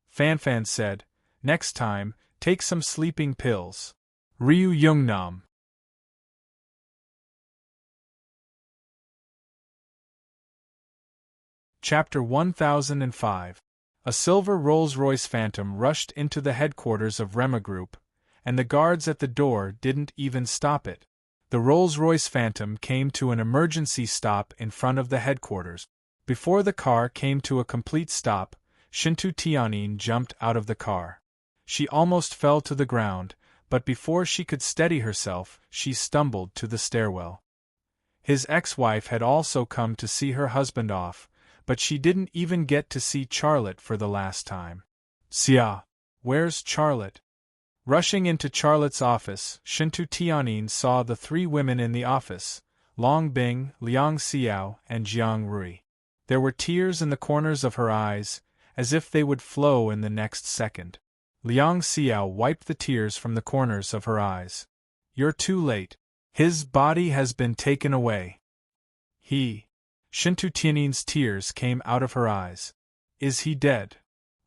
Fanfan said, "Next time, take some sleeping pills." Ryu Youngnam. Chapter 1005. A silver Rolls-Royce Phantom rushed into the headquarters of Rema Group, and the guards at the door didn't even stop it. The Rolls-Royce Phantom came to an emergency stop in front of the headquarters. Before the car came to a complete stop, Shintu Tianyin jumped out of the car. She almost fell to the ground, but before she could steady herself, she stumbled to the stairwell. His ex-wife had also come to see her husband off, but she didn't even get to see Charlotte for the last time. "Xia, where's Charlotte?" Rushing into Charlotte's office, Shintu Tianyin saw the 3 women in the office, Long Bing, Liang Xiao, and Jiang Rui. There were tears in the corners of her eyes, as if they would flow in the next second. Liang Xiao wiped the tears from the corners of her eyes. "You're too late. His body has been taken away." Shintu Tianyin's tears came out of her eyes. "Is he dead?"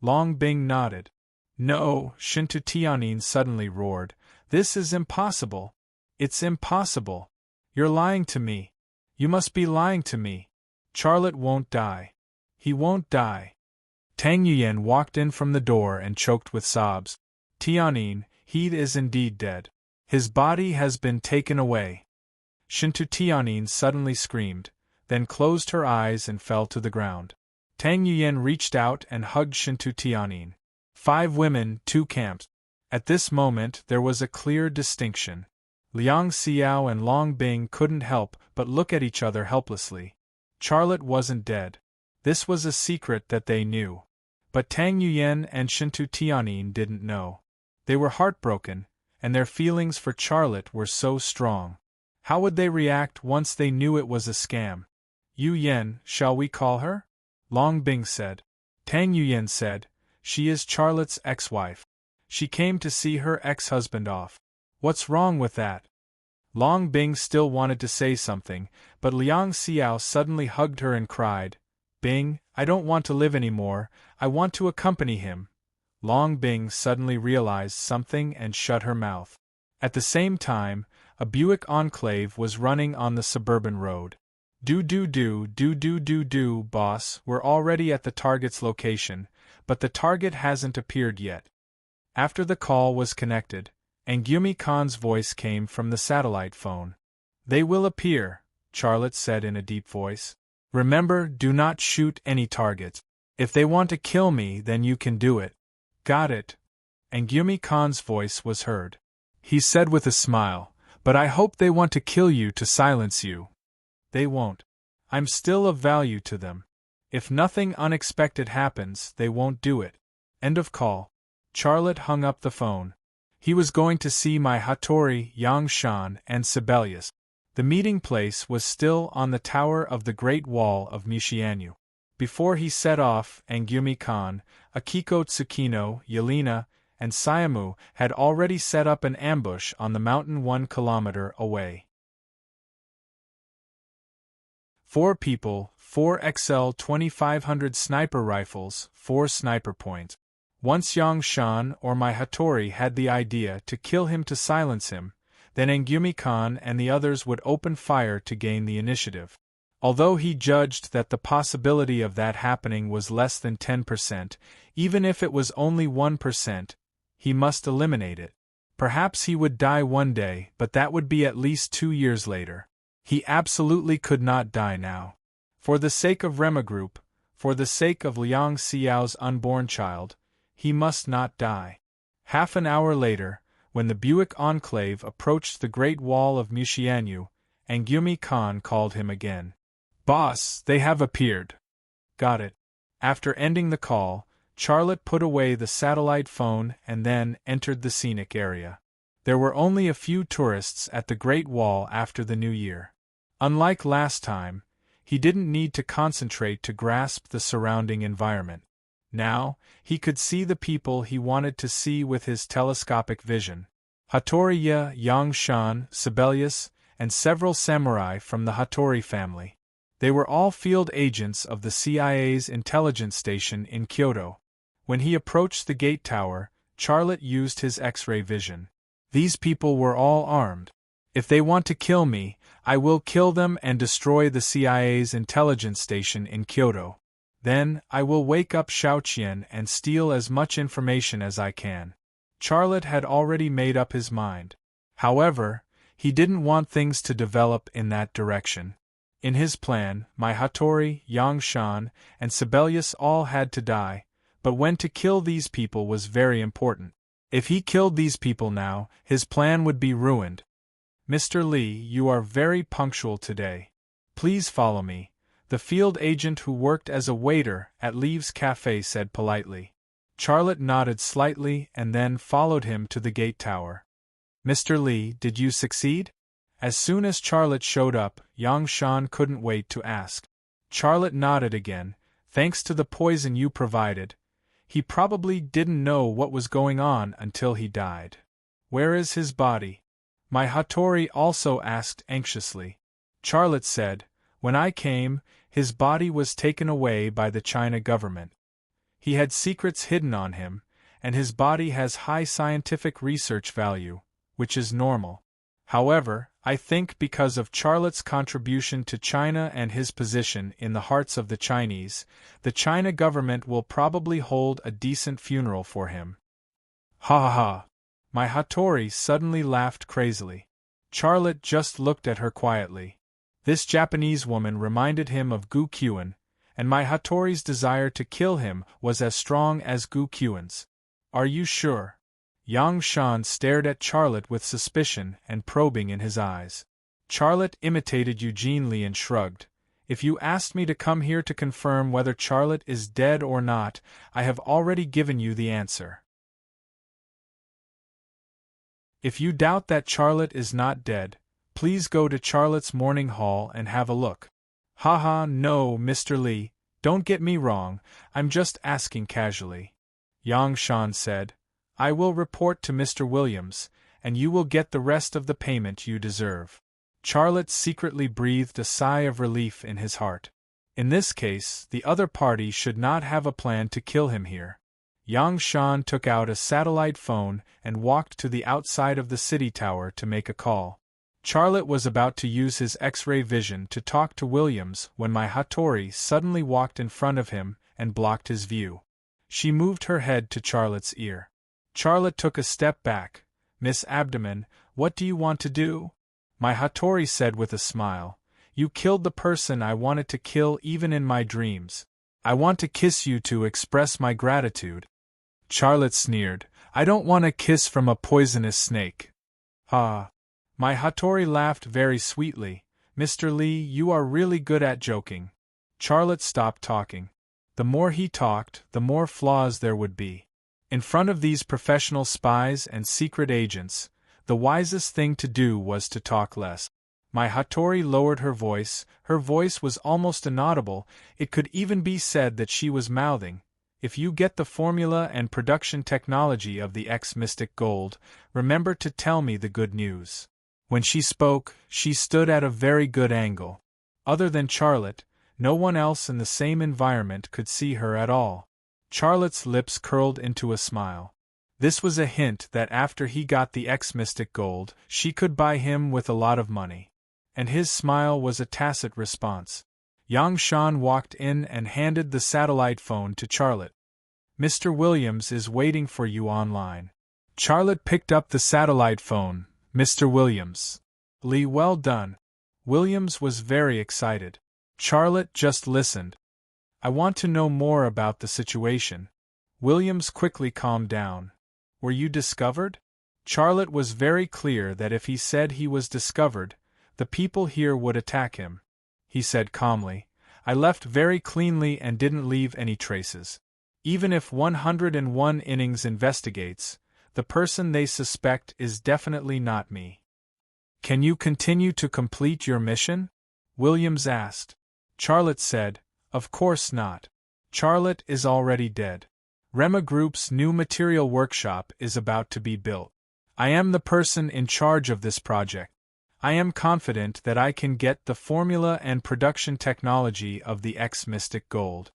Long Bing nodded. "No," Shintu Tianyin suddenly roared. "This is impossible. It's impossible. You're lying to me. You must be lying to me. Charlotte won't die. He won't die." Tang Yuyen walked in from the door and choked with sobs. "Tianyin, he is indeed dead. His body has been taken away." Shintu Tianyin suddenly screamed, then closed her eyes and fell to the ground. Tang Yuyen reached out and hugged Shintu Tianyin. 5 women, 2 camps. At this moment there was a clear distinction. Liang Xiao and Long Bing couldn't help but look at each other helplessly. Charlotte wasn't dead. This was a secret that they knew. But Tang Yuyen and Shintu Tianyin didn't know. They were heartbroken, and their feelings for Charlotte were so strong. How would they react once they knew it was a scam? "Yu Yen, shall we call her?" Long Bing said. Tang Yuyen said, "She is Charlotte's ex-wife. She came to see her ex-husband off. What's wrong with that?" Long Bing still wanted to say something, but Liang Xiao suddenly hugged her and cried, "Bing, I don't want to live anymore, I want to accompany him. Long Bing suddenly realized something and shut her mouth. At the same time, a Buick Enclave was running on the suburban road. Do, boss, we're already at the target's location, but the target hasn't appeared yet. After the call was connected, Angumi Khan's voice came from the satellite phone. They will appear, Charlotte said in a deep voice. Remember, do not shoot any targets. If they want to kill me, then you can do it. Got it. Angumi Khan's voice was heard. He said with a smile, but I hope they want to kill you to silence you. They won't. I'm still of value to them. If nothing unexpected happens, they won't do it. End of call. Charlotte hung up the phone. He was going to see my Hattori, Yang Shan, and Sibelius. The meeting place was still on the tower of the Great Wall of Mishianyu. Before he set off, Angumi Khan, Akiko Tsukino, Yelena, and Sayamu had already set up an ambush on the mountain 1 kilometer away. 4 people, 4 XL 2500 sniper rifles, 4 sniper points. Once Yang Shan or my Hattori had the idea to kill him to silence him, then Angumi Khan and the others would open fire to gain the initiative. Although he judged that the possibility of that happening was less than 10%, even if it was only 1%, he must eliminate it. Perhaps he would die one day, but that would be at least 2 years later. He absolutely could not die now. For the sake of Rema Group, for the sake of Liang Xiao's unborn child, he must not die. Half an hour later, when the Buick Enclave approached the Great Wall of Mishianyu, Angumi Khan called him again. Boss, they have appeared. Got it. After ending the call, Charlotte put away the satellite phone and then entered the scenic area. There were only a few tourists at the Great Wall after the New Year. Unlike last time, he didn't need to concentrate to grasp the surrounding environment. Now, he could see the people he wanted to see with his telescopic vision. Hattori, Yang Shan, Sibelius, and several samurai from the Hattori family. They were all field agents of the CIA's intelligence station in Kyoto. When he approached the gate tower, Charlotte used his X-ray vision. These people were all armed. If they want to kill me, I will kill them and destroy the CIA's intelligence station in Kyoto. Then, I will wake up Shaoqian and steal as much information as I can. Charlotte had already made up his mind. However, he didn't want things to develop in that direction. In his plan, my Hattori, Yang Shan, and Sibelius all had to die, but when to kill these people was very important. If he killed these people now, his plan would be ruined. Mr. Lee, you are very punctual today. Please follow me, the field agent who worked as a waiter at Leaves Cafe said politely. Charlotte nodded slightly and then followed him to the gate tower. Mr. Lee, did you succeed? As soon as Charlotte showed up, Yang Shan couldn't wait to ask. Charlotte nodded again. Thanks to the poison you provided. He probably didn't know what was going on until he died. Where is his body? My Hattori also asked anxiously. Charlotte said, when I came, his body was taken away by the China government. He had secrets hidden on him, and his body has high scientific research value, which is normal. However, I think because of Charlotte's contribution to China and his position in the hearts of the China government will probably hold a decent funeral for him. Ha ha ha! My Hattori suddenly laughed crazily. Charlotte just looked at her quietly. This Japanese woman reminded him of Gu Qian, and my Hattori's desire to kill him was as strong as Gu Qian's. Are you sure? Yang Shan stared at Charlotte with suspicion and probing in his eyes. Charlotte imitated Eugene Lee and shrugged. If you asked me to come here to confirm whether Charlotte is dead or not, I have already given you the answer. If you doubt that Charlotte is not dead, please go to Charlotte's morning hall and have a look. Haha, no, Mr. Lee, don't get me wrong, I'm just asking casually. Yang Shan said, I will report to Mr. Williams, and you will get the rest of the payment you deserve. Charlotte secretly breathed a sigh of relief in his heart. In this case, the other party should not have a plan to kill him here. Yang Shan took out a satellite phone and walked to the outside of the city tower to make a call. Charlotte was about to use his X-ray vision to talk to Williams when my Hattori suddenly walked in front of him and blocked his view. She moved her head to Charlotte's ear. Charlotte took a step back. "Miss Abdomen, what do you want to do?" My Hattori said with a smile. "You killed the person I wanted to kill even in my dreams. I want to kiss you to express my gratitude." Charlotte sneered. "I don't want a kiss from a poisonous snake." "Ah." My Hattori laughed very sweetly. "Mr. Lee, you are really good at joking." Charlotte stopped talking. The more he talked, the more flaws there would be. In front of these professional spies and secret agents, the wisest thing to do was to talk less. My Hattori lowered her voice was almost inaudible, it could even be said that she was mouthing. "If you get the formula and production technology of the X-Mystic Gold, remember to tell me the good news." When she spoke, she stood at a very good angle. Other than Charlotte, no one else in the same environment could see her at all. Charlotte's lips curled into a smile. This was a hint that after he got the X-Mystic Gold, she could buy him with a lot of money. And his smile was a tacit response. Yang Shan walked in and handed the satellite phone to Charlotte. "Mr. Williams is waiting for you online." Charlotte picked up the satellite phone. "Mr. Williams." "Lee, well done." Williams was very excited. Charlotte just listened. "I want to know more about the situation." Williams quickly calmed down. "Were you discovered?" Charlotte was very clear that if he said he was discovered, the people here would attack him. He said calmly, "I left very cleanly and didn't leave any traces. Even if 101 Innings investigates, the person they suspect is definitely not me." "Can you continue to complete your mission?" Williams asked. Charlotte said, "Of course not. Charlotte is already dead. Rema Group's new material workshop is about to be built. I am the person in charge of this project. I am confident that I can get the formula and production technology of the X-Mystic Gold."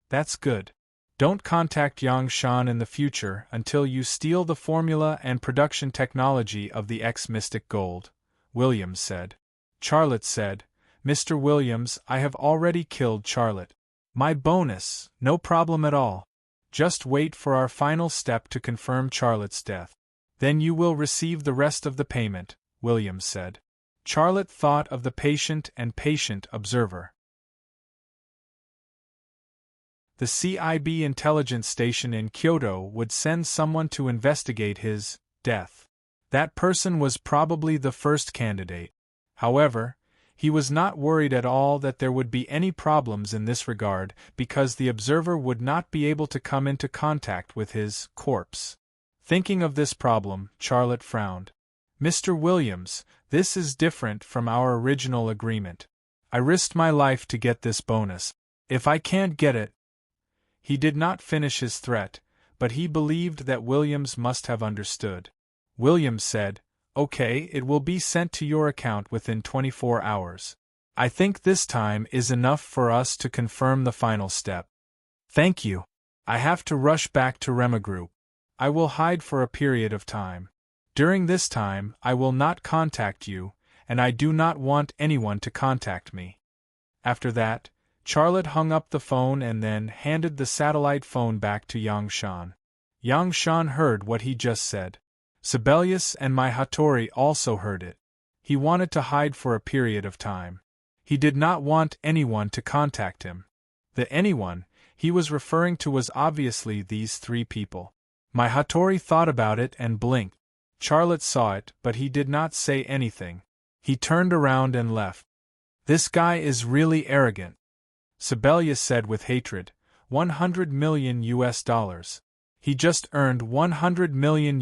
"That's good. Don't contact Yang Shan in the future until you steal the formula and production technology of the X-Mystic Gold," Williams said. Charlotte said, "Mr. Williams, I have already killed Charlotte. My bonus, no problem at all. Just wait for our final step to confirm Charlotte's death. Then you will receive the rest of the payment," Williams said. Charlotte thought of the patient and patient observer. The CIB intelligence station in Kyoto would send someone to investigate his death. That person was probably the first candidate. However, he was not worried at all that there would be any problems in this regard because the observer would not be able to come into contact with his corpse. Thinking of this problem, Charlotte frowned. "Mr. Williams, this is different from our original agreement. I risked my life to get this bonus. If I can't get it—" He did not finish his threat, but he believed that Williams must have understood. Williams said, "Okay, it will be sent to your account within 24 hours. I think this time is enough for us to confirm the final step. Thank you. I have to rush back to Rema Group. I will hide for a period of time. During this time, I will not contact you, and I do not want anyone to contact me." After that, Charlotte hung up the phone and then handed the satellite phone back to Yang Shan. Yang Shan heard what he just said. Sibelius and my Hattori also heard it. He wanted to hide for a period of time. He did not want anyone to contact him. The anyone he was referring to was obviously these three people. My Hattori thought about it and blinked. Charlotte saw it, but he did not say anything. He turned around and left. "This guy is really arrogant," Sibelius said with hatred. $100 million. He just earned $100 million.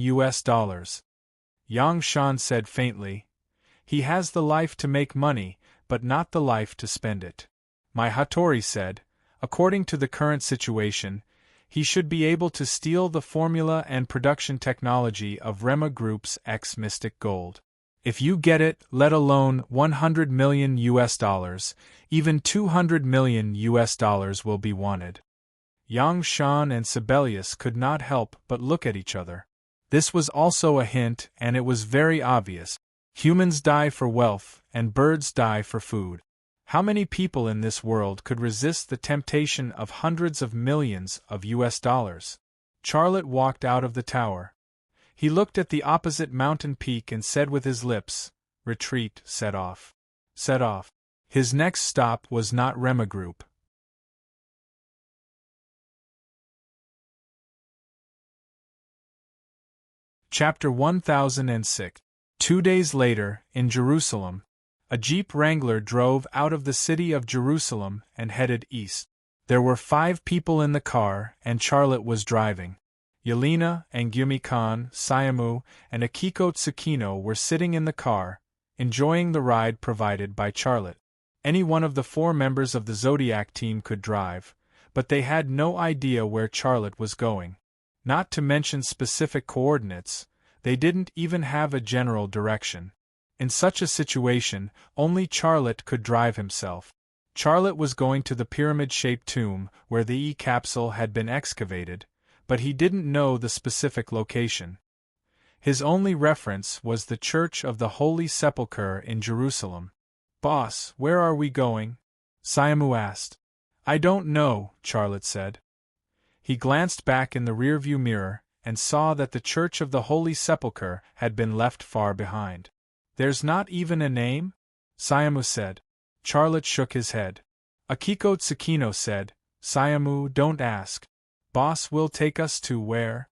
Yang Shan said faintly. "He has the life to make money, but not the life to spend it." My Hattori said, "According to the current situation, he should be able to steal the formula and production technology of Rema Group's X-Mystic Gold. If you get it, let alone $100 million, even $200 million will be wanted." Yang Shan and Sibelius could not help but look at each other. This was also a hint, and it was very obvious. Humans die for wealth, and birds die for food. How many people in this world could resist the temptation of hundreds of millions of US dollars? Charlotte walked out of the tower. He looked at the opposite mountain peak and said with his lips, "Retreat, set off." Set off. His next stop was not Rema Group. Chapter 1006. 2 days later, in Jerusalem, a Jeep Wrangler drove out of the city of Jerusalem and headed east. There were 5 people in the car, and Charlotte was driving. Yelena, Angumi Khan, Sayamu, and Akiko Tsukino were sitting in the car, enjoying the ride provided by Charlotte. Any one of the 4 members of the Zodiac team could drive, but they had no idea where Charlotte was going. Not to mention specific coordinates, they didn't even have a general direction. In such a situation, only Charlotte could drive himself. Charlotte was going to the pyramid-shaped tomb where the E-capsule had been excavated, but he didn't know the specific location. His only reference was the Church of the Holy Sepulchre in Jerusalem. "Boss, where are we going?" Sayamu asked. "I don't know," Charlotte said. He glanced back in the rearview mirror and saw that the Church of the Holy Sepulchre had been left far behind. "There's not even a name?" Sayamu said. Charlotte shook his head. Akiko Tsukino said, "Sayamu, don't ask. Boss will take us to where?"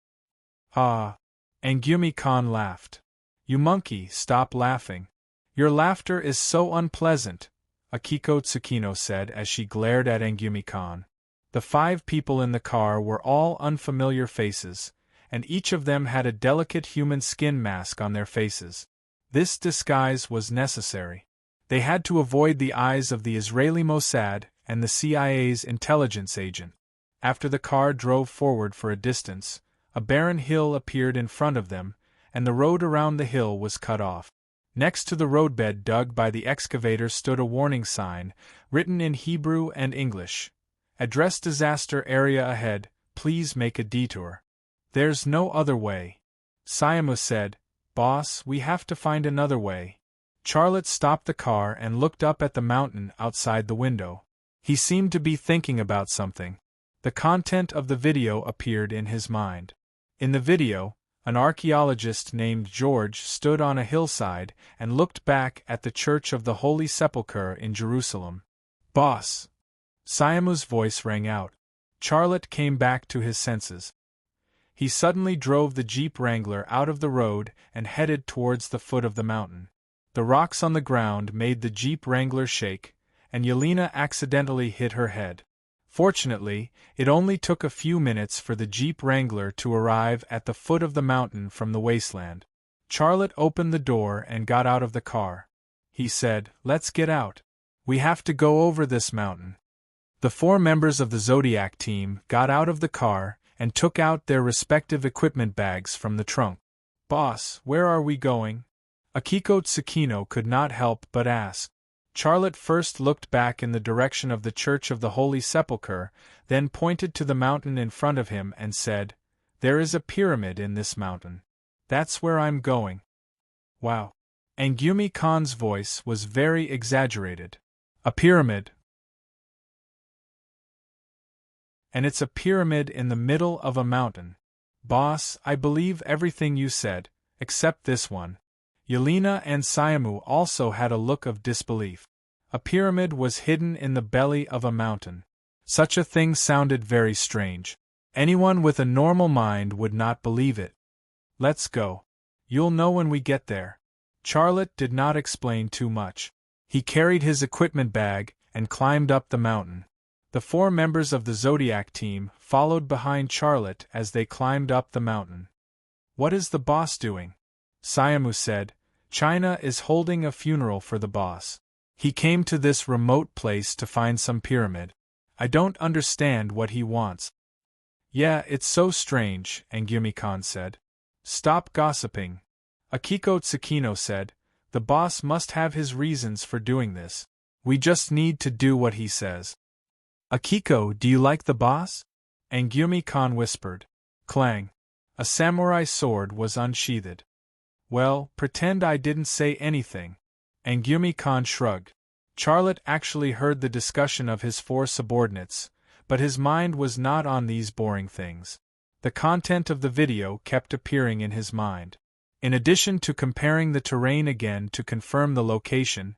"Ah." Angumi Khan laughed. "You monkey, stop laughing. Your laughter is so unpleasant," Akiko Tsukino said as she glared at Angumi Khan. The 5 people in the car were all unfamiliar faces, and each of them had a delicate human skin mask on their faces. This disguise was necessary. They had to avoid the eyes of the Israeli Mossad and the CIA's intelligence agent. After the car drove forward for a distance, a barren hill appeared in front of them, and the road around the hill was cut off. Next to the roadbed dug by the excavator stood a warning sign, written in Hebrew and English. "Address disaster area ahead, please make a detour." "There's no other way." Sayamu said, "Boss, we have to find another way." Charlotte stopped the car and looked up at the mountain outside the window. He seemed to be thinking about something. The content of the video appeared in his mind. In the video, an archaeologist named George stood on a hillside and looked back at the Church of the Holy Sepulchre in Jerusalem. "Boss!" Sayamu's voice rang out. Charlotte came back to his senses. He suddenly drove the Jeep Wrangler out of the road and headed towards the foot of the mountain. The rocks on the ground made the Jeep Wrangler shake, and Yelena accidentally hit her head. Fortunately, it only took a few minutes for the Jeep Wrangler to arrive at the foot of the mountain from the wasteland. Charlotte opened the door and got out of the car. He said, "Let's get out. We have to go over this mountain." The 4 members of the Zodiac team got out of the car and took out their respective equipment bags from the trunk. "Boss, where are we going?" Akiko Tsukino could not help but ask. Charlotte first looked back in the direction of the Church of the Holy Sepulchre, then pointed to the mountain in front of him and said, "There is a pyramid in this mountain. That's where I'm going." "Wow." Angumi Khan's voice was very exaggerated. "A pyramid? And it's a pyramid in the middle of a mountain. Boss, I believe everything you said, except this one." Yelena and Sayamu also had a look of disbelief. A pyramid was hidden in the belly of a mountain. Such a thing sounded very strange. Anyone with a normal mind would not believe it. "Let's go. You'll know when we get there." Charlotte did not explain too much. He carried his equipment bag and climbed up the mountain. The 4 members of the Zodiac team followed behind Charlotte as they climbed up the mountain. "What is the boss doing?" Sayamu said, "China is holding a funeral for the boss. He came to this remote place to find some pyramid. I don't understand what he wants." "Yeah, it's so strange," Angumi Khan said. "Stop gossiping." Akiko Tsukino said, "The boss must have his reasons for doing this. We just need to do what he says." "Akiko, do you like the boss?" And Gyumi-kan whispered. Clang. A samurai sword was unsheathed. Well, pretend I didn't say anything. And Gyumi-kan shrugged. Charlotte actually heard the discussion of his four subordinates, but his mind was not on these boring things. The content of the video kept appearing in his mind. In addition to comparing the terrain again to confirm the location,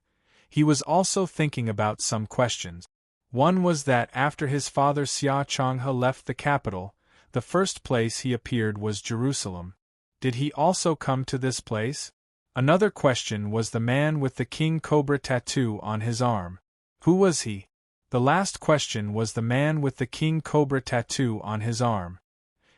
he was also thinking about some questions. One was that after his father Xia Changhe left the capital, the first place he appeared was Jerusalem. Did he also come to this place? Another question was the man with the king cobra tattoo on his arm. Who was he? The last question was the man with the king cobra tattoo on his arm.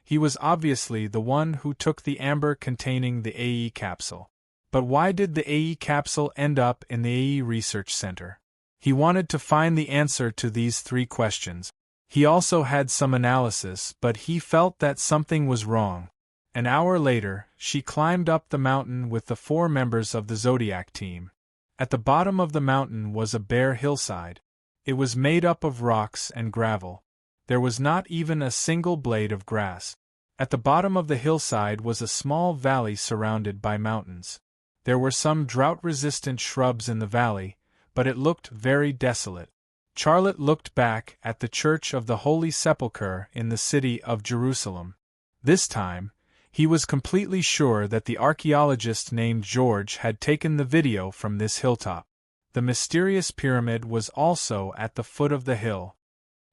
He was obviously the one who took the amber containing the AE capsule. But why did the AE capsule end up in the AE Research Center? He wanted to find the answer to these three questions. He also had some analysis, but he felt that something was wrong. An hour later, she climbed up the mountain with the 4 members of the Zodiac team. At the bottom of the mountain was a bare hillside. It was made up of rocks and gravel. There was not even a single blade of grass. At the bottom of the hillside was a small valley surrounded by mountains. There were some drought-resistant shrubs in the valley, but it looked very desolate. Charlotte looked back at the Church of the Holy Sepulchre in the city of Jerusalem. This time, he was completely sure that the archaeologist named George had taken the video from this hilltop. The mysterious pyramid was also at the foot of the hill.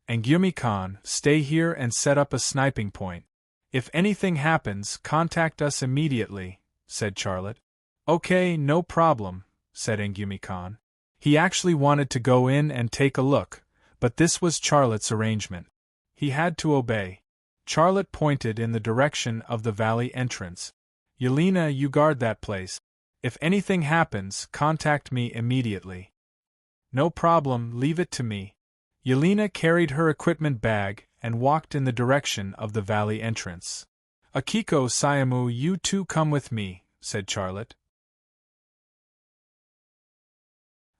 And Gyumi-kan, stay here and set up a sniping point. If anything happens, contact us immediately, said Charlotte. Okay, no problem, said Gyumi-kan. He actually wanted to go in and take a look, but this was Charlotte's arrangement. He had to obey. Charlotte pointed in the direction of the valley entrance. Yelena, you guard that place. If anything happens, contact me immediately. No problem, leave it to me. Yelena carried her equipment bag and walked in the direction of the valley entrance. Akiko Sayamu, you two come with me, said Charlotte.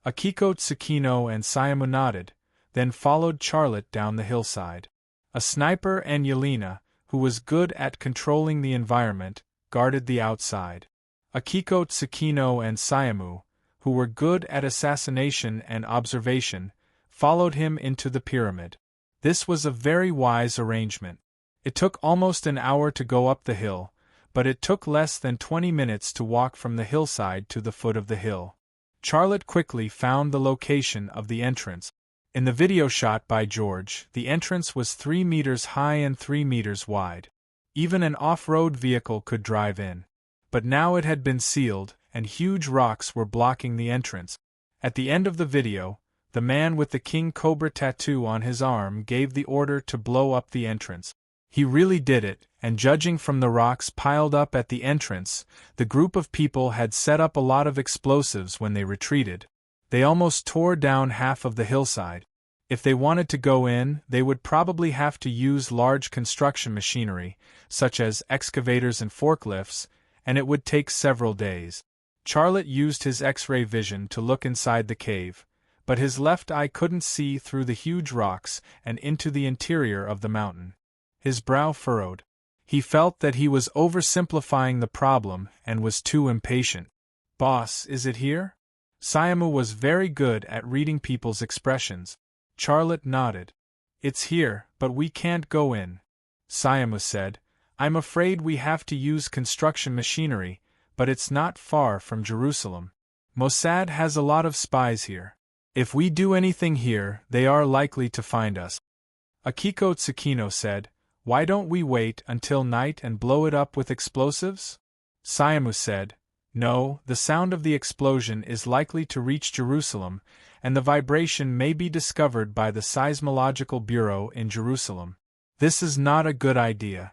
Akiko Tsukino and Sayamu nodded, then followed Charlotte down the hillside. A sniper and Yelena, who was good at controlling the environment, guarded the outside. Akiko Tsukino and Sayamu, who were good at assassination and observation, followed him into the pyramid. This was a very wise arrangement. It took almost an hour to go up the hill, but it took less than 20 minutes to walk from the hillside to the foot of the hill. Charlotte quickly found the location of the entrance. In the video shot by George, the entrance was 3 meters high and 3 meters wide. Even an off-road vehicle could drive in. But now it had been sealed, and huge rocks were blocking the entrance. At the end of the video, the man with the king cobra tattoo on his arm gave the order to blow up the entrance. He really did it, and judging from the rocks piled up at the entrance, the group of people had set up a lot of explosives when they retreated. They almost tore down half of the hillside. If they wanted to go in, they would probably have to use large construction machinery, such as excavators and forklifts, and it would take several days. Charlotte used his X-ray vision to look inside the cave, but his left eye couldn't see through the huge rocks and into the interior of the mountain. His brow furrowed. He felt that he was oversimplifying the problem and was too impatient. Boss, is it here? Sayamu was very good at reading people's expressions. Charlotte nodded. It's here, but we can't go in. Sayamu said, I'm afraid we have to use construction machinery, but it's not far from Jerusalem. Mossad has a lot of spies here. If we do anything here, they are likely to find us. Akiko Tsukino said, Why don't we wait until night and blow it up with explosives? Sayamu said, No, the sound of the explosion is likely to reach Jerusalem, and the vibration may be discovered by the Seismological Bureau in Jerusalem. This is not a good idea.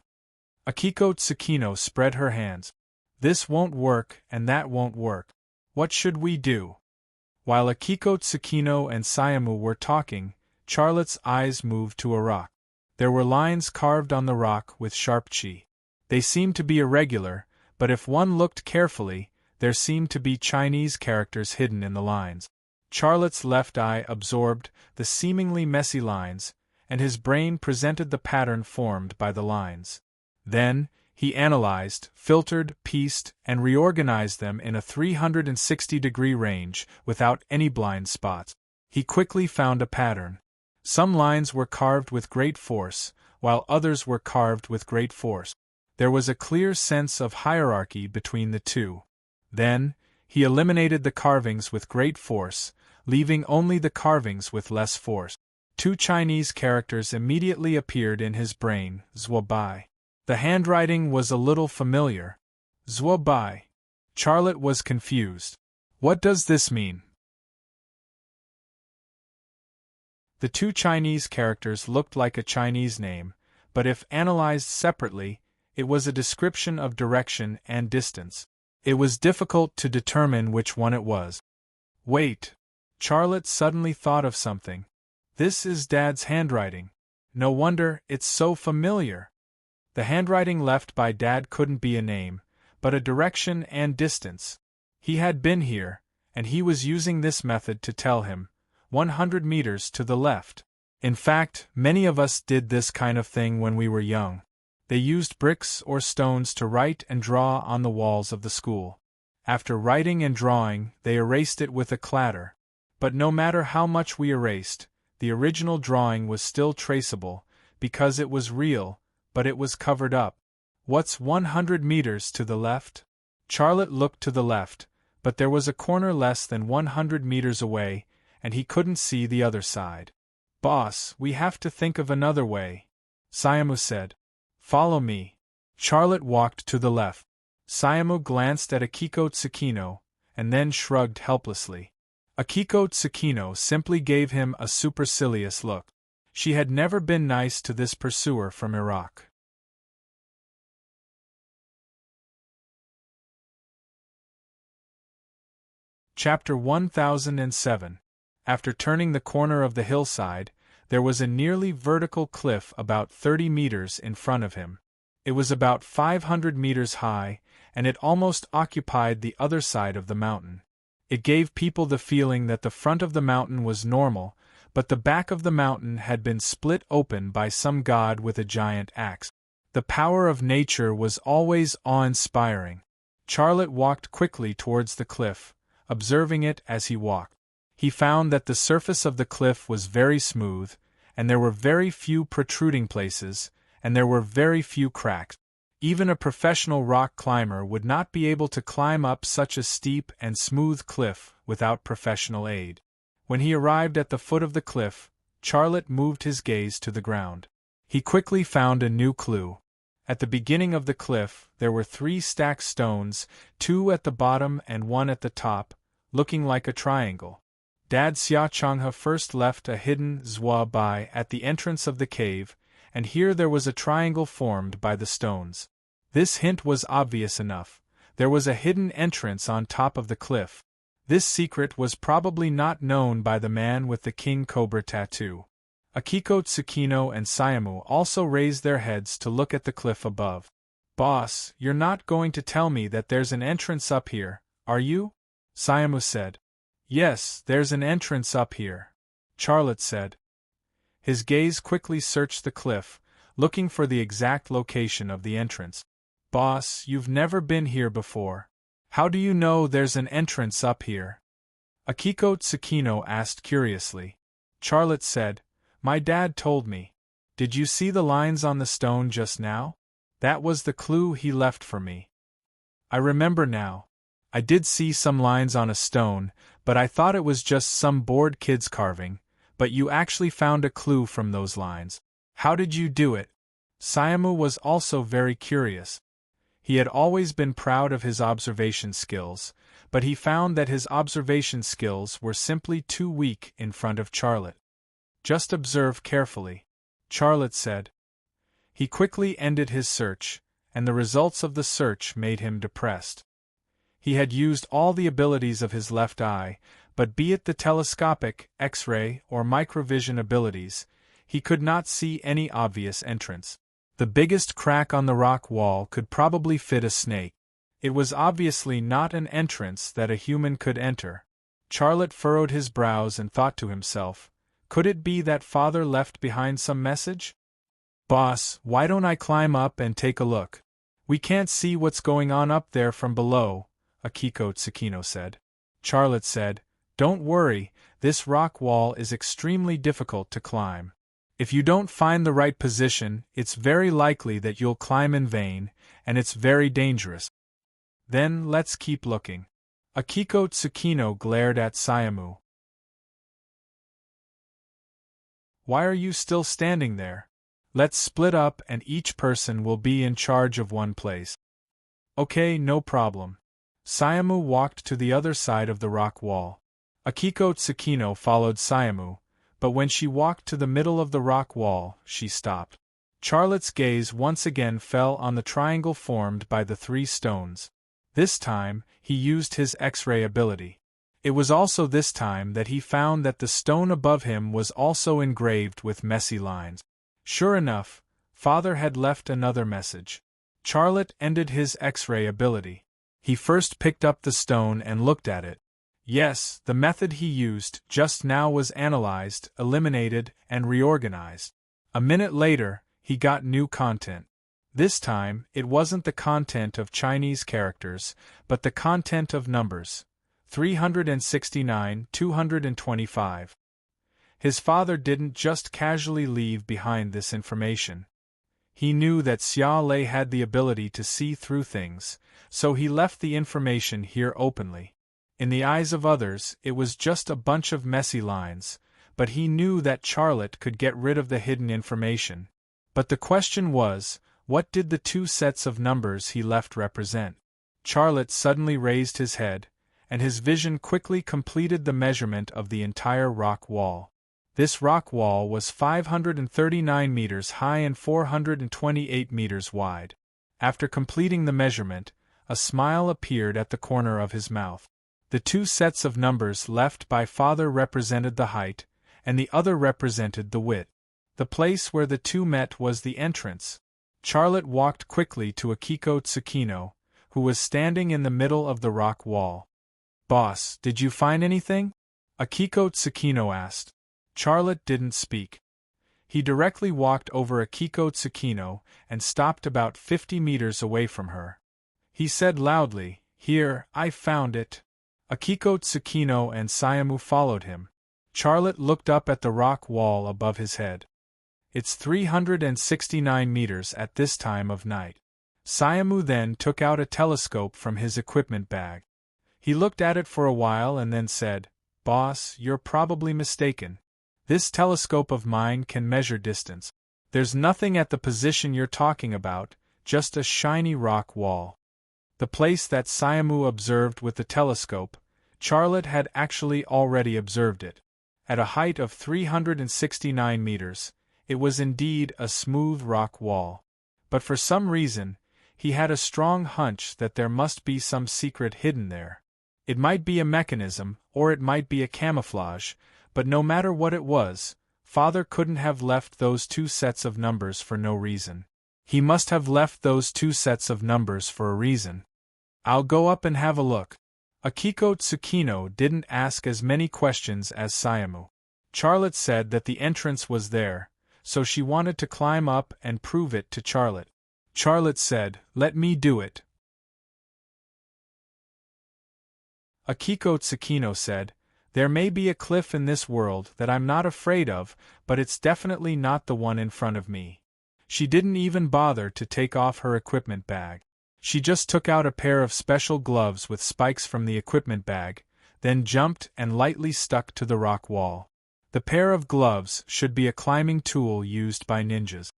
Akiko Tsukino spread her hands. This won't work and that won't work. What should we do? While Akiko Tsukino and Sayamu were talking, Charlotte's eyes moved to a rock. There were lines carved on the rock with sharp chi. They seemed to be irregular, but if one looked carefully, there seemed to be Chinese characters hidden in the lines. Charlotte's left eye absorbed the seemingly messy lines, and his brain presented the pattern formed by the lines. Then, he analyzed, filtered, pieced, and reorganized them in a 360-degree range without any blind spots. He quickly found a pattern. Some lines were carved with great force, while others were carved with great force. There was a clear sense of hierarchy between the two. Then, he eliminated the carvings with great force, leaving only the carvings with less force. Two Chinese characters immediately appeared in his brain, Zhuobai. The handwriting was a little familiar. Zhuobai. Charlotte was confused. What does this mean? The two Chinese characters looked like a Chinese name, but if analyzed separately, it was a description of direction and distance. It was difficult to determine which one it was. Wait. Charlotte suddenly thought of something. This is Dad's handwriting. No wonder it's so familiar. The handwriting left by Dad couldn't be a name, but a direction and distance. He had been here, and he was using this method to tell him, 100 meters to the left. In fact, many of us did this kind of thing when we were young. They used bricks or stones to write and draw on the walls of the school. After writing and drawing, they erased it with a clatter. But no matter how much we erased, the original drawing was still traceable, because it was real, but it was covered up. What's 100 meters to the left? Charlotte looked to the left, but there was a corner less than 100 meters away, and he couldn't see the other side. Boss, we have to think of another way, Sayamo said. Follow me. Charlotte walked to the left. Sayamo glanced at Akiko Tsukino, and then shrugged helplessly. Akiko Tsukino simply gave him a supercilious look. She had never been nice to this pursuer from Iraq. Chapter 1007. After turning the corner of the hillside, there was a nearly vertical cliff about 30 meters in front of him. It was about 500 meters high, and it almost occupied the other side of the mountain. It gave people the feeling that the front of the mountain was normal, but the back of the mountain had been split open by some god with a giant axe. The power of nature was always awe-inspiring. Charlotte walked quickly towards the cliff, observing it as he walked. He found that the surface of the cliff was very smooth, and there were very few protruding places, and there were very few cracks. Even a professional rock climber would not be able to climb up such a steep and smooth cliff without professional aid. When he arrived at the foot of the cliff, Charlotte moved his gaze to the ground. He quickly found a new clue. At the beginning of the cliff, there were 3 stacked stones, 2 at the bottom and 1 at the top, looking like a triangle. Dad Xia Changhe first left a hidden Zhuobai at the entrance of the cave, and here there was a triangle formed by the stones. This hint was obvious enough. There was a hidden entrance on top of the cliff. This secret was probably not known by the man with the king cobra tattoo. Akiko Tsukino and Sayamo also raised their heads to look at the cliff above. Boss, you're not going to tell me that there's an entrance up here, are you? Sayamo said. Yes, there's an entrance up here, Charlotte said. His gaze quickly searched the cliff, looking for the exact location of the entrance. Boss, you've never been here before. How do you know there's an entrance up here? Akiko Tsukino asked curiously. Charlotte said, My dad told me. Did you see the lines on the stone just now? That was the clue he left for me. I remember now. I did see some lines on a stone, but I thought it was just some bored kid's carving, but you actually found a clue from those lines. How did you do it? Sayamo was also very curious. He had always been proud of his observation skills, but he found that his observation skills were simply too weak in front of Charlotte. Just observe carefully, Charlotte said. He quickly ended his search, and the results of the search made him depressed. He had used all the abilities of his left eye, but be it the telescopic, X-ray, or microvision abilities, he could not see any obvious entrance. The biggest crack on the rock wall could probably fit a snake. It was obviously not an entrance that a human could enter. Charlotte furrowed his brows and thought to himself, Could it be that father left behind some message? Boss, why don't I climb up and take a look? We can't see what's going on up there from below, Akiko Tsukino said. Charlotte said, Don't worry, this rock wall is extremely difficult to climb. If you don't find the right position, it's very likely that you'll climb in vain, and it's very dangerous. Then let's keep looking. Akiko Tsukino glared at Sayamu. Why are you still standing there? Let's split up and each person will be in charge of one place. Okay, no problem. Sayamu walked to the other side of the rock wall. Akiko Tsukino followed Sayamu, but when she walked to the middle of the rock wall, she stopped. Charlotte's gaze once again fell on the triangle formed by the 3 stones. This time, he used his X-ray ability. It was also this time that he found that the stone above him was also engraved with messy lines. Sure enough, father had left another message. Charlotte ended his X-ray ability. He first picked up the stone and looked at it. Yes, the method he used just now was analyzed, eliminated, and reorganized. A minute later, he got new content. This time, it wasn't the content of Chinese characters, but the content of numbers. 369, 225. His father didn't just casually leave behind this information. He knew that Xia Lei had the ability to see through things, so he left the information here openly. In the eyes of others, it was just a bunch of messy lines, but he knew that Charlotte could get rid of the hidden information. But the question was, what did the 2 sets of numbers he left represent? Charlotte suddenly raised his head, and his vision quickly completed the measurement of the entire rock wall. This rock wall was 539 meters high and 428 meters wide. After completing the measurement, a smile appeared at the corner of his mouth. The 2 sets of numbers left by father represented the height, and the other represented the width. The place where the 2 met was the entrance. Charlotte walked quickly to Akiko Tsukino, who was standing in the middle of the rock wall. Boss, did you find anything? Akiko Tsukino asked. Charlotte didn't speak. He directly walked over Akiko Tsukino and stopped about 50 meters away from her. He said loudly, Here, I found it. Akiko Tsukino and Sayamu followed him. Charlotte looked up at the rock wall above his head. It's 369 meters at this time of night. Sayamu then took out a telescope from his equipment bag. He looked at it for a while and then said, Boss, you're probably mistaken. This telescope of mine can measure distance. There's nothing at the position you're talking about, just a shiny rock wall. The place that Sayamu observed with the telescope, Charlotte had actually already observed it. At a height of 369 meters, it was indeed a smooth rock wall. But for some reason, he had a strong hunch that there must be some secret hidden there. It might be a mechanism, or it might be a camouflage, but no matter what it was, father couldn't have left those 2 sets of numbers for no reason. He must have left those 2 sets of numbers for a reason. I'll go up and have a look. Akiko Tsukino didn't ask as many questions as Sayamu. Charlotte said that the entrance was there, so she wanted to climb up and prove it to Charlotte. Charlotte said, Let me do it. Akiko Tsukino said, There may be a cliff in this world that I'm not afraid of, but it's definitely not the one in front of me. She didn't even bother to take off her equipment bag. She just took out a pair of special gloves with spikes from the equipment bag, then jumped and lightly stuck to the rock wall. The pair of gloves should be a climbing tool used by ninjas.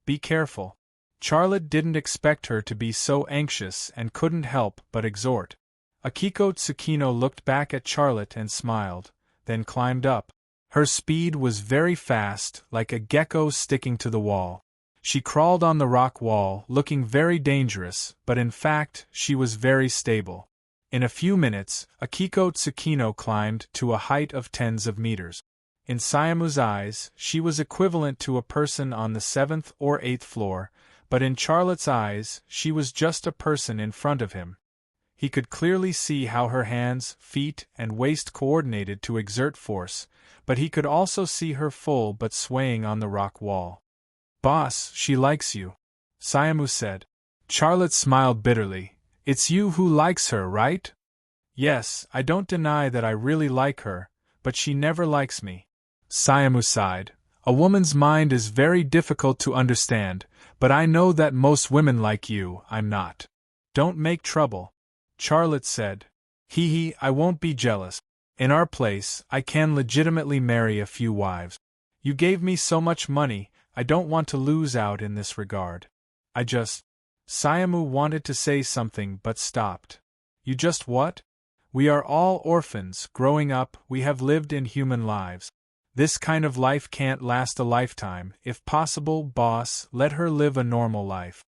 Be careful. Charlotte didn't expect her to be so anxious and couldn't help but exhort. Akiko Tsukino looked back at Charlotte and smiled, then climbed up. Her speed was very fast, like a gecko sticking to the wall. She crawled on the rock wall, looking very dangerous, but in fact, she was very stable. In a few minutes, Akiko Tsukino climbed to a height of tens of meters. In Sayamu's eyes, she was equivalent to a person on the 7th or 8th floor, but in Charlotte's eyes, she was just a person in front of him. He could clearly see how her hands, feet, and waist coordinated to exert force, but he could also see her full but swaying on the rock wall. "Boss, she likes you," Siamu said. Charlotte smiled bitterly. "It's you who likes her, right?" "Yes, I don't deny that I really like her, but she never likes me." Siamu sighed. "A woman's mind is very difficult to understand, but I know that most women like you, I'm not." "Don't make trouble," Charlotte said. Hee, I won't be jealous. In our place, I can legitimately marry a few wives. You gave me so much money, I don't want to lose out in this regard. Siamu wanted to say something but stopped. "You just what?" "We are all orphans, growing up, we have lived in human lives. This kind of life can't last a lifetime. If possible, boss, let her live a normal life."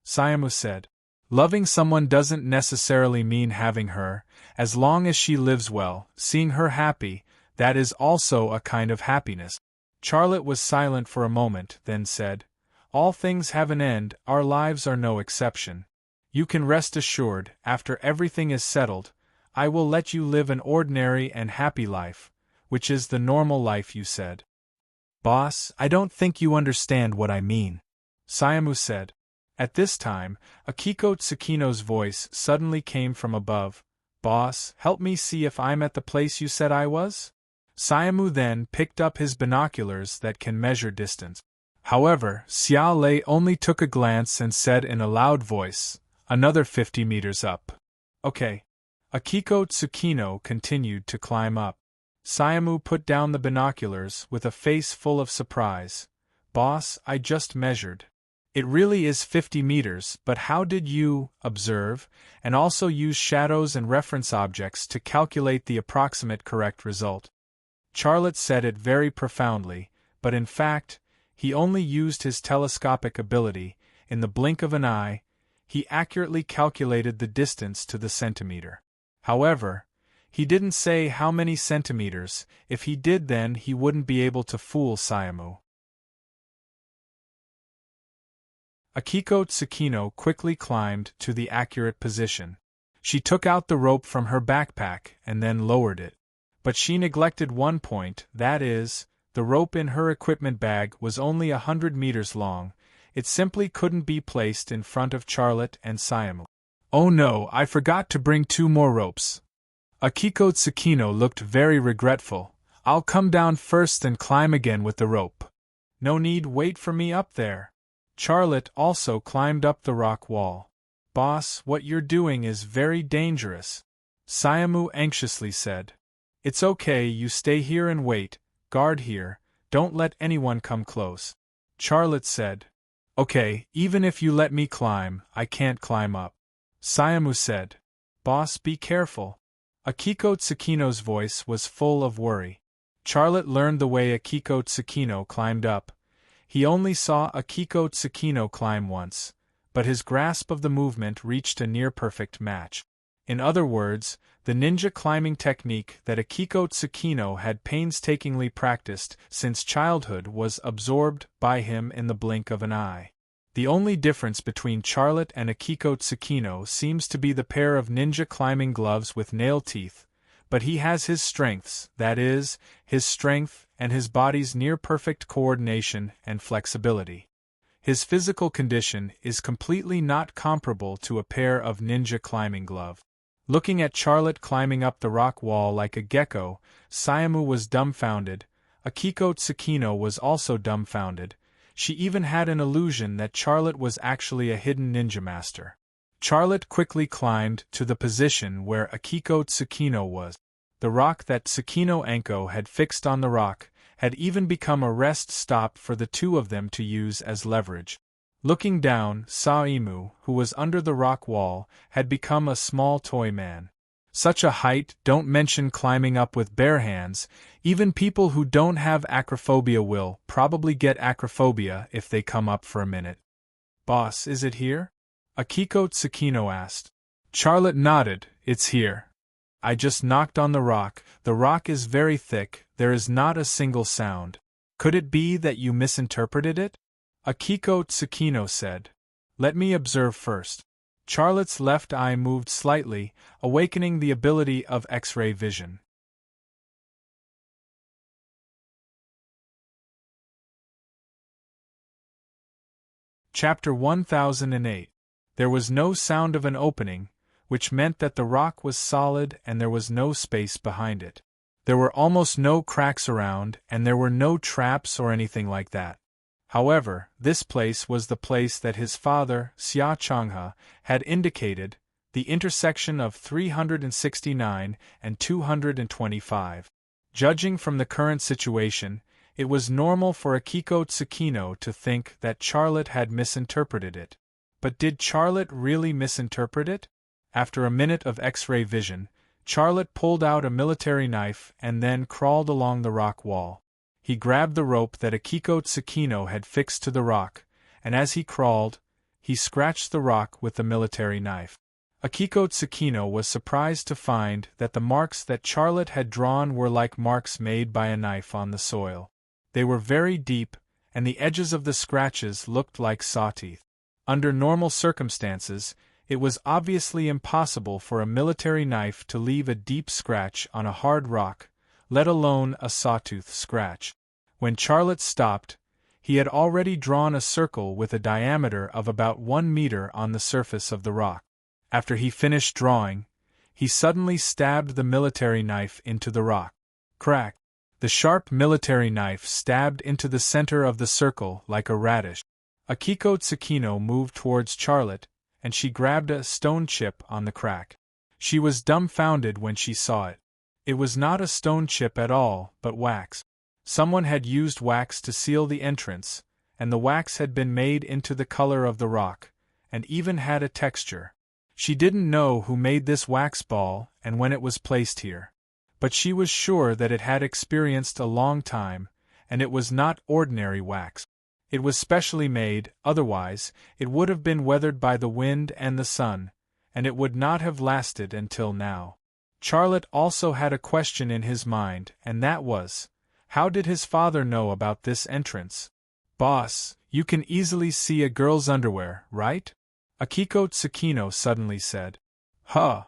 Siamu said. "Loving someone doesn't necessarily mean having her, as long as she lives well, seeing her happy, that is also a kind of happiness." Charlotte was silent for a moment, then said, "All things have an end, our lives are no exception. You can rest assured, after everything is settled, I will let you live an ordinary and happy life, which is the normal life you said." "Boss, I don't think you understand what I mean," Siamu said. At this time, Akiko Tsukino's voice suddenly came from above. "Boss, help me see if I'm at the place you said I was?" Siamu then picked up his binoculars that can measure distance. However, Xiao Lei only took a glance and said in a loud voice, "Another 50 meters up." "Okay." Akiko Tsukino continued to climb up. Siamu put down the binoculars with a face full of surprise. "Boss, I just measured. It really is 50 meters, but how did you observe, and also use shadows and reference objects to calculate the approximate correct result?" Charlotte said it very profoundly, but in fact, he only used his telescopic ability. In the blink of an eye, he accurately calculated the distance to the centimeter. However, he didn't say how many centimeters. If he did, then he wouldn't be able to fool Siamu. Akiko Tsukino quickly climbed to the accurate position. She took out the rope from her backpack and then lowered it. But she neglected one point, that is, the rope in her equipment bag was only 100 meters long. It simply couldn't be placed in front of Charlotte and Siamu. "Oh no, I forgot to bring 2 more ropes." Akiko Tsukino looked very regretful. "I'll come down first and climb again with the rope." "No need, wait for me up there." Charlotte also climbed up the rock wall. "Boss, what you're doing is very dangerous," Siamu anxiously said. "It's okay, you stay here and wait, guard here, don't let anyone come close." Charlotte said. "Okay, even if you let me climb, I can't climb up." Siamu said. "Boss, be careful." Akiko Tsukino's voice was full of worry. Charlotte learned the way Akiko Tsukino climbed up. He only saw Akiko Tsukino climb once, but his grasp of the movement reached a near-perfect match. In other words, the ninja climbing technique that Akiko Tsukino had painstakingly practiced since childhood was absorbed by him in the blink of an eye. The only difference between Charlotte and Akiko Tsukino seems to be the pair of ninja climbing gloves with nail teeth, but he has his strengths, that is, his strength and his body's near-perfect coordination and flexibility. His physical condition is completely not comparable to a pair of ninja climbing gloves. Looking at Charlotte climbing up the rock wall like a gecko, Siamu was dumbfounded. Akiko Tsukino was also dumbfounded. She even had an illusion that Charlotte was actually a hidden ninja master. Charlotte quickly climbed to the position where Akiko Tsukino was. The rock that Tsukino Enko had fixed on the rock had even become a rest stop for the two of them to use as leverage. Looking down, Siamu, who was under the rock wall, had become a small toy man. Such a height, don't mention climbing up with bare hands, even people who don't have acrophobia will probably get acrophobia if they come up for a minute. "Boss, is it here?" Akiko Tsukino asked. Charlotte nodded. "It's here. I just knocked on the rock is very thick, there is not a single sound. Could it be that you misinterpreted it?" Akiko Tsukino said. "Let me observe first." Charlotte's left eye moved slightly, awakening the ability of X-ray vision. Chapter 1008. There was no sound of an opening, which meant that the rock was solid and there was no space behind it. There were almost no cracks around, and there were no traps or anything like that. However, this place was the place that his father, Xia Changhe, had indicated, the intersection of 369 and 225. Judging from the current situation, it was normal for Akiko Tsukino to think that Charlotte had misinterpreted it. But did Charlotte really misinterpret it? After a minute of X-ray vision, Charlotte pulled out a military knife and then crawled along the rock wall. He grabbed the rope that Akiko Tsukino had fixed to the rock, and as he crawled, he scratched the rock with the military knife. Akiko Tsukino was surprised to find that the marks that Charlotte had drawn were like marks made by a knife on the soil. They were very deep, and the edges of the scratches looked like saw teeth. Under normal circumstances, it was obviously impossible for a military knife to leave a deep scratch on a hard rock, let alone a sawtooth scratch. When Charlotte stopped, he had already drawn a circle with a diameter of about 1 meter on the surface of the rock. After he finished drawing, he suddenly stabbed the military knife into the rock. Crack! The sharp military knife stabbed into the center of the circle like a radish. Akiko Tsukino moved towards Charlotte, and she grabbed a stone chip on the crack. She was dumbfounded when she saw it. It was not a stone chip at all, but wax. Someone had used wax to seal the entrance, and the wax had been made into the color of the rock, and even had a texture. She didn't know who made this wax ball and when it was placed here. But she was sure that it had experienced a long time, and it was not ordinary wax. It was specially made, otherwise, it would have been weathered by the wind and the sun, and it would not have lasted until now. Charlotte also had a question in his mind, and that was, how did his father know about this entrance? Boss, you can easily see a girl's underwear, right? Akiko Tsukino suddenly said. Huh.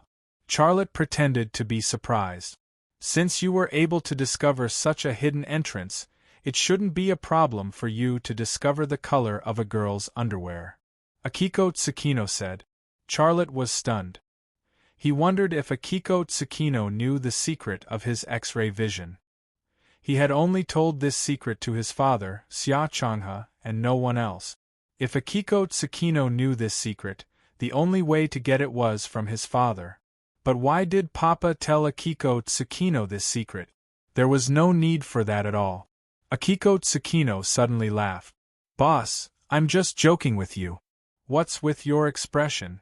Charlotte pretended to be surprised. Since you were able to discover such a hidden entrance, it shouldn't be a problem for you to discover the color of a girl's underwear. Akiko Tsukino said. Charlotte was stunned. He wondered if Akiko Tsukino knew the secret of his X-ray vision. He had only told this secret to his father, Xia Changhe, and no one else. If Akiko Tsukino knew this secret, the only way to get it was from his father. But why did Papa tell Akiko Tsukino this secret? There was no need for that at all. Akiko Tsukino suddenly laughed. Boss, I'm just joking with you. What's with your expression?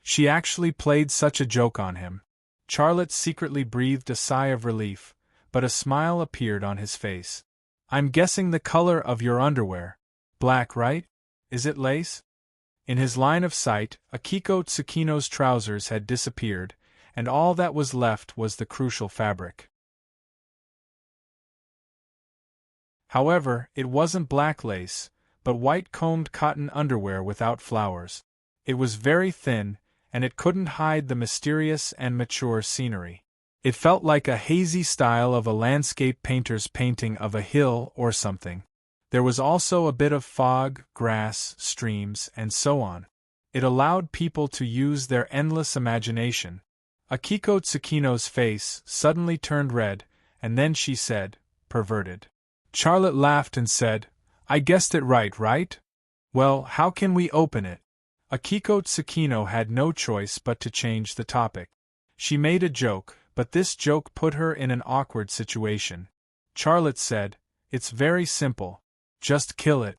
She actually played such a joke on him. Charlotte secretly breathed a sigh of relief, but a smile appeared on his face. I'm guessing the color of your underwear. Black, right? Is it lace? In his line of sight, Akiko Tsukino's trousers had disappeared, and all that was left was the crucial fabric. However, it wasn't black lace, but white-combed cotton underwear without flowers. It was very thin, and it couldn't hide the mysterious and mature scenery. It felt like a hazy style of a landscape painter's painting of a hill or something. There was also a bit of fog, grass, streams, and so on. It allowed people to use their endless imagination. Akiko Tsukino's face suddenly turned red, and then she said, perverted. Charlotte laughed and said, I guessed it right? Well, how can we open it? Akiko Tsukino had no choice but to change the topic. She made a joke, but this joke put her in an awkward situation. Charlotte said, It's very simple. Just kill it.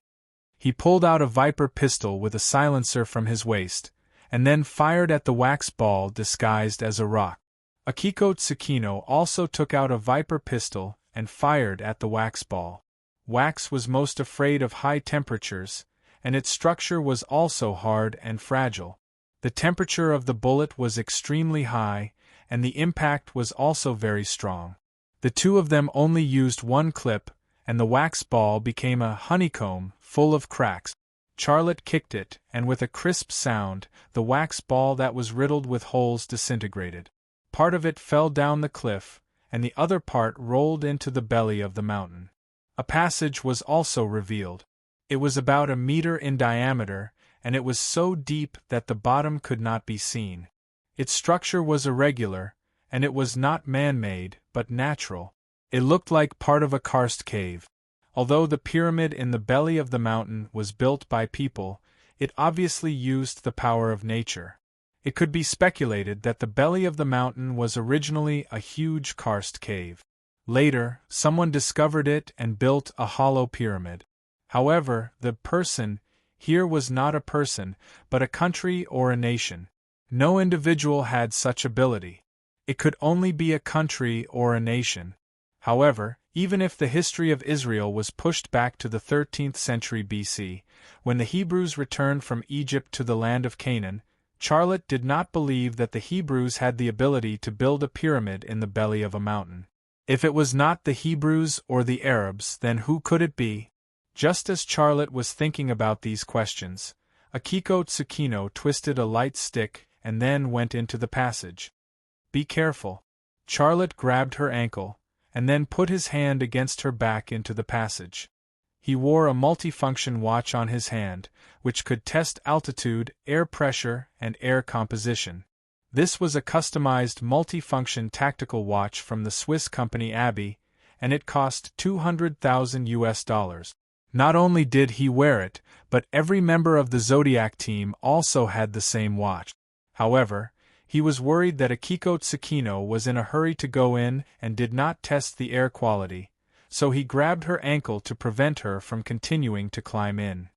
He pulled out a Viper pistol with a silencer from his waist, and then fired at the wax ball disguised as a rock. Akiko Tsukino also took out a Viper pistol and fired at the wax ball. Wax was most afraid of high temperatures, and its structure was also hard and fragile. The temperature of the bullet was extremely high, and the impact was also very strong. The two of them only used one clip, and the wax ball became a honeycomb full of cracks. Charlotte kicked it, and with a crisp sound, the wax ball that was riddled with holes disintegrated. Part of it fell down the cliff, and the other part rolled into the belly of the mountain. A passage was also revealed. It was about 1 meter in diameter, and it was so deep that the bottom could not be seen. Its structure was irregular, and it was not man-made, but natural. It looked like part of a karst cave. Although the pyramid in the belly of the mountain was built by people, it obviously used the power of nature. It could be speculated that the belly of the mountain was originally a huge karst cave. Later, someone discovered it and built a hollow pyramid. However, the person here was not a person, but a country or a nation. No individual had such ability. It could only be a country or a nation. However, even if the history of Israel was pushed back to the 13th century BC, when the Hebrews returned from Egypt to the land of Canaan, Charlotte did not believe that the Hebrews had the ability to build a pyramid in the belly of a mountain. If it was not the Hebrews or the Arabs, then who could it be? Just as Charlotte was thinking about these questions, Akiko Tsukino twisted a light stick and then went into the passage. "Be careful." Charlotte grabbed her ankle, and then put his hand against her back into the passage. He wore a multifunction watch on his hand, which could test altitude, air pressure, and air composition. This was a customized multifunction tactical watch from the Swiss company Abbey, and it cost $200,000. Not only did he wear it, but every member of the Zodiac team also had the same watch. However, he was worried that Akiko Tsukino was in a hurry to go in and did not test the air quality, so he grabbed her ankle to prevent her from continuing to climb in.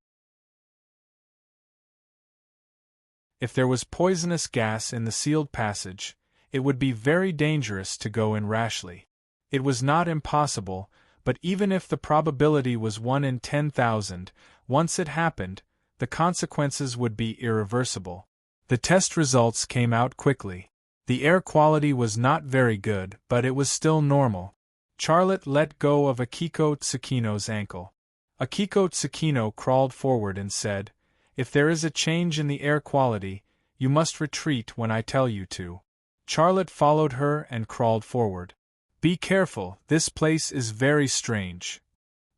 If there was poisonous gas in the sealed passage, it would be very dangerous to go in rashly. It was not impossible, but even if the probability was 1 in 10,000, once it happened, the consequences would be irreversible. The test results came out quickly. The air quality was not very good, but it was still normal. Charlotte let go of Akiko Tsukino's ankle. Akiko Tsukino crawled forward and said, "If there is a change in the air quality, you must retreat when I tell you to." Charlotte followed her and crawled forward. "Be careful, this place is very strange."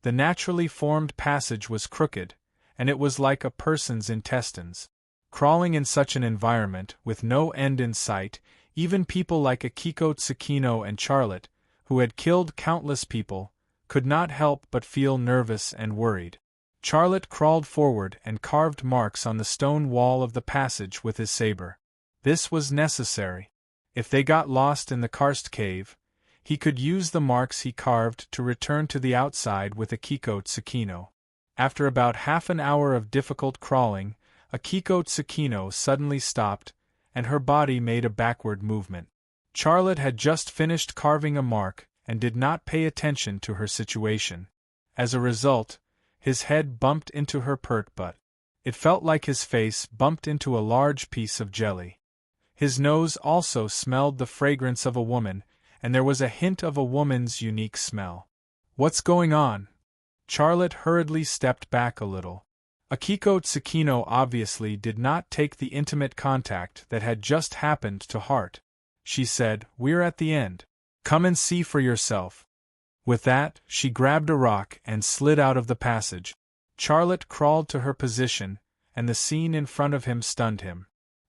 The naturally formed passage was crooked, and it was like a person's intestines. Crawling in such an environment, with no end in sight, even people like Akiko Tsukino and Charlotte, who had killed countless people, could not help but feel nervous and worried. Charlotte crawled forward and carved marks on the stone wall of the passage with his saber. This was necessary. If they got lost in the karst cave, he could use the marks he carved to return to the outside with Akiko Tsukino. After about half an hour of difficult crawling, Akiko Tsukino suddenly stopped, and her body made a backward movement. Charlotte had just finished carving a mark and did not pay attention to her situation. As a result, his head bumped into her pert butt. It felt like his face bumped into a large piece of jelly. His nose also smelled the fragrance of a woman, and there was a hint of a woman's unique smell. "What's going on?" Charlotte hurriedly stepped back a little. Akiko Tsukino obviously did not take the intimate contact that had just happened to heart. She said, "We're at the end. Come and see for yourself." With that, she grabbed a rock and slid out of the passage. Charlotte crawled to her position, and the scene in front of him stunned him.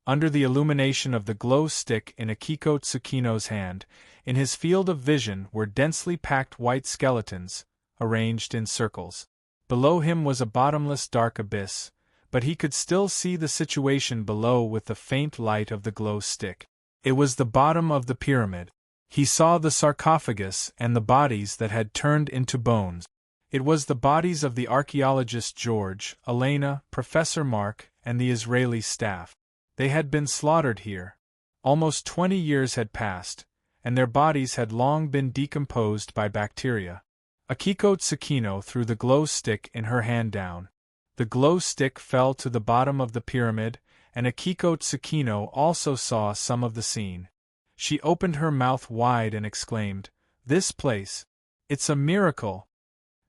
Under the illumination of the glow stick in Akiko Tsukino's hand, in his field of vision were densely packed white skeletons, arranged in circles. Below him was a bottomless dark abyss, but he could still see the situation below with the faint light of the glow stick. It was the bottom of the pyramid. He saw the sarcophagus and the bodies that had turned into bones. It was the bodies of the archaeologist George, Elena, Professor Mark, and the Israeli staff. They had been slaughtered here. Almost 20 years had passed, and their bodies had long been decomposed by bacteria. Akiko Tsukino threw the glow stick in her hand down. The glow stick fell to the bottom of the pyramid, and Akiko Tsukino also saw some of the scene. She opened her mouth wide and exclaimed, "This place! It's a miracle!"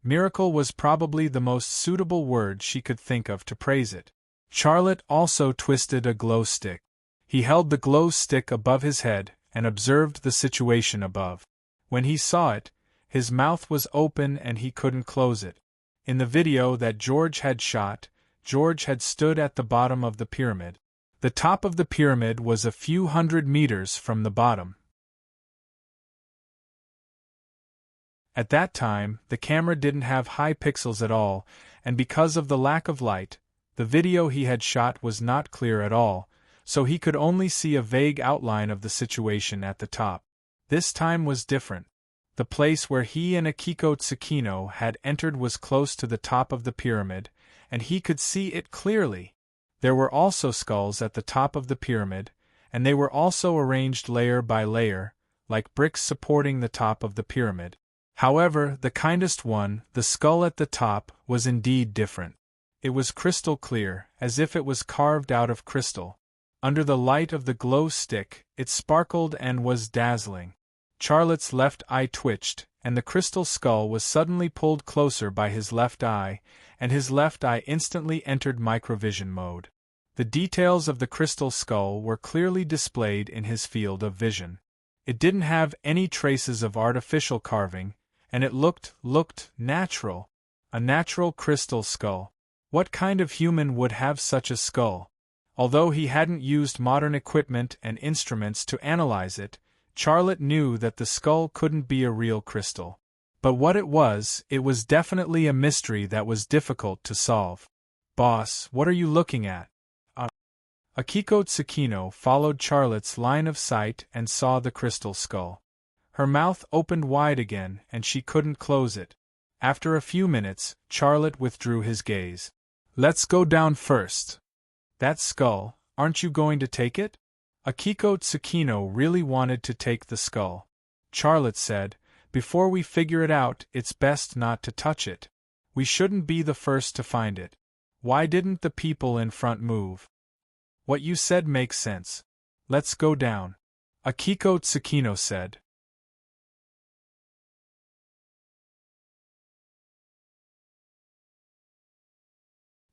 Miracle was probably the most suitable word she could think of to praise it. Charlotte also twisted a glow stick. He held the glow stick above his head and observed the situation above. When he saw it, his mouth was open and he couldn't close it. In the video that George had shot, George had stood at the bottom of the pyramid. The top of the pyramid was a few hundred meters from the bottom. At that time, the camera didn't have high pixels at all, and because of the lack of light, the video he had shot was not clear at all, so he could only see a vague outline of the situation at the top. This time was different. The place where he and Akiko Tsukino had entered was close to the top of the pyramid, and he could see it clearly. There were also skulls at the top of the pyramid, and they were also arranged layer by layer, like bricks supporting the top of the pyramid. However, the kindest one, the skull at the top, was indeed different. It was crystal clear, as if it was carved out of crystal. Under the light of the glow stick, it sparkled and was dazzling. Charlotte's left eye twitched, and the crystal skull was suddenly pulled closer by his left eye, and his left eye instantly entered microvision mode. The details of the crystal skull were clearly displayed in his field of vision. It didn't have any traces of artificial carving, and it looked natural. A natural crystal skull. What kind of human would have such a skull? Although he hadn't used modern equipment and instruments to analyze it, Charlotte knew that the skull couldn't be a real crystal. But what it was definitely a mystery that was difficult to solve. "Boss, what are you looking at?" Akiko Tsukino followed Charlotte's line of sight and saw the crystal skull. Her mouth opened wide again and she couldn't close it. After a few minutes, Charlotte withdrew his gaze. "Let's go down first." "That skull, aren't you going to take it?" Akiko Tsukino really wanted to take the skull. Charlotte said, "Before we figure it out, it's best not to touch it. We shouldn't be the first to find it." "Why didn't the people in front move?" "What you said makes sense. Let's go down," Akiko Tsukino said.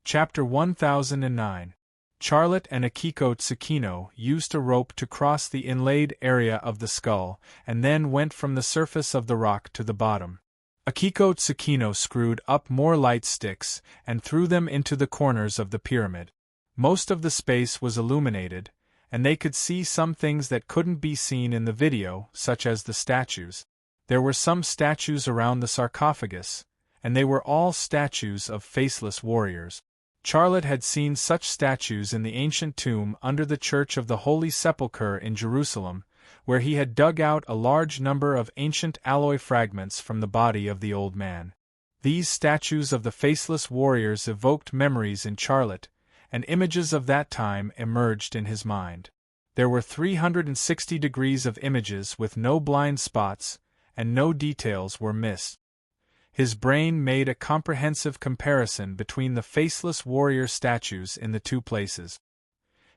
Chapter 1009. Charlotte and Akiko Tsukino used a rope to cross the inlaid area of the skull, and then went from the surface of the rock to the bottom. Akiko Tsukino screwed up more light sticks and threw them into the corners of the pyramid. Most of the space was illuminated, and they could see some things that couldn't be seen in the video, such as the statues. There were some statues around the sarcophagus, and they were all statues of faceless warriors. Charlotte had seen such statues in the ancient tomb under the Church of the Holy Sepulchre in Jerusalem, where he had dug out a large number of ancient alloy fragments from the body of the old man. These statues of the faceless warriors evoked memories in Charlotte, and images of that time emerged in his mind. There were 360 degrees of images with no blind spots, and no details were missed. His brain made a comprehensive comparison between the faceless warrior statues in the two places.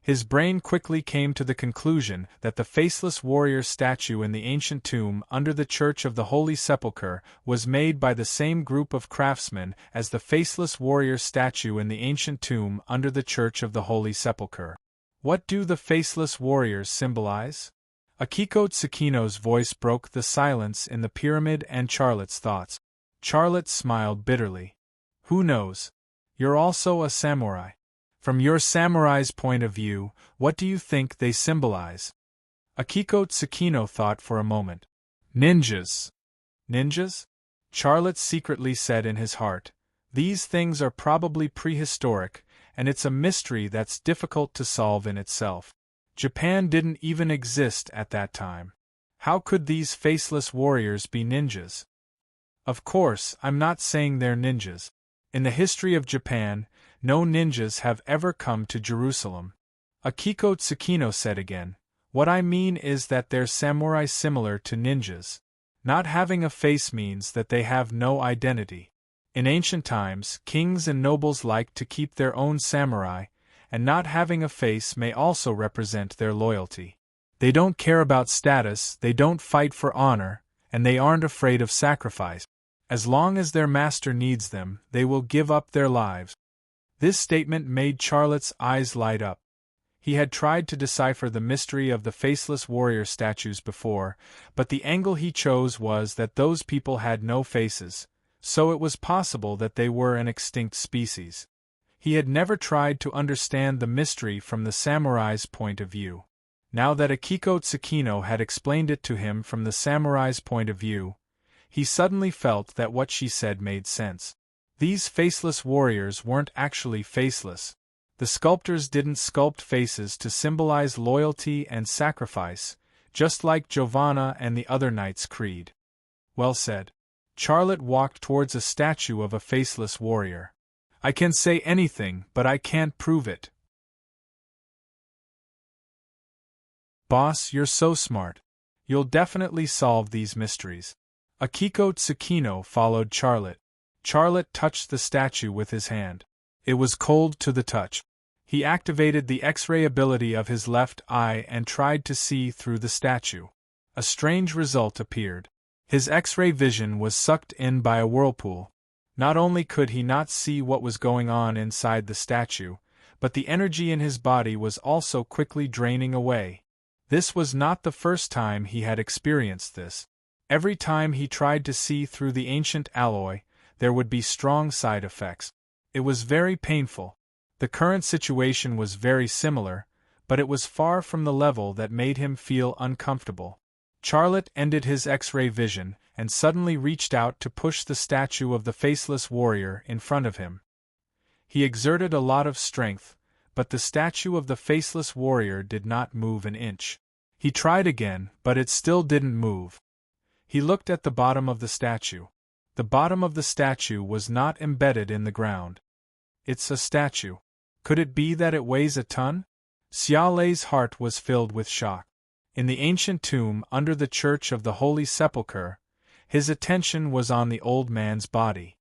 His brain quickly came to the conclusion that the faceless warrior statue in the ancient tomb under the Church of the Holy Sepulchre was made by the same group of craftsmen as the faceless warrior statue in the ancient tomb under the Church of the Holy Sepulchre. What do the faceless warriors symbolize? Akiko Tsukino's voice broke the silence in the pyramid and Charlotte's thoughts. Charlotte smiled bitterly. "Who knows? You're also a samurai. From your samurai's point of view, what do you think they symbolize?" Akiko Tsukino thought for a moment. "Ninjas." "Ninjas?" Charlotte secretly said in his heart. "These things are probably prehistoric, and it's a mystery that's difficult to solve in itself. Japan didn't even exist at that time. How could these faceless warriors be ninjas?" "Of course, I'm not saying they're ninjas. In the history of Japan, no ninjas have ever come to Jerusalem." Akiko Tsukino said again. "What I mean is that they're samurai similar to ninjas. Not having a face means that they have no identity. In ancient times, kings and nobles liked to keep their own samurai, and not having a face may also represent their loyalty. They don't care about status, they don't fight for honor, and they aren't afraid of sacrifice. As long as their master needs them, they will give up their lives. This statement made Charlotte's eyes light up. He had tried to decipher the mystery of the faceless warrior statues before, but the angle he chose was that those people had no faces, so it was possible that they were an extinct species. He had never tried to understand the mystery from the samurai's point of view. Now that Akiko Tsukino had explained it to him from the samurai's point of view, he suddenly felt that what she said made sense. These faceless warriors weren't actually faceless. The sculptors didn't sculpt faces to symbolize loyalty and sacrifice, just like Giovanna and the other knights' creed. Well said. Charlotte walked towards a statue of a faceless warrior. I can say anything, but I can't prove it. Boss, you're so smart. You'll definitely solve these mysteries. Akiko Tsukino followed Charlotte. Charlotte touched the statue with his hand. It was cold to the touch. He activated the X-ray ability of his left eye and tried to see through the statue. A strange result appeared. His X-ray vision was sucked in by a whirlpool. Not only could he not see what was going on inside the statue, but the energy in his body was also quickly draining away. This was not the first time he had experienced this. Every time he tried to see through the ancient alloy, there would be strong side effects. It was very painful. The current situation was very similar, but it was far from the level that made him feel uncomfortable. Charlotte ended his X-ray vision and suddenly reached out to push the statue of the faceless warrior in front of him. He exerted a lot of strength, but the statue of the faceless warrior did not move an inch. He tried again, but it still didn't move. He looked at the bottom of the statue. The bottom of the statue was not embedded in the ground. It's a statue. Could it be that it weighs a ton? Xia Lei's heart was filled with shock. In the ancient tomb under the Church of the Holy Sepulchre, his attention was on the old man's body.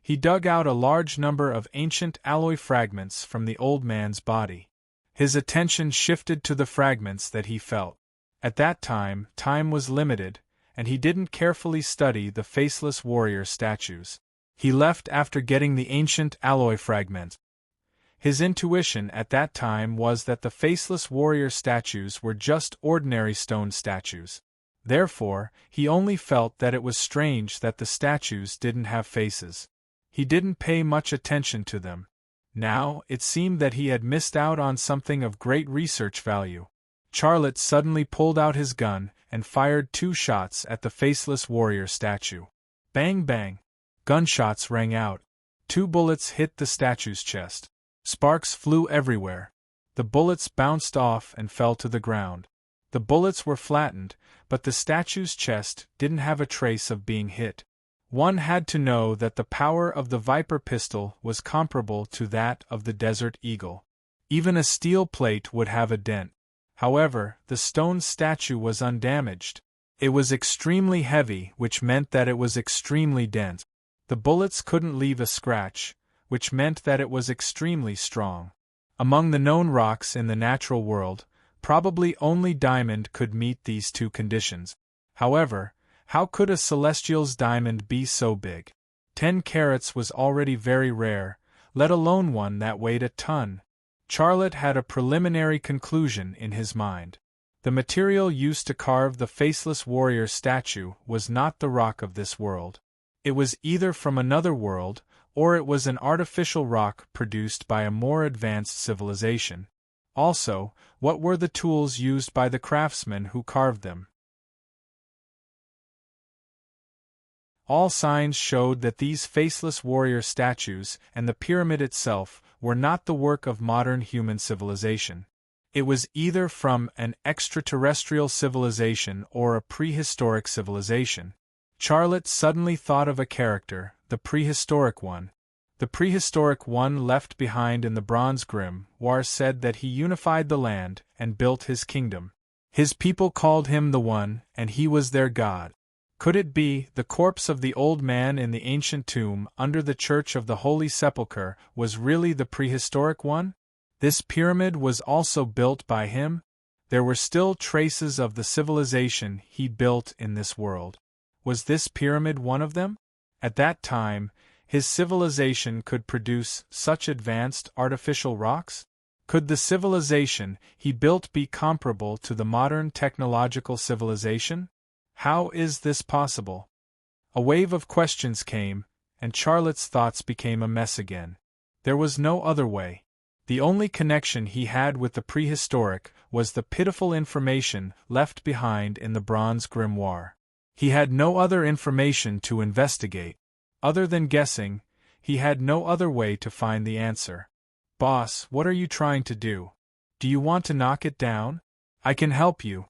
He dug out a large number of ancient alloy fragments from the old man's body. His attention shifted to the fragments that he felt. At that time, time was limited, and he didn't carefully study the faceless warrior statues. He left after getting the ancient alloy fragment. His intuition at that time was that the faceless warrior statues were just ordinary stone statues. Therefore, he only felt that it was strange that the statues didn't have faces. He didn't pay much attention to them. Now, it seemed that he had missed out on something of great research value. Charlotte suddenly pulled out his gun and fired 2 shots at the faceless warrior statue. Bang bang! Gunshots rang out. 2 bullets hit the statue's chest. Sparks flew everywhere. The bullets bounced off and fell to the ground. The bullets were flattened, but the statue's chest didn't have a trace of being hit. One had to know that the power of the Viper pistol was comparable to that of the Desert Eagle. Even a steel plate would have a dent. However, the stone statue was undamaged. It was extremely heavy, which meant that it was extremely dense. The bullets couldn't leave a scratch, which meant that it was extremely strong. Among the known rocks in the natural world, probably only diamond could meet these 2 conditions. However, how could a celestial's diamond be so big? 10 carats was already very rare, let alone one that weighed a ton. Charlotte had a preliminary conclusion in his mind. The material used to carve the faceless warrior statue was not the rock of this world. It was either from another world, or it was an artificial rock produced by a more advanced civilization. Also, what were the tools used by the craftsmen who carved them? All signs showed that these faceless warrior statues and the pyramid itself were not the work of modern human civilization. It was either from an extraterrestrial civilization or a prehistoric civilization. Charlotte suddenly thought of a character, the prehistoric one. The prehistoric one left behind in the Bronze Grimoire said that he unified the land and built his kingdom. His people called him the One, and he was their god. Could it be the corpse of the old man in the ancient tomb under the Church of the Holy Sepulchre was really the prehistoric one? This pyramid was also built by him? There were still traces of the civilization he built in this world. Was this pyramid one of them? At that time, his civilization could produce such advanced artificial rocks? Could the civilization he built be comparable to the modern technological civilization? How is this possible? A wave of questions came, and Charlotte's thoughts became a mess again. There was no other way. The only connection he had with the prehistoric was the pitiful information left behind in the bronze grimoire. He had no other information to investigate. Other than guessing, he had no other way to find the answer. Boss, what are you trying to do? Do you want to knock it down? I can help you.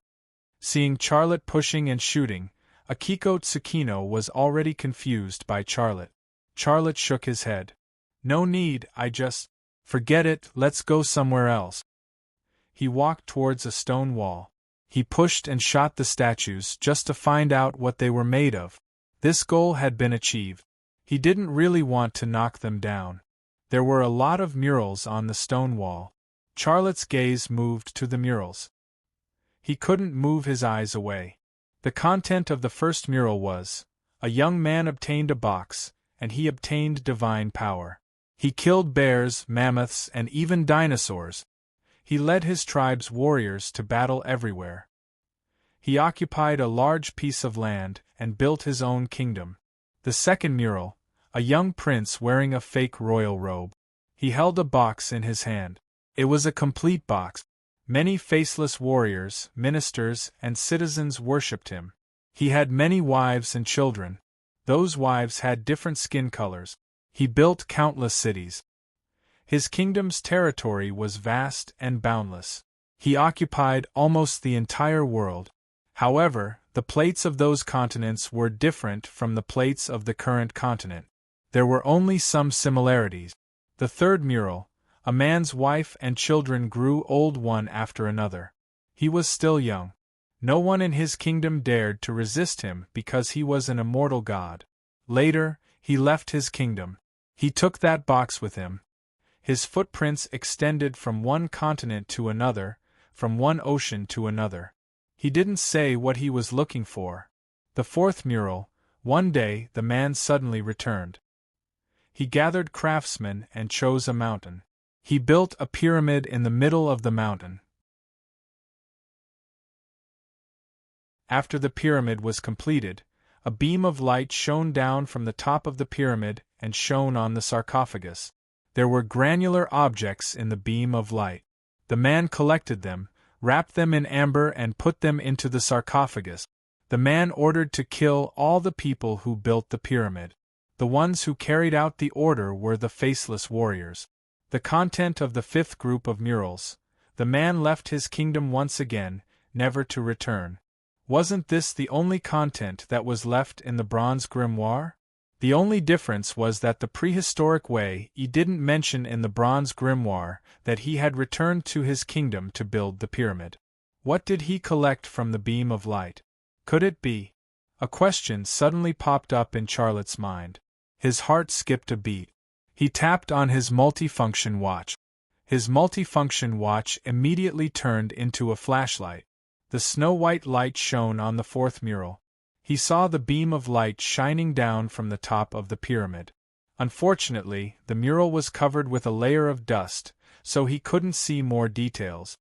Seeing Charlotte pushing and shooting, Akiko Tsukino was already confused by Charlotte. Charlotte shook his head. No need, Forget it, let's go somewhere else. He walked towards a stone wall. He pushed and shot the statues just to find out what they were made of. This goal had been achieved. He didn't really want to knock them down. There were a lot of murals on the stone wall. Charlotte's gaze moved to the murals. He couldn't move his eyes away. The content of the first mural was, a young man obtained a box, and he obtained divine power. He killed bears, mammoths, and even dinosaurs. He led his tribe's warriors to battle everywhere. He occupied a large piece of land and built his own kingdom. The second mural, a young prince wearing a fake royal robe. He held a box in his hand. It was a complete box. Many faceless warriors, ministers, and citizens worshipped him. He had many wives and children. Those wives had different skin colors. He built countless cities. His kingdom's territory was vast and boundless. He occupied almost the entire world. However, the plates of those continents were different from the plates of the current continent. There were only some similarities. The third mural, a man's wife and children grew old one after another. He was still young. No one in his kingdom dared to resist him because he was an immortal god. Later, he left his kingdom. He took that box with him. His footprints extended from one continent to another, from one ocean to another. He didn't say what he was looking for. The fourth mural, one day the man suddenly returned. He gathered craftsmen and chose a mountain. He built a pyramid in the middle of the mountain. After the pyramid was completed, a beam of light shone down from the top of the pyramid and shone on the sarcophagus. There were granular objects in the beam of light. The man collected them, wrapped them in amber and put them into the sarcophagus. The man ordered to kill all the people who built the pyramid. The ones who carried out the order were the faceless warriors. The content of the fifth group of murals. The man left his kingdom once again, never to return. Wasn't this the only content that was left in the bronze grimoire? The only difference was that the prehistoric way he didn't mention in the bronze grimoire that he had returned to his kingdom to build the pyramid. What did he collect from the beam of light? Could it be? A question suddenly popped up in Charlotte's mind. His heart skipped a beat. He tapped on his multifunction watch. His multifunction watch immediately turned into a flashlight. The snow-white light shone on the fourth mural. He saw the beam of light shining down from the top of the pyramid. Unfortunately, the mural was covered with a layer of dust, so he couldn't see more details.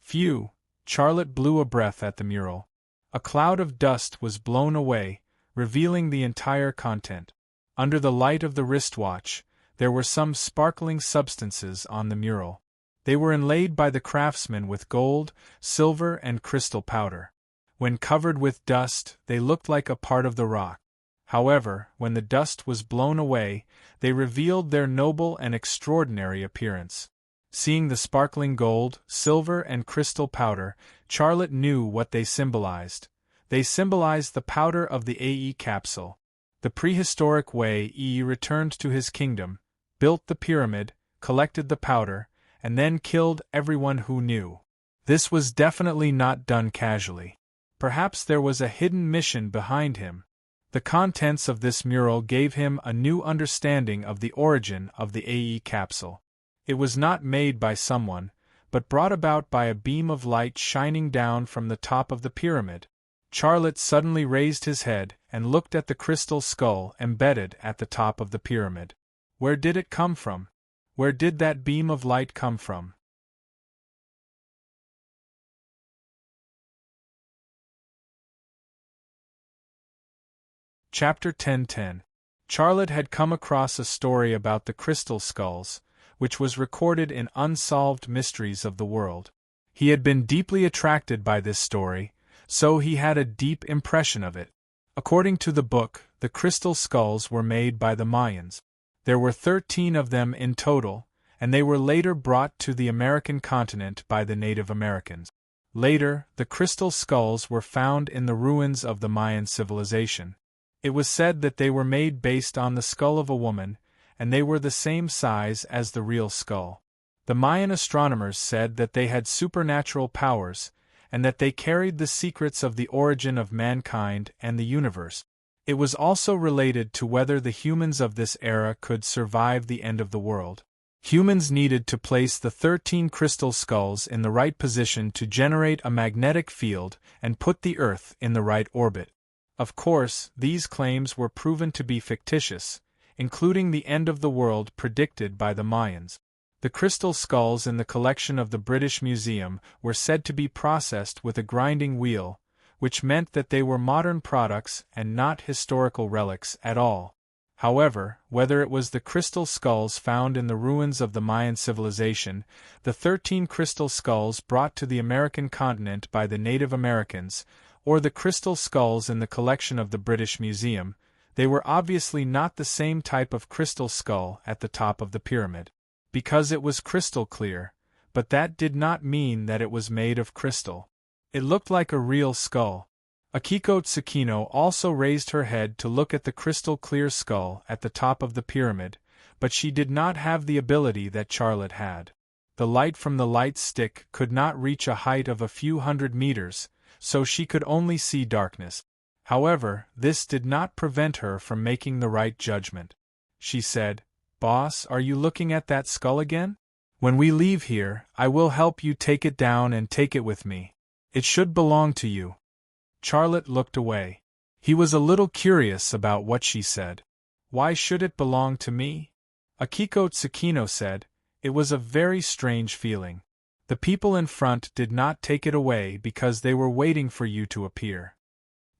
Phew! Charlotte blew a breath at the mural. A cloud of dust was blown away, revealing the entire content. Under the light of the wristwatch, there were some sparkling substances on the mural. They were inlaid by the craftsman with gold, silver, and crystal powder. When covered with dust, they looked like a part of the rock. However, when the dust was blown away, they revealed their noble and extraordinary appearance. Seeing the sparkling gold, silver, and crystal powder, Charlotte knew what they symbolized. They symbolized the powder of the AE capsule. The prehistoric way E returned to his kingdom, built the pyramid, collected the powder, and then killed everyone who knew. This was definitely not done casually. Perhaps there was a hidden mission behind him. The contents of this mural gave him a new understanding of the origin of the AE capsule. It was not made by someone, but brought about by a beam of light shining down from the top of the pyramid. Charlotte suddenly raised his head and looked at the crystal skull embedded at the top of the pyramid. Where did it come from? Where did that beam of light come from? Chapter 10:10. Charlotte had come across a story about the crystal skulls, which was recorded in Unsolved Mysteries of the World. He had been deeply attracted by this story, so he had a deep impression of it. According to the book, the crystal skulls were made by the Mayans. There were 13 of them in total, and they were later brought to the American continent by the Native Americans. Later, the crystal skulls were found in the ruins of the Mayan civilization. It was said that they were made based on the skull of a woman, and they were the same size as the real skull. The Mayan astronomers said that they had supernatural powers, and that they carried the secrets of the origin of mankind and the universe. It was also related to whether the humans of this era could survive the end of the world. Humans needed to place the 13 crystal skulls in the right position to generate a magnetic field and put the Earth in the right orbit. Of course, these claims were proven to be fictitious, including the end of the world predicted by the Mayans. The crystal skulls in the collection of the British Museum were said to be processed with a grinding wheel, which meant that they were modern products and not historical relics at all. However, whether it was the crystal skulls found in the ruins of the Mayan civilization, the 13 crystal skulls brought to the American continent by the Native Americans, or the crystal skulls in the collection of the British Museum, they were obviously not the same type of crystal skull at the top of the pyramid. Because it was crystal clear, but that did not mean that it was made of crystal. It looked like a real skull. Akiko Tsukino also raised her head to look at the crystal clear skull at the top of the pyramid, but she did not have the ability that Charlotte had. The light from the light stick could not reach a height of a few hundred meters, so she could only see darkness. However, this did not prevent her from making the right judgment. She said, "Boss, are you looking at that skull again? When we leave here, I will help you take it down and take it with me. It should belong to you." Charlotte looked away. He was a little curious about what she said. "Why should it belong to me?" Akiko Tsukino said, "It was a very strange feeling. The people in front did not take it away because they were waiting for you to appear."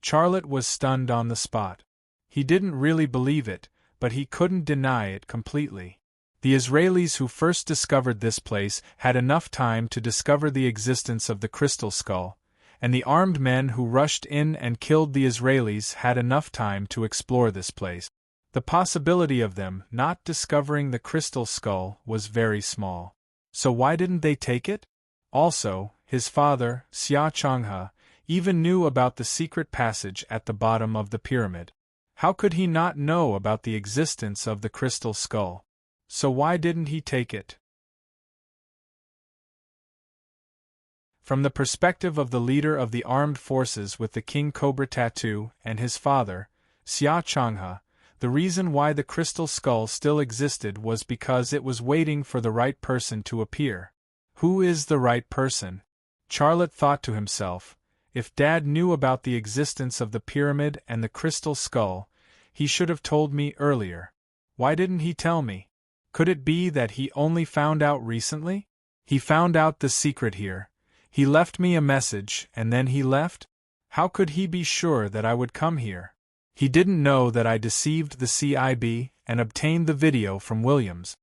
Charlotte was stunned on the spot. He didn't really believe it, but he couldn't deny it completely. The Israelis who first discovered this place had enough time to discover the existence of the crystal skull, and the armed men who rushed in and killed the Israelis had enough time to explore this place. The possibility of them not discovering the crystal skull was very small. So why didn't they take it? Also, his father, Xia Changhe, even knew about the secret passage at the bottom of the pyramid. How could he not know about the existence of the crystal skull? So why didn't he take it? From the perspective of the leader of the armed forces with the king cobra tattoo and his father, Xia Changhe, the reason why the crystal skull still existed was because it was waiting for the right person to appear. Who is the right person? Charlotte thought to himself, if Dad knew about the existence of the pyramid and the crystal skull, he should have told me earlier. Why didn't he tell me? Could it be that he only found out recently? He found out the secret here. He left me a message and then he left? How could he be sure that I would come here? He didn't know that I deceived the CIB and obtained the video from Williams.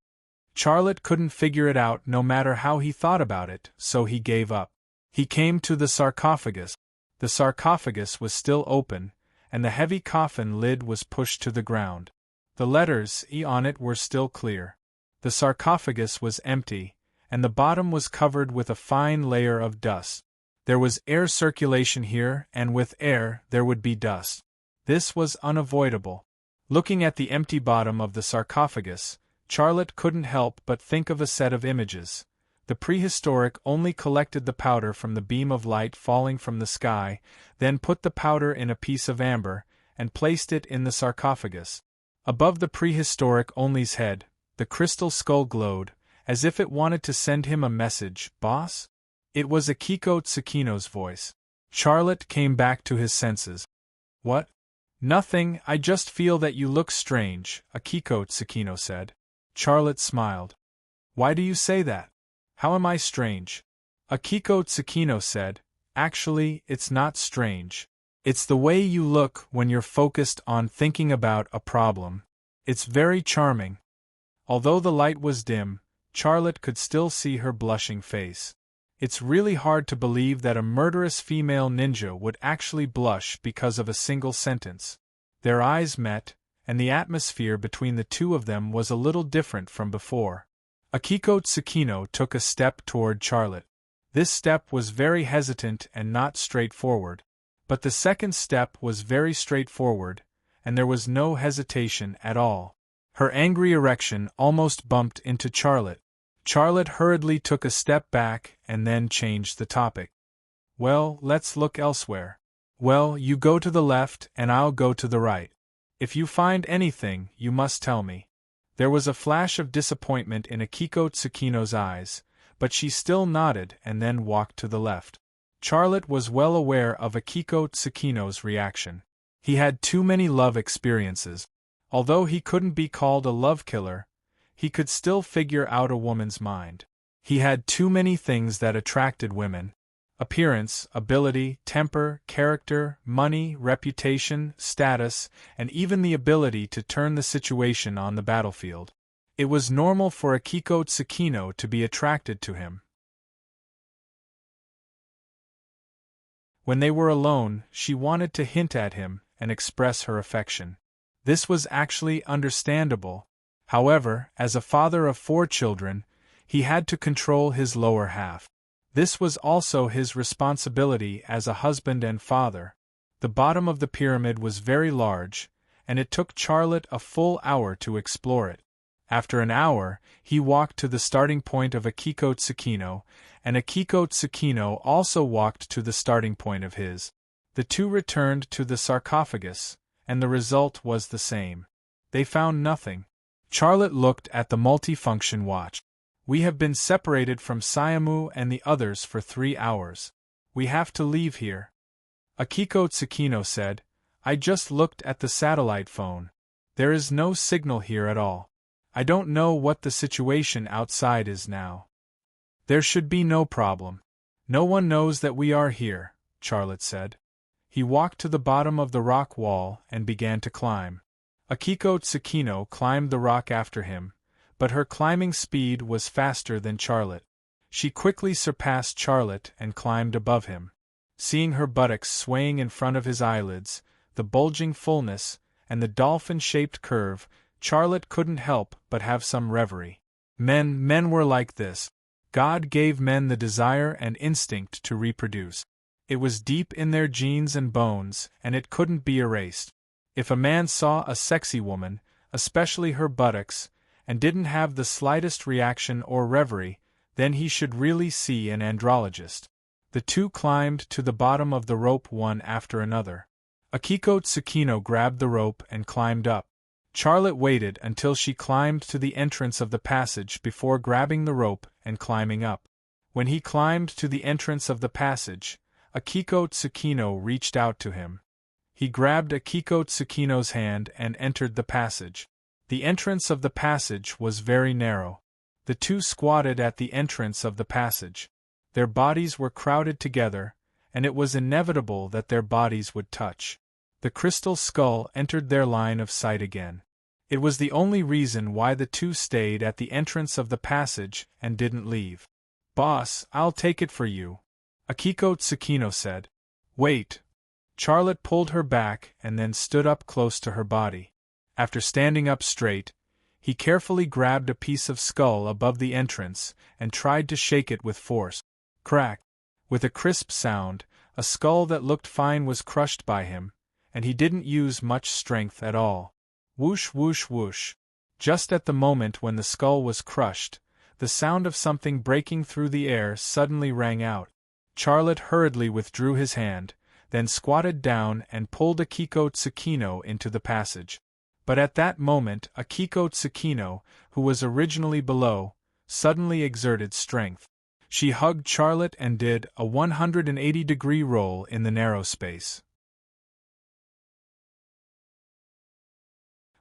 Charlotte couldn't figure it out no matter how he thought about it, so he gave up. He came to the sarcophagus. The sarcophagus was still open, and the heavy coffin lid was pushed to the ground. The letters E on it were still clear. The sarcophagus was empty, and the bottom was covered with a fine layer of dust. There was air circulation here, and with air there would be dust. This was unavoidable. Looking at the empty bottom of the sarcophagus, Charlotte couldn't help but think of a set of images. The prehistoric only collected the powder from the beam of light falling from the sky, then put the powder in a piece of amber, and placed it in the sarcophagus. Above the prehistoric only's head, the crystal skull glowed, as if it wanted to send him a message. "Boss?" It was Akiko Tsukino's voice. Charlotte came back to his senses. "What? Nothing, I just feel that you look strange, Akiko Tsukino said. Charlotte smiled. Why do you say that? How am I strange? Akiko Tsukino said, actually, it's not strange. It's the way you look when you're focused on thinking about a problem. It's very charming. Although the light was dim, Charlotte could still see her blushing face. It's really hard to believe that a murderous female ninja would actually blush because of a single sentence. Their eyes met, and the atmosphere between the two of them was a little different from before. Akiko Tsukino took a step toward Charlotte. This step was very hesitant and not straightforward. But the second step was very straightforward, and there was no hesitation at all. Her angry erection almost bumped into Charlotte. Charlotte hurriedly took a step back and then changed the topic. Well, let's look elsewhere. Well, you go to the left and I'll go to the right. If you find anything, you must tell me. There was a flash of disappointment in Akiko Tsukino's eyes, but she still nodded and then walked to the left. Charlotte was well aware of Akiko Tsukino's reaction. He had too many love experiences. Although he couldn't be called a love killer, he could still figure out a woman's mind. He had too many things that attracted women: appearance, ability, temper, character, money, reputation, status, and even the ability to turn the situation on the battlefield. It was normal for Akiko Tsukino to be attracted to him. When they were alone, she wanted to hint at him and express her affection. This was actually understandable. However, as a father of 4 children, he had to control his lower half. This was also his responsibility as a husband and father. The bottom of the pyramid was very large, and it took Charlotte a full hour to explore it. After an hour, he walked to the starting point of Akiko Tsukino, and Akiko Tsukino also walked to the starting point of his. The two returned to the sarcophagus, and the result was the same. They found nothing. Charlotte looked at the multifunction watch. We have been separated from Sayemu and the others for 3 hours. We have to leave here. Akiko Tsukino said, I just looked at the satellite phone. There is no signal here at all. I don't know what the situation outside is now. There should be no problem. No one knows that we are here, Charlotte said. He walked to the bottom of the rock wall and began to climb. Akiko Tsukino climbed the rock after him, but her climbing speed was faster than Charlotte. She quickly surpassed Charlotte and climbed above him. Seeing her buttocks swaying in front of his eyelids, the bulging fullness, and the dolphin-shaped curve, Charlotte couldn't help but have some reverie. Men were like this. God gave men the desire and instinct to reproduce. It was deep in their genes and bones, and it couldn't be erased. If a man saw a sexy woman, especially her buttocks, and didn't have the slightest reaction or reverie, then he should really see an andrologist. The two climbed to the bottom of the rope one after another. Akiko Tsukino grabbed the rope and climbed up. Charlotte waited until she climbed to the entrance of the passage before grabbing the rope and climbing up. When he climbed to the entrance of the passage, Akiko Tsukino reached out to him. He grabbed Akiko Tsukino's hand and entered the passage. The entrance of the passage was very narrow. The two squatted at the entrance of the passage. Their bodies were crowded together, and it was inevitable that their bodies would touch. The crystal skull entered their line of sight again. It was the only reason why the two stayed at the entrance of the passage and didn't leave. Boss, I'll take it for you, Akiko Tsukino said. Wait. Charlotte pulled her back and then stood up close to her body. After standing up straight, he carefully grabbed a piece of skull above the entrance and tried to shake it with force. Crack! With a crisp sound, a skull that looked fine was crushed by him, and he didn't use much strength at all. Whoosh whoosh whoosh. Just at the moment when the skull was crushed, the sound of something breaking through the air suddenly rang out. Charlotte hurriedly withdrew his hand, then squatted down and pulled Akiko Tsukino into the passage. But at that moment Akiko Tsukino, who was originally below, suddenly exerted strength. She hugged Charlotte and did a 180-degree roll in the narrow space.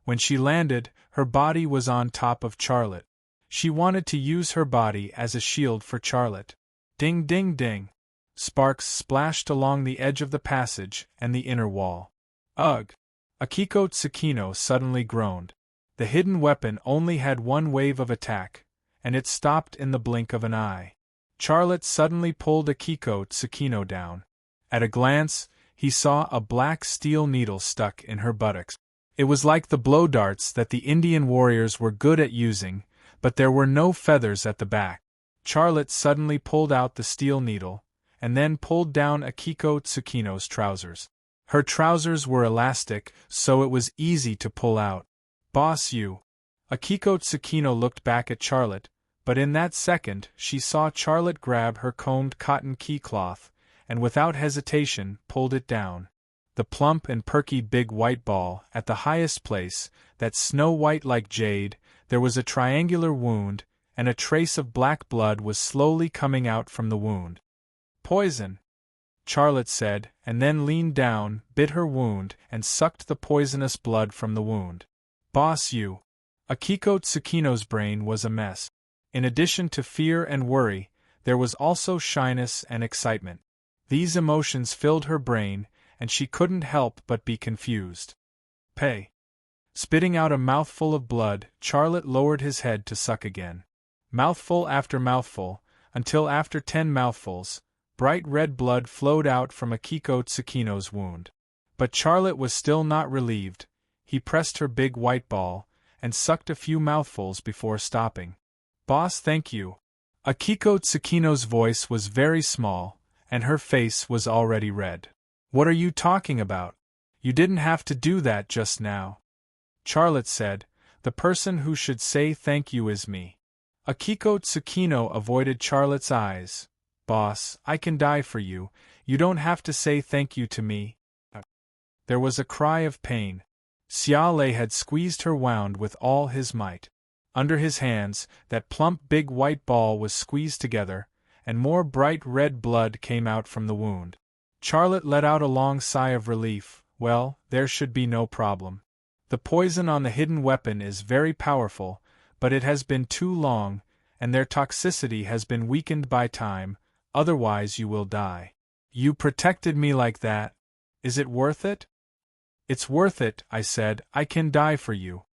When she landed, her body was on top of Charlotte. She wanted to use her body as a shield for Charlotte. Ding ding ding! Sparks splashed along the edge of the passage and the inner wall. Ugh! Akiko Tsukino suddenly groaned. The hidden weapon only had one wave of attack, and it stopped in the blink of an eye. Charlotte suddenly pulled Akiko Tsukino down. At a glance, he saw a black steel needle stuck in her buttocks. It was like the blow darts that the Indian warriors were good at using, but there were no feathers at the back. Charlotte suddenly pulled out the steel needle, and then pulled down Akiko Tsukino's trousers. Her trousers were elastic, so it was easy to pull out. Boss you! Akiko Tsukino looked back at Charlotte, but in that second she saw Charlotte grab her combed cotton key cloth, and without hesitation pulled it down. The plump and perky big white ball, at the highest place, that snow-white like jade, there was a triangular wound, and a trace of black blood was slowly coming out from the wound. Poison! Charlotte said, and then leaned down, bit her wound, and sucked the poisonous blood from the wound. Boss you! Akiko Tsukino's brain was a mess. In addition to fear and worry, there was also shyness and excitement. These emotions filled her brain, and she couldn't help but be confused. Pay! Spitting out a mouthful of blood, Charlotte lowered his head to suck again. Mouthful after mouthful, until after 10 mouthfuls, bright red blood flowed out from Akiko Tsukino's wound. But Charlotte was still not relieved. He pressed her big white ball, and sucked a few mouthfuls before stopping. Boss, thank you. Akiko Tsukino's voice was very small, and her face was already red. What are you talking about? You didn't have to do that just now. Charlotte said, the person who should say thank you is me. Akiko Tsukino avoided Charlotte's eyes. Boss, I can die for you, you don't have to say thank you to me. There was a cry of pain. Xiaolei had squeezed her wound with all his might. Under his hands, that plump big white ball was squeezed together, and more bright red blood came out from the wound. Charlotte let out a long sigh of relief. Well, there should be no problem. The poison on the hidden weapon is very powerful, but it has been too long, and their toxicity has been weakened by time, otherwise you will die. You protected me like that. Is it worth it? It's worth it, I said, I can die for you.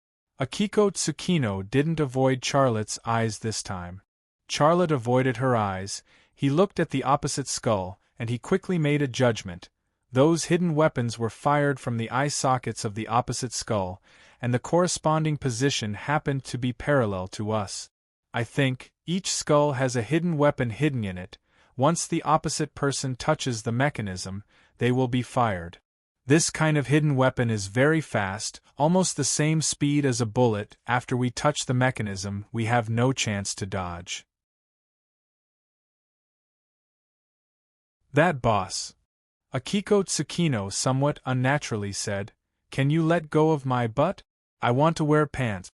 Akiko Tsukino didn't avoid Charlotte's eyes this time. Charlotte avoided her eyes. He looked at the opposite skull, and he quickly made a judgment. Those hidden weapons were fired from the eye sockets of the opposite skull, and the corresponding position happened to be parallel to us. I think, each skull has a hidden weapon hidden in it. Once the opposite person touches the mechanism, they will be fired. This kind of hidden weapon is very fast, almost the same speed as a bullet. After we touch the mechanism, we have no chance to dodge. That boss! Akiko Tsukino somewhat unnaturally said, can you let go of my butt? I want to wear pants.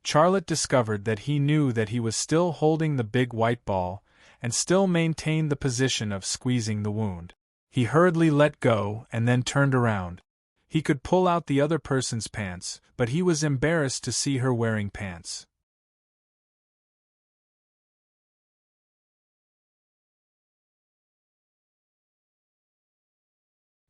Charlotte discovered that he knew that he was still holding the big white ball, and still maintained the position of squeezing the wound. He hurriedly let go and then turned around. He could pull out the other person's pants, but he was embarrassed to see her wearing pants.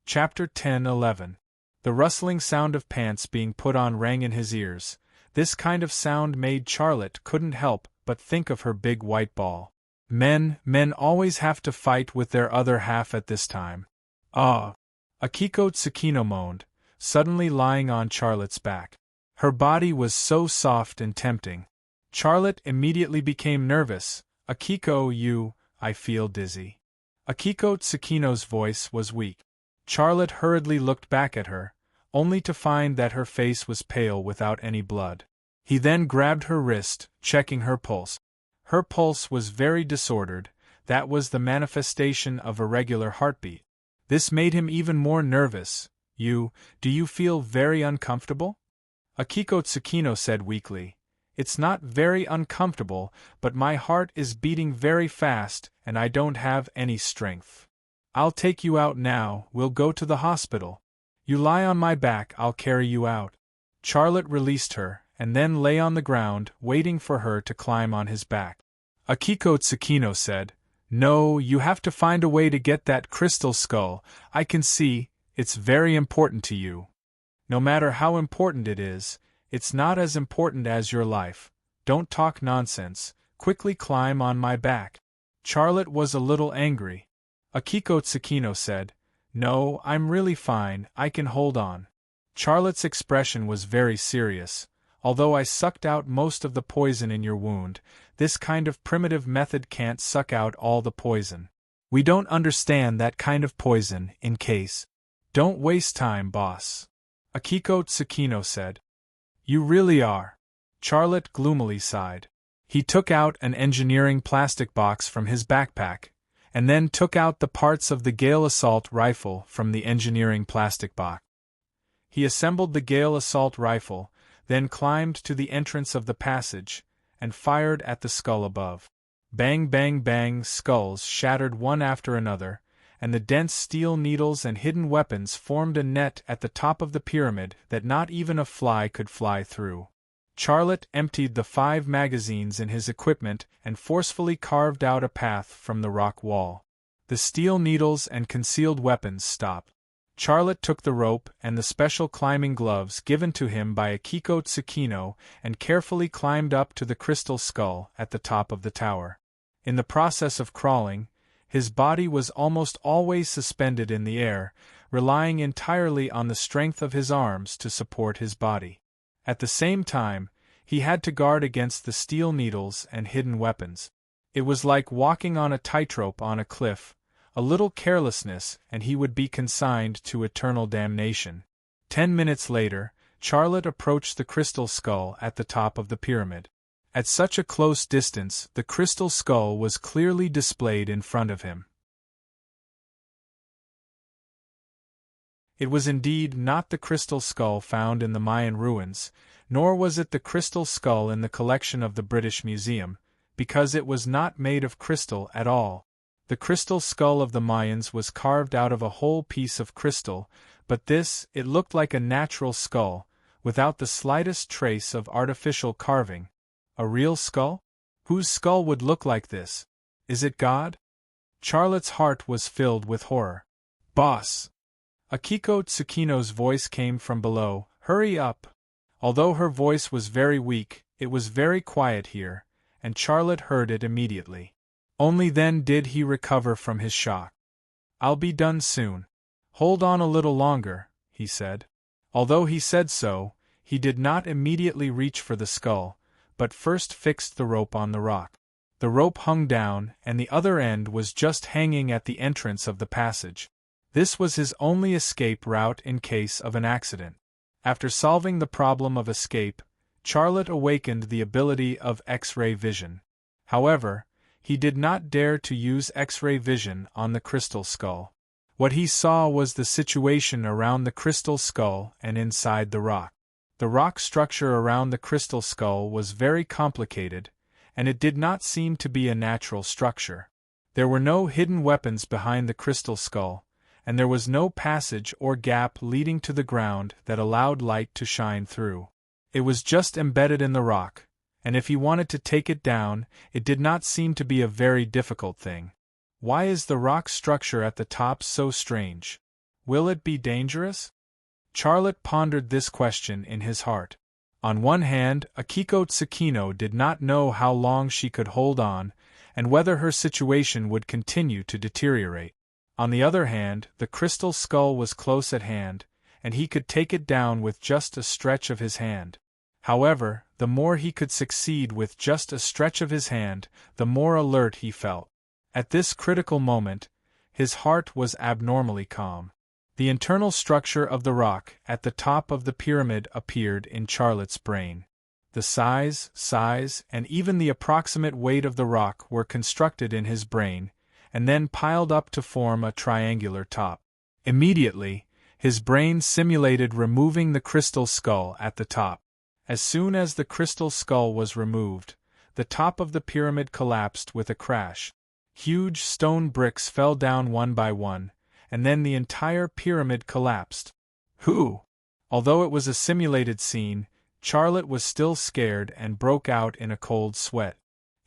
Chapter 10-11. The rustling sound of pants being put on rang in his ears. This kind of sound made Charlotte couldn't help but think of her big white ball. Men always have to fight with their other half at this time. Ah! Akiko Tsukino moaned, suddenly lying on Charlotte's back. Her body was so soft and tempting. Charlotte immediately became nervous. Akiko, I feel dizzy. Akiko Tsukino's voice was weak. Charlotte hurriedly looked back at her, only to find that her face was pale without any blood. He then grabbed her wrist, checking her pulse. Her pulse was very disordered. That was the manifestation of irregular heartbeat. This made him even more nervous. Do you feel very uncomfortable? Akiko Tsukino said weakly. It's not very uncomfortable, but my heart is beating very fast and I don't have any strength. I'll take you out now, we'll go to the hospital. You lie on my back, I'll carry you out. Charlotte released her, and then lay on the ground, waiting for her to climb on his back. Akiko Tsukino said, "No, you have to find a way to get that crystal skull. I can see, it's very important to you. No matter how important it is, it's not as important as your life. Don't talk nonsense, quickly climb on my back." Charlotte was a little angry. Akiko Tsukino said, "No, I'm really fine, I can hold on." Charlotte's expression was very serious. "Although I sucked out most of the poison in your wound, this kind of primitive method can't suck out all the poison. We don't understand that kind of poison, in case. Don't waste time, boss." Akiko Tsukino said. "You really are." Charlotte gloomily sighed. He took out an engineering plastic box from his backpack, and then took out the parts of the Gale assault rifle from the engineering plastic box. He assembled the Gale assault rifle, then climbed to the entrance of the passage, and fired at the skull above. Bang bang bang, skulls shattered one after another, and the dense steel needles and hidden weapons formed a net at the top of the pyramid that not even a fly could fly through. Charlotte emptied the 5 magazines in his equipment and forcefully carved out a path from the rock wall. The steel needles and concealed weapons stopped. Charlotte took the rope and the special climbing gloves given to him by Akiko Tsukino and carefully climbed up to the crystal skull at the top of the tower. In the process of crawling, his body was almost always suspended in the air, relying entirely on the strength of his arms to support his body. At the same time, he had to guard against the steel needles and hidden weapons. It was like walking on a tightrope on a cliff. A little carelessness and he would be consigned to eternal damnation. 10 minutes later, Charlotte approached the crystal skull at the top of the pyramid. At such a close distance, the crystal skull was clearly displayed in front of him. It was indeed not the crystal skull found in the Mayan ruins, nor was it the crystal skull in the collection of the British Museum, because it was not made of crystal at all. The crystal skull of the Mayans was carved out of a whole piece of crystal, but it looked like a natural skull, without the slightest trace of artificial carving. A real skull? Whose skull would look like this? Is it God? Charlotte's heart was filled with horror. "Boss!" Akiko Tsukino's voice came from below, "Hurry up!" Although her voice was very weak, it was very quiet here, and Charlotte heard it immediately. Only then did he recover from his shock. "I'll be done soon. Hold on a little longer," he said. Although he said so, he did not immediately reach for the skull, but first fixed the rope on the rock. The rope hung down, and the other end was just hanging at the entrance of the passage. This was his only escape route in case of an accident. After solving the problem of escape, Charlotte awakened the ability of X-ray vision. However, he did not dare to use X-ray vision on the crystal skull. What he saw was the situation around the crystal skull and inside the rock. The rock structure around the crystal skull was very complicated, and it did not seem to be a natural structure. There were no hidden weapons behind the crystal skull, and there was no passage or gap leading to the ground that allowed light to shine through. It was just embedded in the rock, and if he wanted to take it down, it did not seem to be a very difficult thing. Why is the rock structure at the top so strange? Will it be dangerous? Charlotte pondered this question in his heart. On one hand, Akiko Tsukino did not know how long she could hold on, and whether her situation would continue to deteriorate. On the other hand, the crystal skull was close at hand, and he could take it down with just a stretch of his hand. However, the more he could succeed with just a stretch of his hand, the more alert he felt. At this critical moment, his heart was abnormally calm. The internal structure of the rock at the top of the pyramid appeared in Charlotte's brain. The size, and even the approximate weight of the rock were constructed in his brain, and then piled up to form a triangular top. Immediately, his brain simulated removing the crystal skull at the top. As soon as the crystal skull was removed, the top of the pyramid collapsed with a crash. Huge stone bricks fell down one by one, and then the entire pyramid collapsed. "Who? Although it was a simulated scene, Charlotte was still scared and broke out in a cold sweat.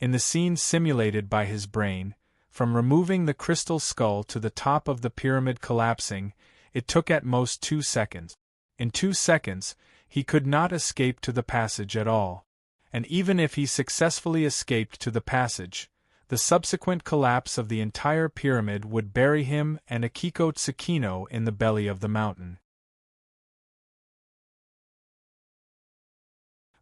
In the scene simulated by his brain, from removing the crystal skull to the top of the pyramid collapsing, it took at most 2 seconds. In 2 seconds, he could not escape to the passage at all. And even if he successfully escaped to the passage, the subsequent collapse of the entire pyramid would bury him and Akiko Tsukino in the belly of the mountain.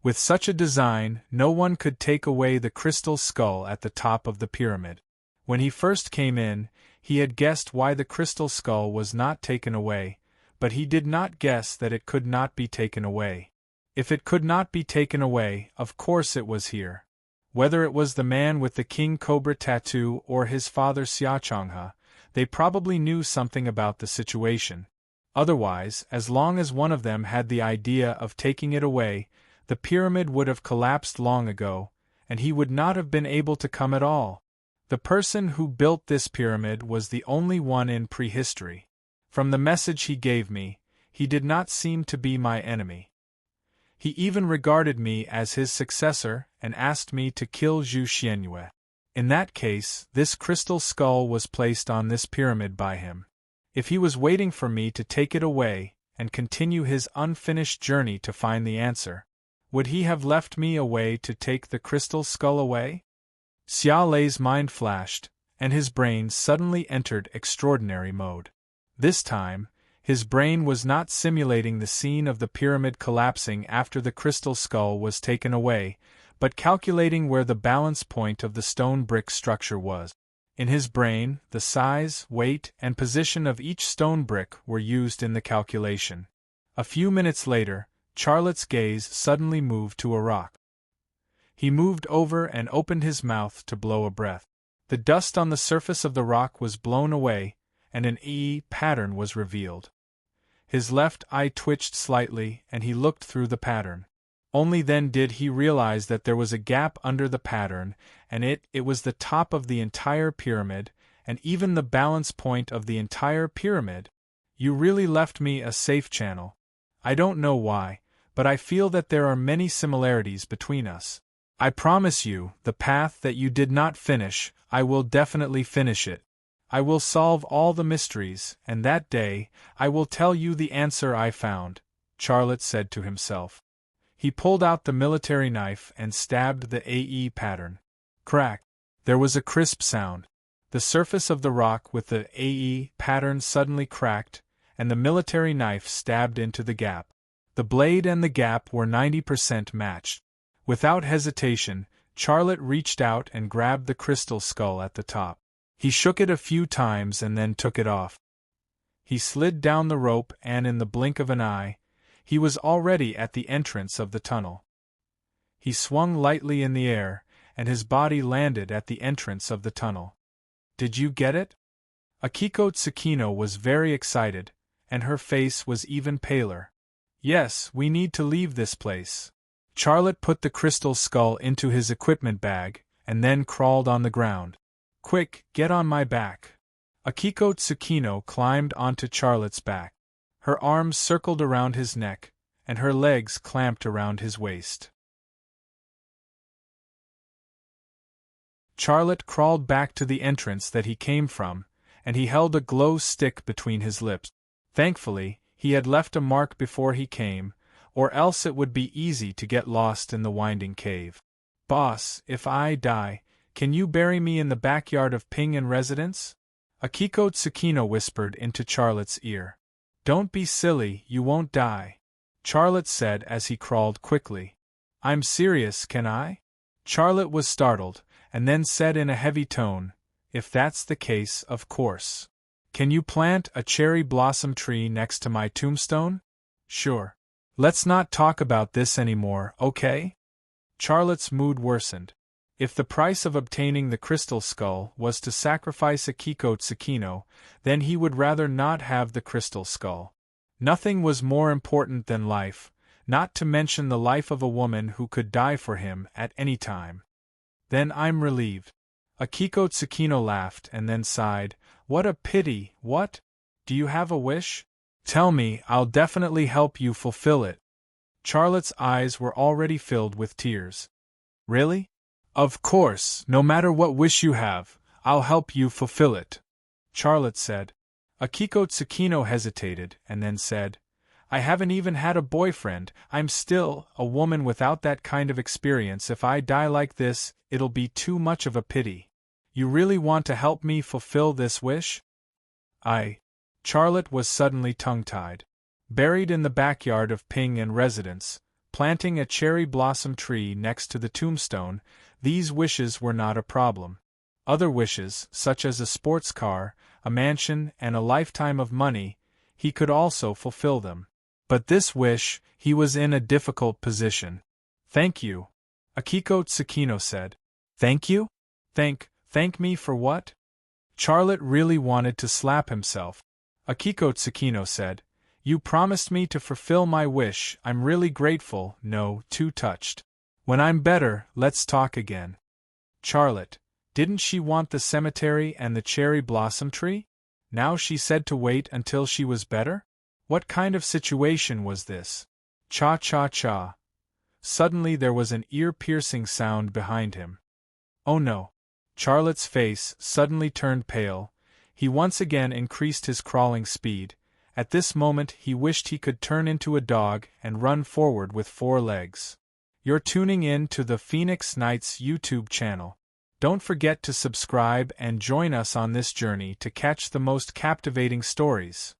With such a design, no one could take away the crystal skull at the top of the pyramid. When he first came in, he had guessed why the crystal skull was not taken away, but he did not guess that it could not be taken away. If it could not be taken away, of course it was here. Whether it was the man with the king cobra tattoo or his father Xiaochanghe, they probably knew something about the situation. Otherwise, as long as one of them had the idea of taking it away, the pyramid would have collapsed long ago, and he would not have been able to come at all. The person who built this pyramid was the only one in prehistory. From the message he gave me, he did not seem to be my enemy. He even regarded me as his successor and asked me to kill Zhu Xianyue. In that case, this crystal skull was placed on this pyramid by him. If he was waiting for me to take it away and continue his unfinished journey to find the answer, would he have left me a way to take the crystal skull away? Xia Lei's mind flashed, and his brain suddenly entered extraordinary mode. This time, his brain was not simulating the scene of the pyramid collapsing after the crystal skull was taken away, but calculating where the balance point of the stone brick structure was. In his brain, the size, weight, and position of each stone brick were used in the calculation. A few minutes later, Charlotte's gaze suddenly moved to a rock. He moved over and opened his mouth to blow a breath. The dust on the surface of the rock was blown away, and an E pattern was revealed. His left eye twitched slightly, and he looked through the pattern. Only then did he realize that there was a gap under the pattern, and it was the top of the entire pyramid, and even the balance point of the entire pyramid. You really left me a safe channel. I don't know why, but I feel that there are many similarities between us. I promise you, the path that you did not finish, I will definitely finish it. I will solve all the mysteries, and that day, I will tell you the answer I found, Charlotte said to himself. He pulled out the military knife and stabbed the AE pattern. Crack! There was a crisp sound. The surface of the rock with the AE pattern suddenly cracked, and the military knife stabbed into the gap. The blade and the gap were 90% matched. Without hesitation, Charlotte reached out and grabbed the crystal skull at the top. He shook it a few times and then took it off. He slid down the rope and in the blink of an eye, he was already at the entrance of the tunnel. He swung lightly in the air, and his body landed at the entrance of the tunnel. Did you get it? Akiko Tsukino was very excited, and her face was even paler. Yes, we need to leave this place. Charlotte put the crystal skull into his equipment bag, and then crawled on the ground. Quick, get on my back. Akiko Tsukino climbed onto Charlotte's back. Her arms circled around his neck, and her legs clamped around his waist. Charlotte crawled back to the entrance that he came from, and he held a glow stick between his lips. Thankfully, he had left a mark before he came, or else it would be easy to get lost in the winding cave. Boss, if I die, can you bury me in the backyard of Ping and Residence? Akiko Tsukino whispered into Charlotte's ear. Don't be silly, you won't die, Charlotte said as he crawled quickly. I'm serious, can I? Charlotte was startled, and then said in a heavy tone, If that's the case, of course. Can you plant a cherry blossom tree next to my tombstone? Sure. Let's not talk about this anymore, okay? Charlotte's mood worsened. If the price of obtaining the crystal skull was to sacrifice Akiko Tsukino, then he would rather not have the crystal skull. Nothing was more important than life, not to mention the life of a woman who could die for him at any time. Then I'm relieved. Akiko Tsukino laughed and then sighed. What a pity, what? Do you have a wish? Tell me, I'll definitely help you fulfill it. Charlotte's eyes were already filled with tears. Really? Of course, no matter what wish you have, I'll help you fulfill it, Charlotte said. Akiko Tsukino hesitated and then said, I haven't even had a boyfriend, I'm still a woman without that kind of experience. If I die like this, it'll be too much of a pity. You really want to help me fulfill this wish? Charlotte was suddenly tongue-tied. Buried in the backyard of Ping and residence, planting a cherry blossom tree next to the tombstone, these wishes were not a problem. Other wishes, such as a sports car, a mansion, and a lifetime of money, he could also fulfill them. But this wish, he was in a difficult position. Thank you, Akiko Tsukino said. Thank you? Thank me for what? Charlotte really wanted to slap himself. Akiko Tsukino said, You promised me to fulfill my wish. I'm really grateful, no, too touched. When I'm better, let's talk again. Charlotte, didn't she want the cemetery and the cherry blossom tree? Now she said to wait until she was better? What kind of situation was this? Cha-cha-cha. Suddenly there was an ear-piercing sound behind him. Oh no. Charlotte's face suddenly turned pale. He once again increased his crawling speed. At this moment he wished he could turn into a dog and run forward with 4 legs. You're tuning in to the Phoenix Nights YouTube channel. Don't forget to subscribe and join us on this journey to catch the most captivating stories.